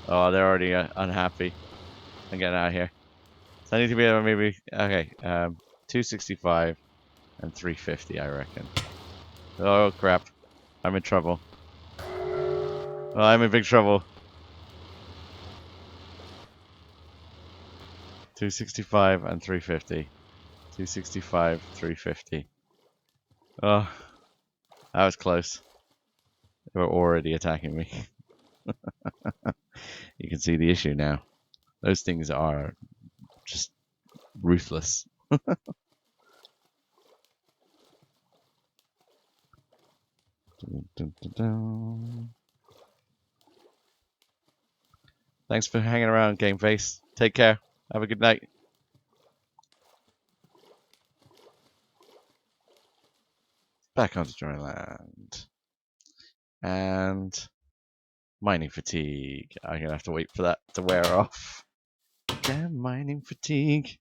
Oh, they're already unhappy. I'm getting out of here. So I need to be able to maybe, okay, 265 and 350, I reckon. Oh crap, I'm in trouble. Well, I'm in big trouble. 265 and 350. 265, 350. Oh, that was close. They were already attacking me. You can see the issue now. Those things are just ruthless. Dun, dun, dun, dun. Thanks for hanging around, Game Face. Take care. Have a good night. Back onto dry land. And mining fatigue. I'm gonna have to wait for that to wear off. Damn mining fatigue.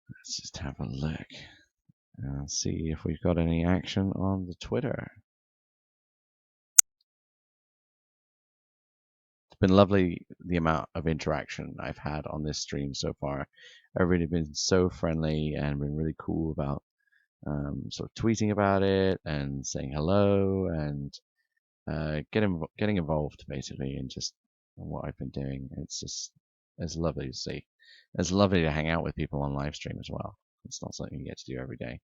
Let's just have a look and see if we've got any action on the Twitter. It's been lovely the amount of interaction I've had on this stream so far. Everybody's been so friendly and been really cool about sort of tweeting about it and saying hello and getting involved basically in just what I've been doing. It's lovely to see. It's lovely to hang out with people on live stream as well. It's not something you get to do every day.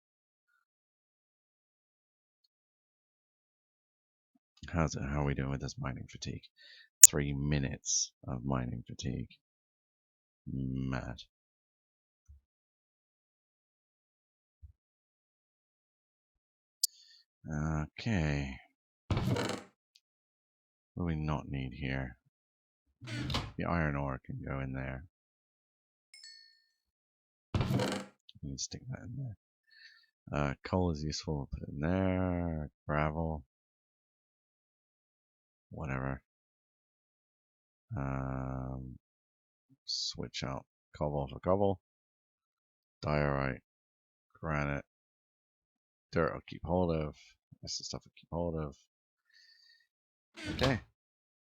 How are we doing with this mining fatigue? 3 minutes of mining fatigue. Mad. Okay. What do we not need here? The iron ore can go in there. You can stick that in there. Coal is useful. Put it in there. Gravel. Whatever. Switch out cobble for cobble. Diorite. Granite. Dirt I'll keep hold of. That's the stuff I'll keep hold of. Okay.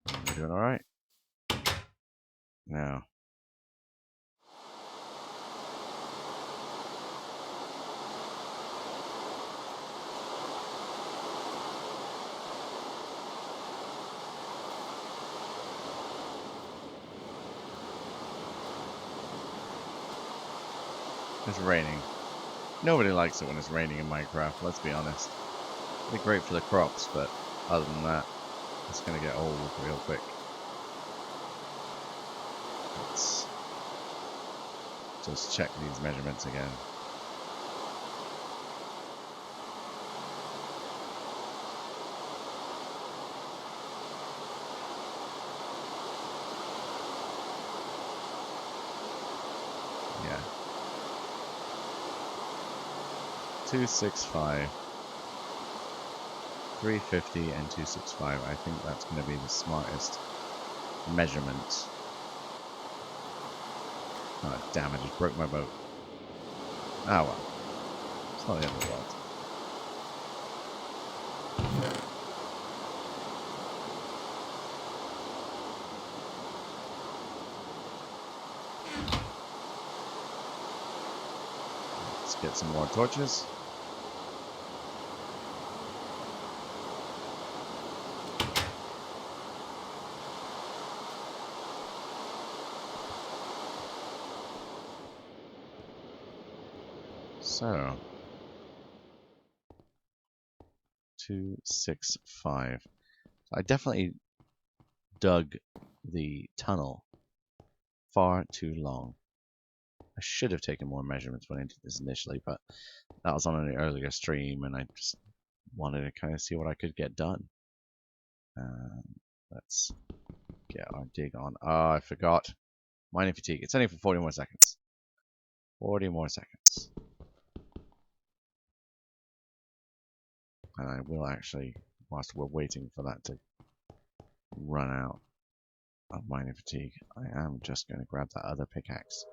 We're doing alright. Now. It's raining. Nobody likes it when it's raining in Minecraft, let's be honest. It'd be great for the crops, but other than that, it's going to get old real quick. Let's just check these measurements again. Yeah. 265, 350, and 265. I think that's going to be the smartest measurement. Oh, damn, I just broke my boat. Ah, well. It's not the end of the world. Let's get some more torches. So, 265. I definitely dug the tunnel far too long. I should have taken more measurements when I did this initially, but that was on an earlier stream, and I just wanted to kind of see what I could get done. Let's get our dig on. Oh, I forgot. Mining fatigue. It's only for 40 more seconds. 40 more seconds. And I will actually, whilst we're waiting for that to run out of mining fatigue, I am just going to grab that other pickaxe.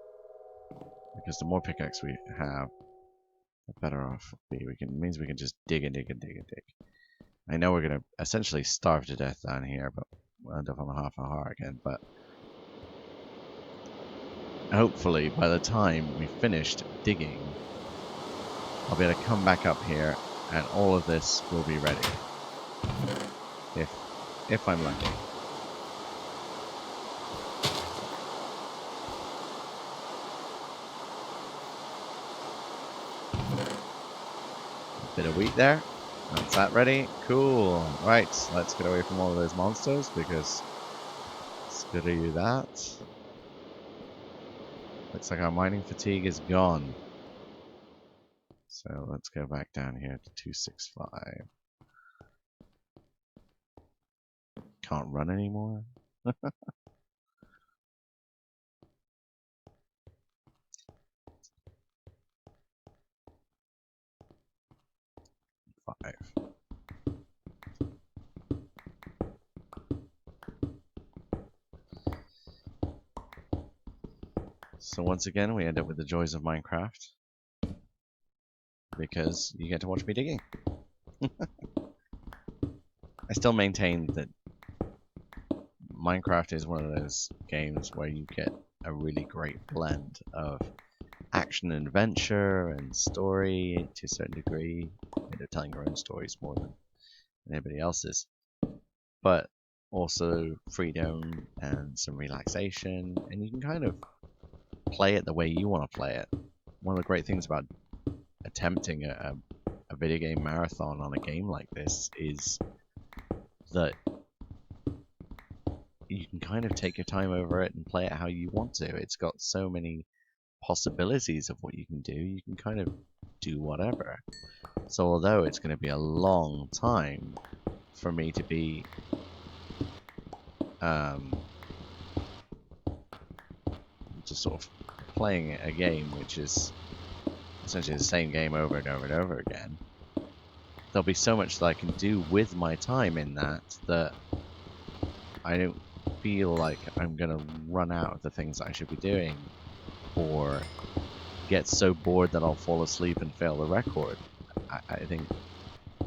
Because the more pickaxe we have, the better off we'll be. It means we can just dig and dig and dig and dig. I know we're going to essentially starve to death down here, but we'll end up on a half a heart again. But hopefully, by the time we've finished digging, I'll be able to come back up here and all of this will be ready. If I'm lucky. Bit of wheat there. That's that ready. Cool. Right, let's get away from all of those monsters because it's good to do that. Looks like our mining fatigue is gone. So let's go back down here to 265. Can't run anymore. Five. So once again, we end up with the joys of Minecraft. Because you get to watch me digging. I still maintain that Minecraft is one of those games where you get a really great blend of action and adventure and story to a certain degree. You're telling your own stories more than anybody else's. But also freedom and some relaxation, and you can kind of play it the way you want to play it. One of the great things about attempting a video game marathon on a game like this is that you can kind of take your time over it and play it how you want to. It's got so many possibilities of what you can do. You can kind of do whatever. So although it's going to be a long time for me to be to sort of playing a game which is essentially the same game over and over and over again, there'll be so much that I can do with my time in that I don't feel like I'm going to run out of the things that I should be doing or get so bored that I'll fall asleep and fail the record. I think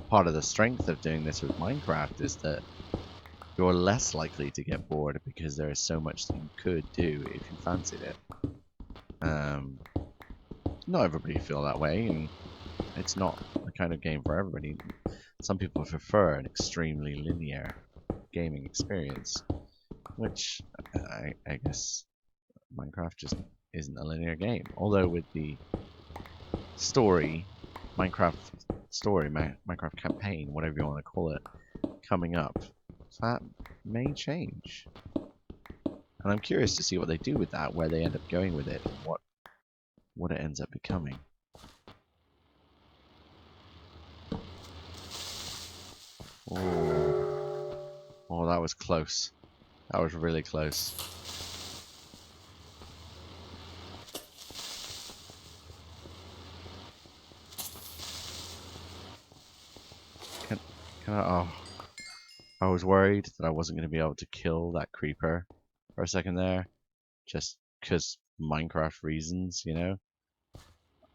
part of the strength of doing this with Minecraft is that you're less likely to get bored because there is so much that you could do if you fancied it. Not everybody feel that way, and it's not the kind of game for everybody. Some people prefer an extremely linear gaming experience, which I guess Minecraft just isn't a linear game. Although with the story, Minecraft Minecraft campaign, whatever you want to call it, coming up, that may change. And I'm curious to see what they do with that, where they end up going with it, and what it ends up becoming. Oh, that was close. That was really close. Oh, I was worried that I wasn't going to be able to kill that creeper for a second there, just because Minecraft reasons, you know?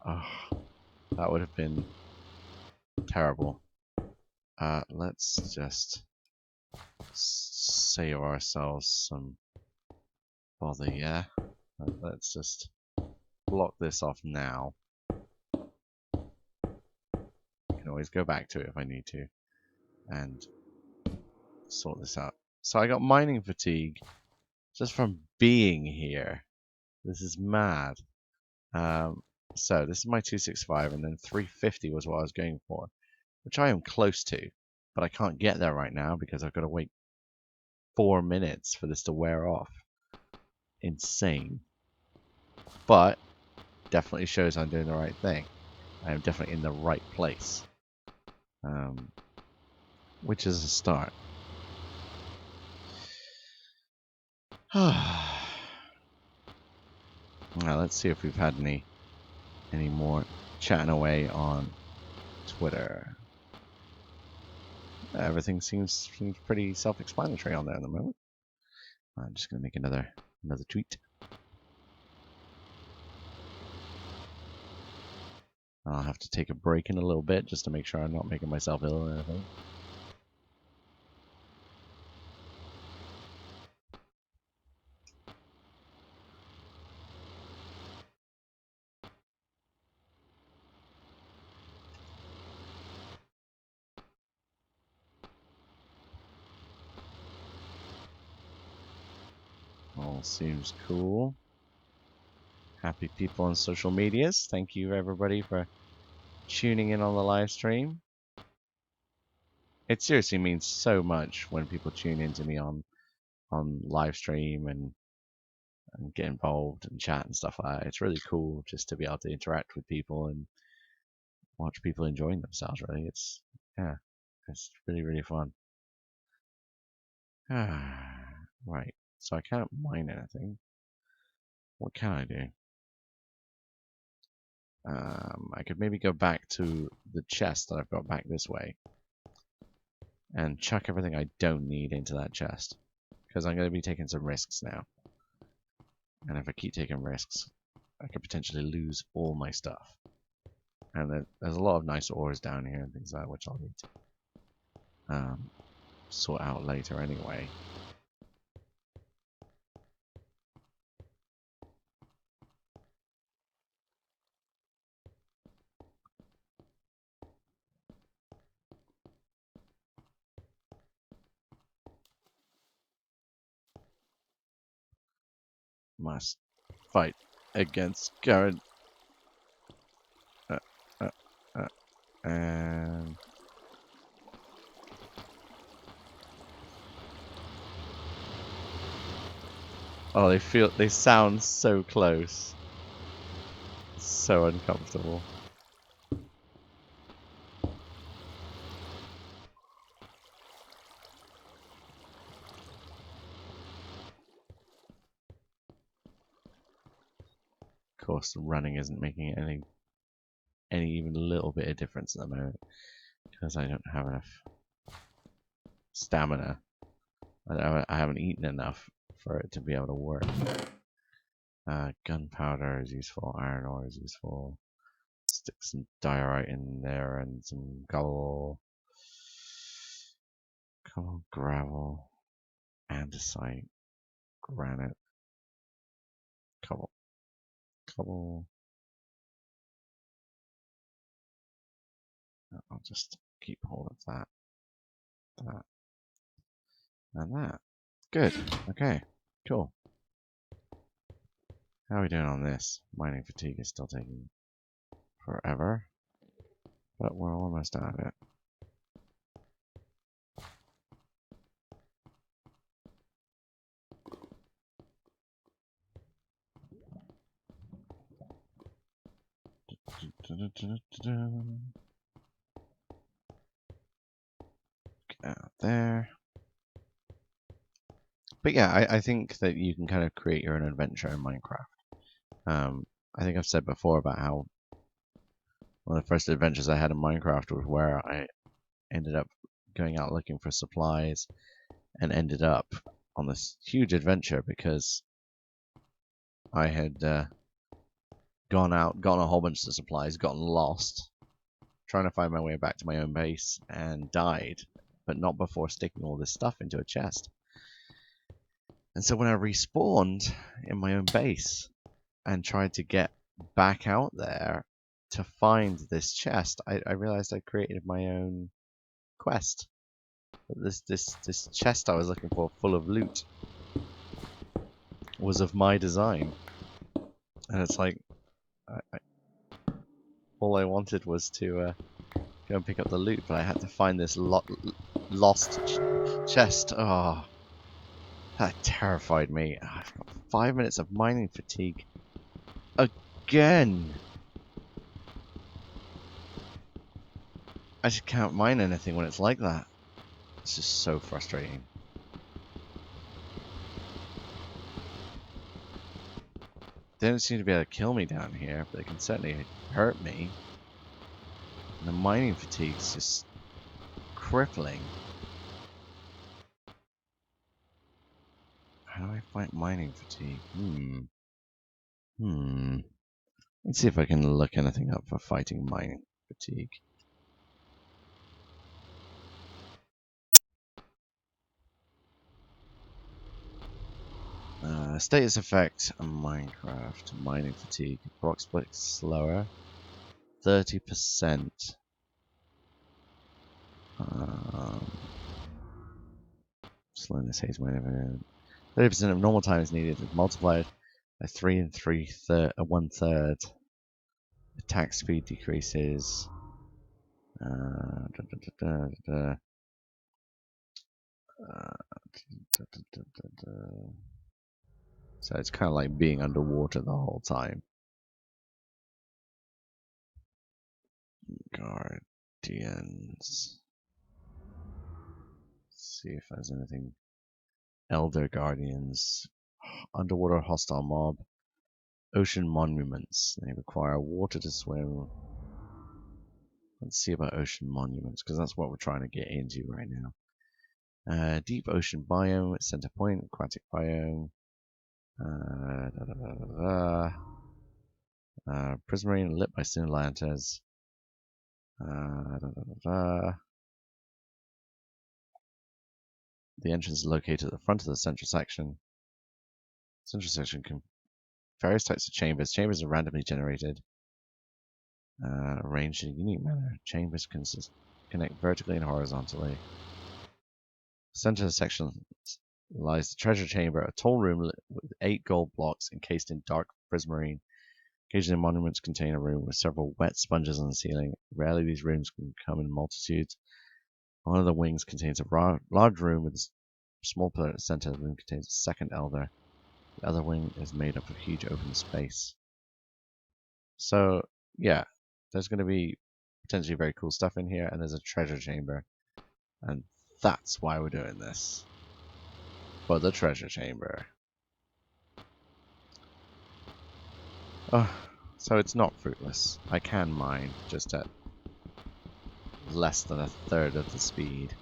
Oh, that would have been terrible. Let's just save ourselves some bother, yeah? Let's just block this off now. I can always go back to it if I need to and sort this out. So I got mining fatigue just from being here. This is mad. So this is my 265, and then 350 was what I was going for, which I am close to, but I can't get there right now because I've got to wait 4 minutes for this to wear off. Insane. But definitely shows I'm doing the right thing. I am definitely in the right place. Which is a start. Now let's see if we've had any more chatting away on Twitter. Everything seems pretty self-explanatory on there at the moment. I'm just gonna make another tweet. I'll have to take a break in a little bit just to make sure I'm not making myself ill or anything. All seems cool. Happy people on social medias. Thank you everybody for tuning in on the live stream. It seriously means so much when people tune into me on live stream and get involved and chat and stuff like that. It's really cool just to be able to interact with people and watch people enjoying themselves, really. It's really, really fun. Right, so I can't mine anything. What can I do? I could maybe go back to the chest that I've got back this way and chuck everything I don't need into that chest, because I'm going to be taking some risks now. And if I keep taking risks, I could potentially lose all my stuff. And there's a lot of nice ores down here and things like that, which I'll need to sort out later anyway. Must fight against Garen. And oh, they sound so close. So uncomfortable. course, running isn't making any even little bit of difference at the moment because I don't have enough stamina. I haven't eaten enough for it to be able to work. Gunpowder is useful. Iron ore is useful. Stick some diorite in there and some cobble, gravel, andesite, granite, cobble. I'll just keep hold of that, and that. Good. Okay. Cool. How are we doing on this? Mining fatigue is still taking forever, but we're almost out of it. Get out there. But yeah, I think that you can kind of create your own adventure in Minecraft. I think I've said before about how one of the first adventures I had in Minecraft was where I ended up going out looking for supplies and ended up on this huge adventure because I had gone out, gotten a whole bunch of supplies, gotten lost, trying to find my way back to my own base, and died, but not before sticking all this stuff into a chest. And so when I respawned in my own base and tried to get back out there to find this chest, I realized I created my own quest. This chest I was looking for, full of loot, was of my design. And it's like, all I wanted was to go and pick up the loot, but I had to find this lost chest. Oh, that terrified me. I've got 5 minutes of mining fatigue. Again! I just can't mine anything when it's like that. It's just so frustrating. They don't seem to be able to kill me down here, but they can certainly hurt me. And the mining fatigue is just crippling. How do I fight mining fatigue? Let's see if I can look anything up for fighting mining fatigue. Status effect on Minecraft. Mining fatigue. Approximately slower. 30%. Slowness haze mining. 30% of normal time is needed. It's multiplied by 3 and 1/3. Attack speed decreases. So it's kind of like being underwater the whole time. Guardians. Let's see if there's anything. Elder Guardians. Underwater hostile mob. Ocean monuments. They require water to swim. Let's see about ocean monuments, because that's what we're trying to get into right now. Deep ocean biome, center point, aquatic biome. Prismarine lit by cine lanterns. The entrance is located at the front of the central section. Central section can various types of chambers. Chambers are randomly generated, arranged in a unique manner. Chambers connect vertically and horizontally. Center of the section lies the treasure chamber, a tall room with 8 gold blocks encased in dark prismarine. Occasionally, monuments contain a room with several wet sponges on the ceiling. Rarely, these rooms can come in multitudes. One of the wings contains a large room with a small pillar at the center. The room contains a second elder. The other wing is made up of huge open space. So, yeah, there's going to be potentially very cool stuff in here, and there's a treasure chamber. And that's why we're doing this. For the treasure chamber. Oh, so it's not fruitless. I can mine, just at less than a third of the speed.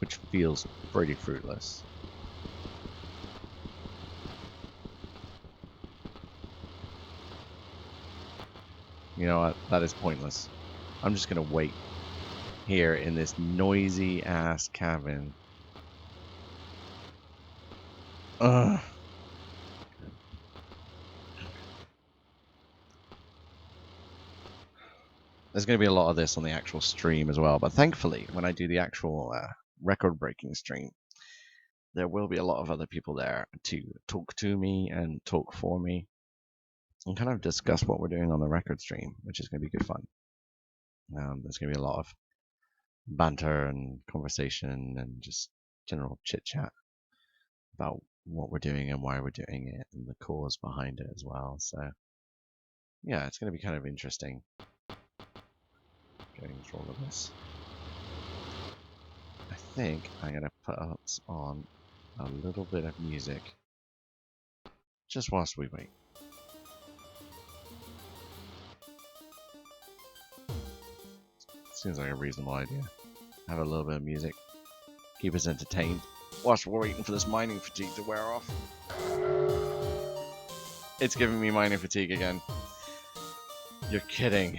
Which feels pretty fruitless. You know what? That is pointless. I'm just gonna wait here in this noisy ass cabin. Ugh. There's going to be a lot of this on the actual stream as well, but thankfully, when I do the actual record-breaking stream, there will be a lot of other people there to talk to me and talk for me and kind of discuss what we're doing on the record stream, which is going to be good fun. There's going to be a lot of banter and conversation and just general chit-chat about what we're doing and why we're doing it and the cause behind it as well. So, yeah, it's going to be kind of interesting going through all of this. I think I'm going to put us on a little bit of music just whilst we wait. Seems like a reasonable idea. Have a little bit of music, keep us entertained whilst we're waiting for this mining fatigue to wear off. It's giving me mining fatigue again. You're kidding.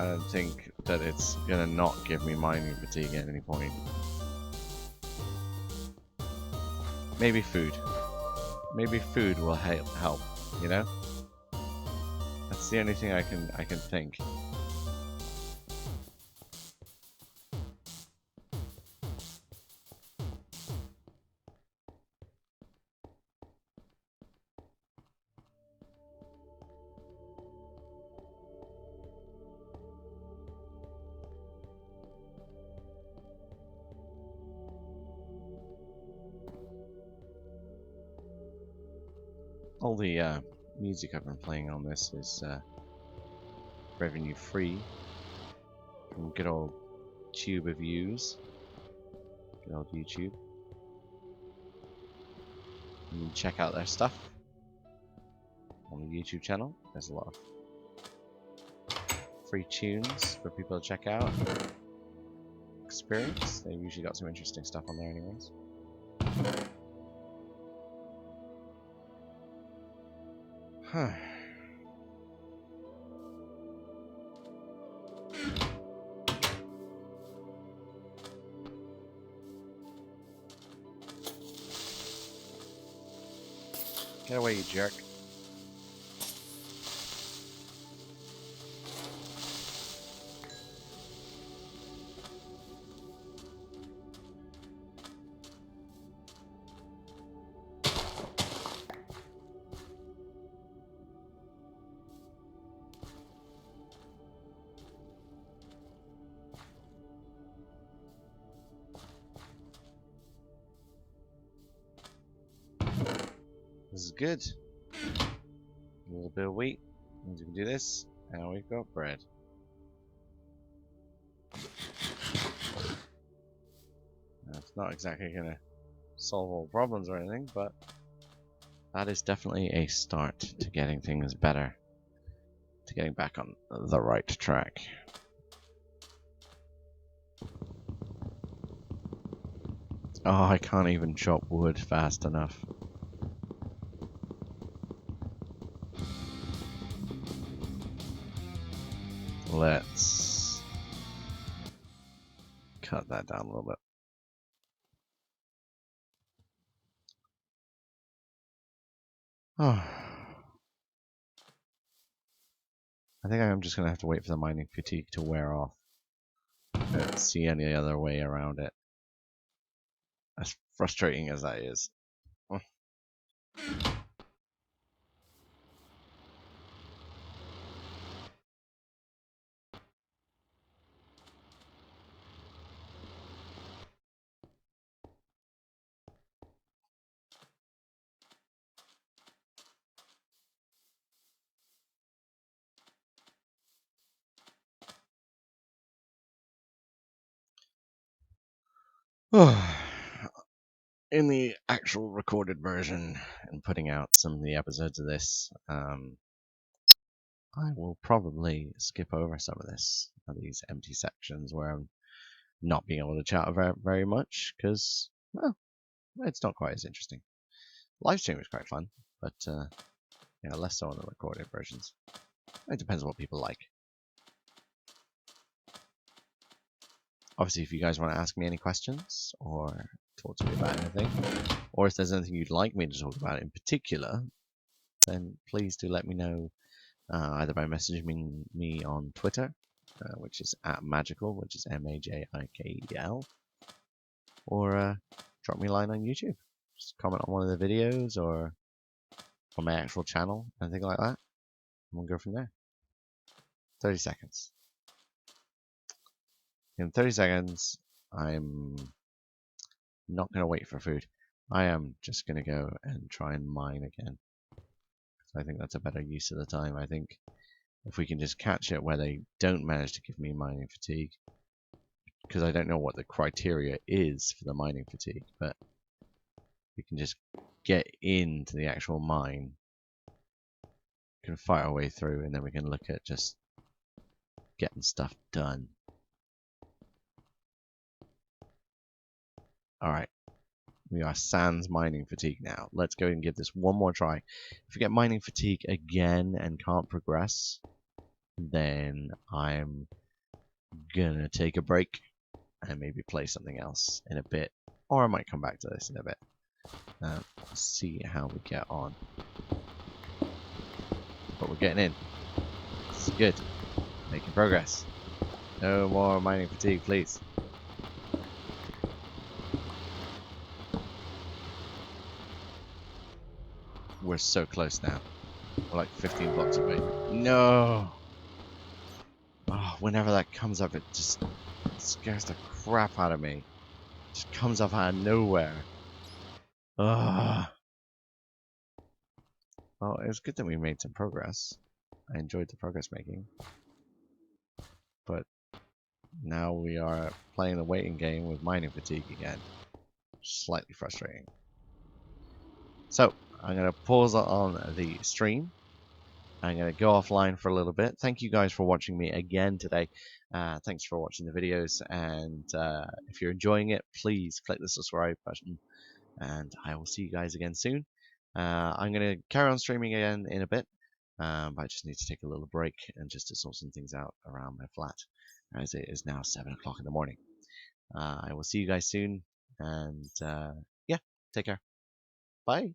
I don't think that it's gonna not give me mining fatigue at any point. Maybe food. Maybe food will help, you know? That's the only thing I can think. All the music I've been playing on this is revenue free from good old Tube of Views. Good old YouTube. You can check out their stuff on the YouTube channel. There's a lot of free tunes for people to check out. Experience. They've usually got some interesting stuff on there anyways. Huh. Get away, you jerk. This is good. A little bit of wheat. Means we can do this. And we've got bread. Now, it's not exactly going to solve all problems or anything, but that is definitely a start to getting things better. To getting back on the right track. Oh, I can't even chop wood fast enough. Let's cut that down a little bit. Oh. I think I'm just going to have to wait for the mining fatigue to wear off. I don't see any other way around it. As frustrating as that is. In the actual recorded version and putting out some of the episodes of this, I will probably skip over some of these empty sections where I'm not being able to chat very much because, well, it's not quite as interesting. Live stream is quite fun, but yeah, less so on the recorded versions. It depends on what people like. Obviously, if you guys want to ask me any questions or talk to me about anything, or if there's anything you'd like me to talk about in particular, then please do let me know either by messaging me on Twitter, which is @magical, which is MAJIKEL, or drop me a line on YouTube. Just comment on one of the videos or on my actual channel, anything like that, and we'll go from there. 30 seconds. In 30 seconds, I'm not going to wait for food. I am just going to go and try and mine again. I think that's a better use of the time. I think if we can just catch it where they don't manage to give me mining fatigue, because I don't know what the criteria is for the mining fatigue, but we can just get into the actual mine, can fight our way through, and then we can look at just getting stuff done. Alright, we are sans mining fatigue now. Let's go and give this one more try. If we get mining fatigue again and can't progress, then I'm gonna take a break and maybe play something else in a bit, or I might come back to this in a bit. See how we get on. But we're getting in. This is good. Making progress. No more mining fatigue, please. We're so close now. We're like 15 blocks away. No! Oh, whenever that comes up, it just scares the crap out of me. It just comes up out of nowhere. Ugh. Well, it was good that we made some progress. I enjoyed the progress making. But now we are playing the waiting game with mining fatigue again. Slightly frustrating. So, I'm going to pause on the stream. I'm going to go offline for a little bit. Thank you guys for watching me again today. Thanks for watching the videos. And if you're enjoying it, please click the subscribe button. And I will see you guys again soon. I'm going to carry on streaming again in a bit. But I just need to take a little break and just to sort some things out around my flat, as it is now 7 o'clock in the morning. I will see you guys soon. And yeah, take care. Bye.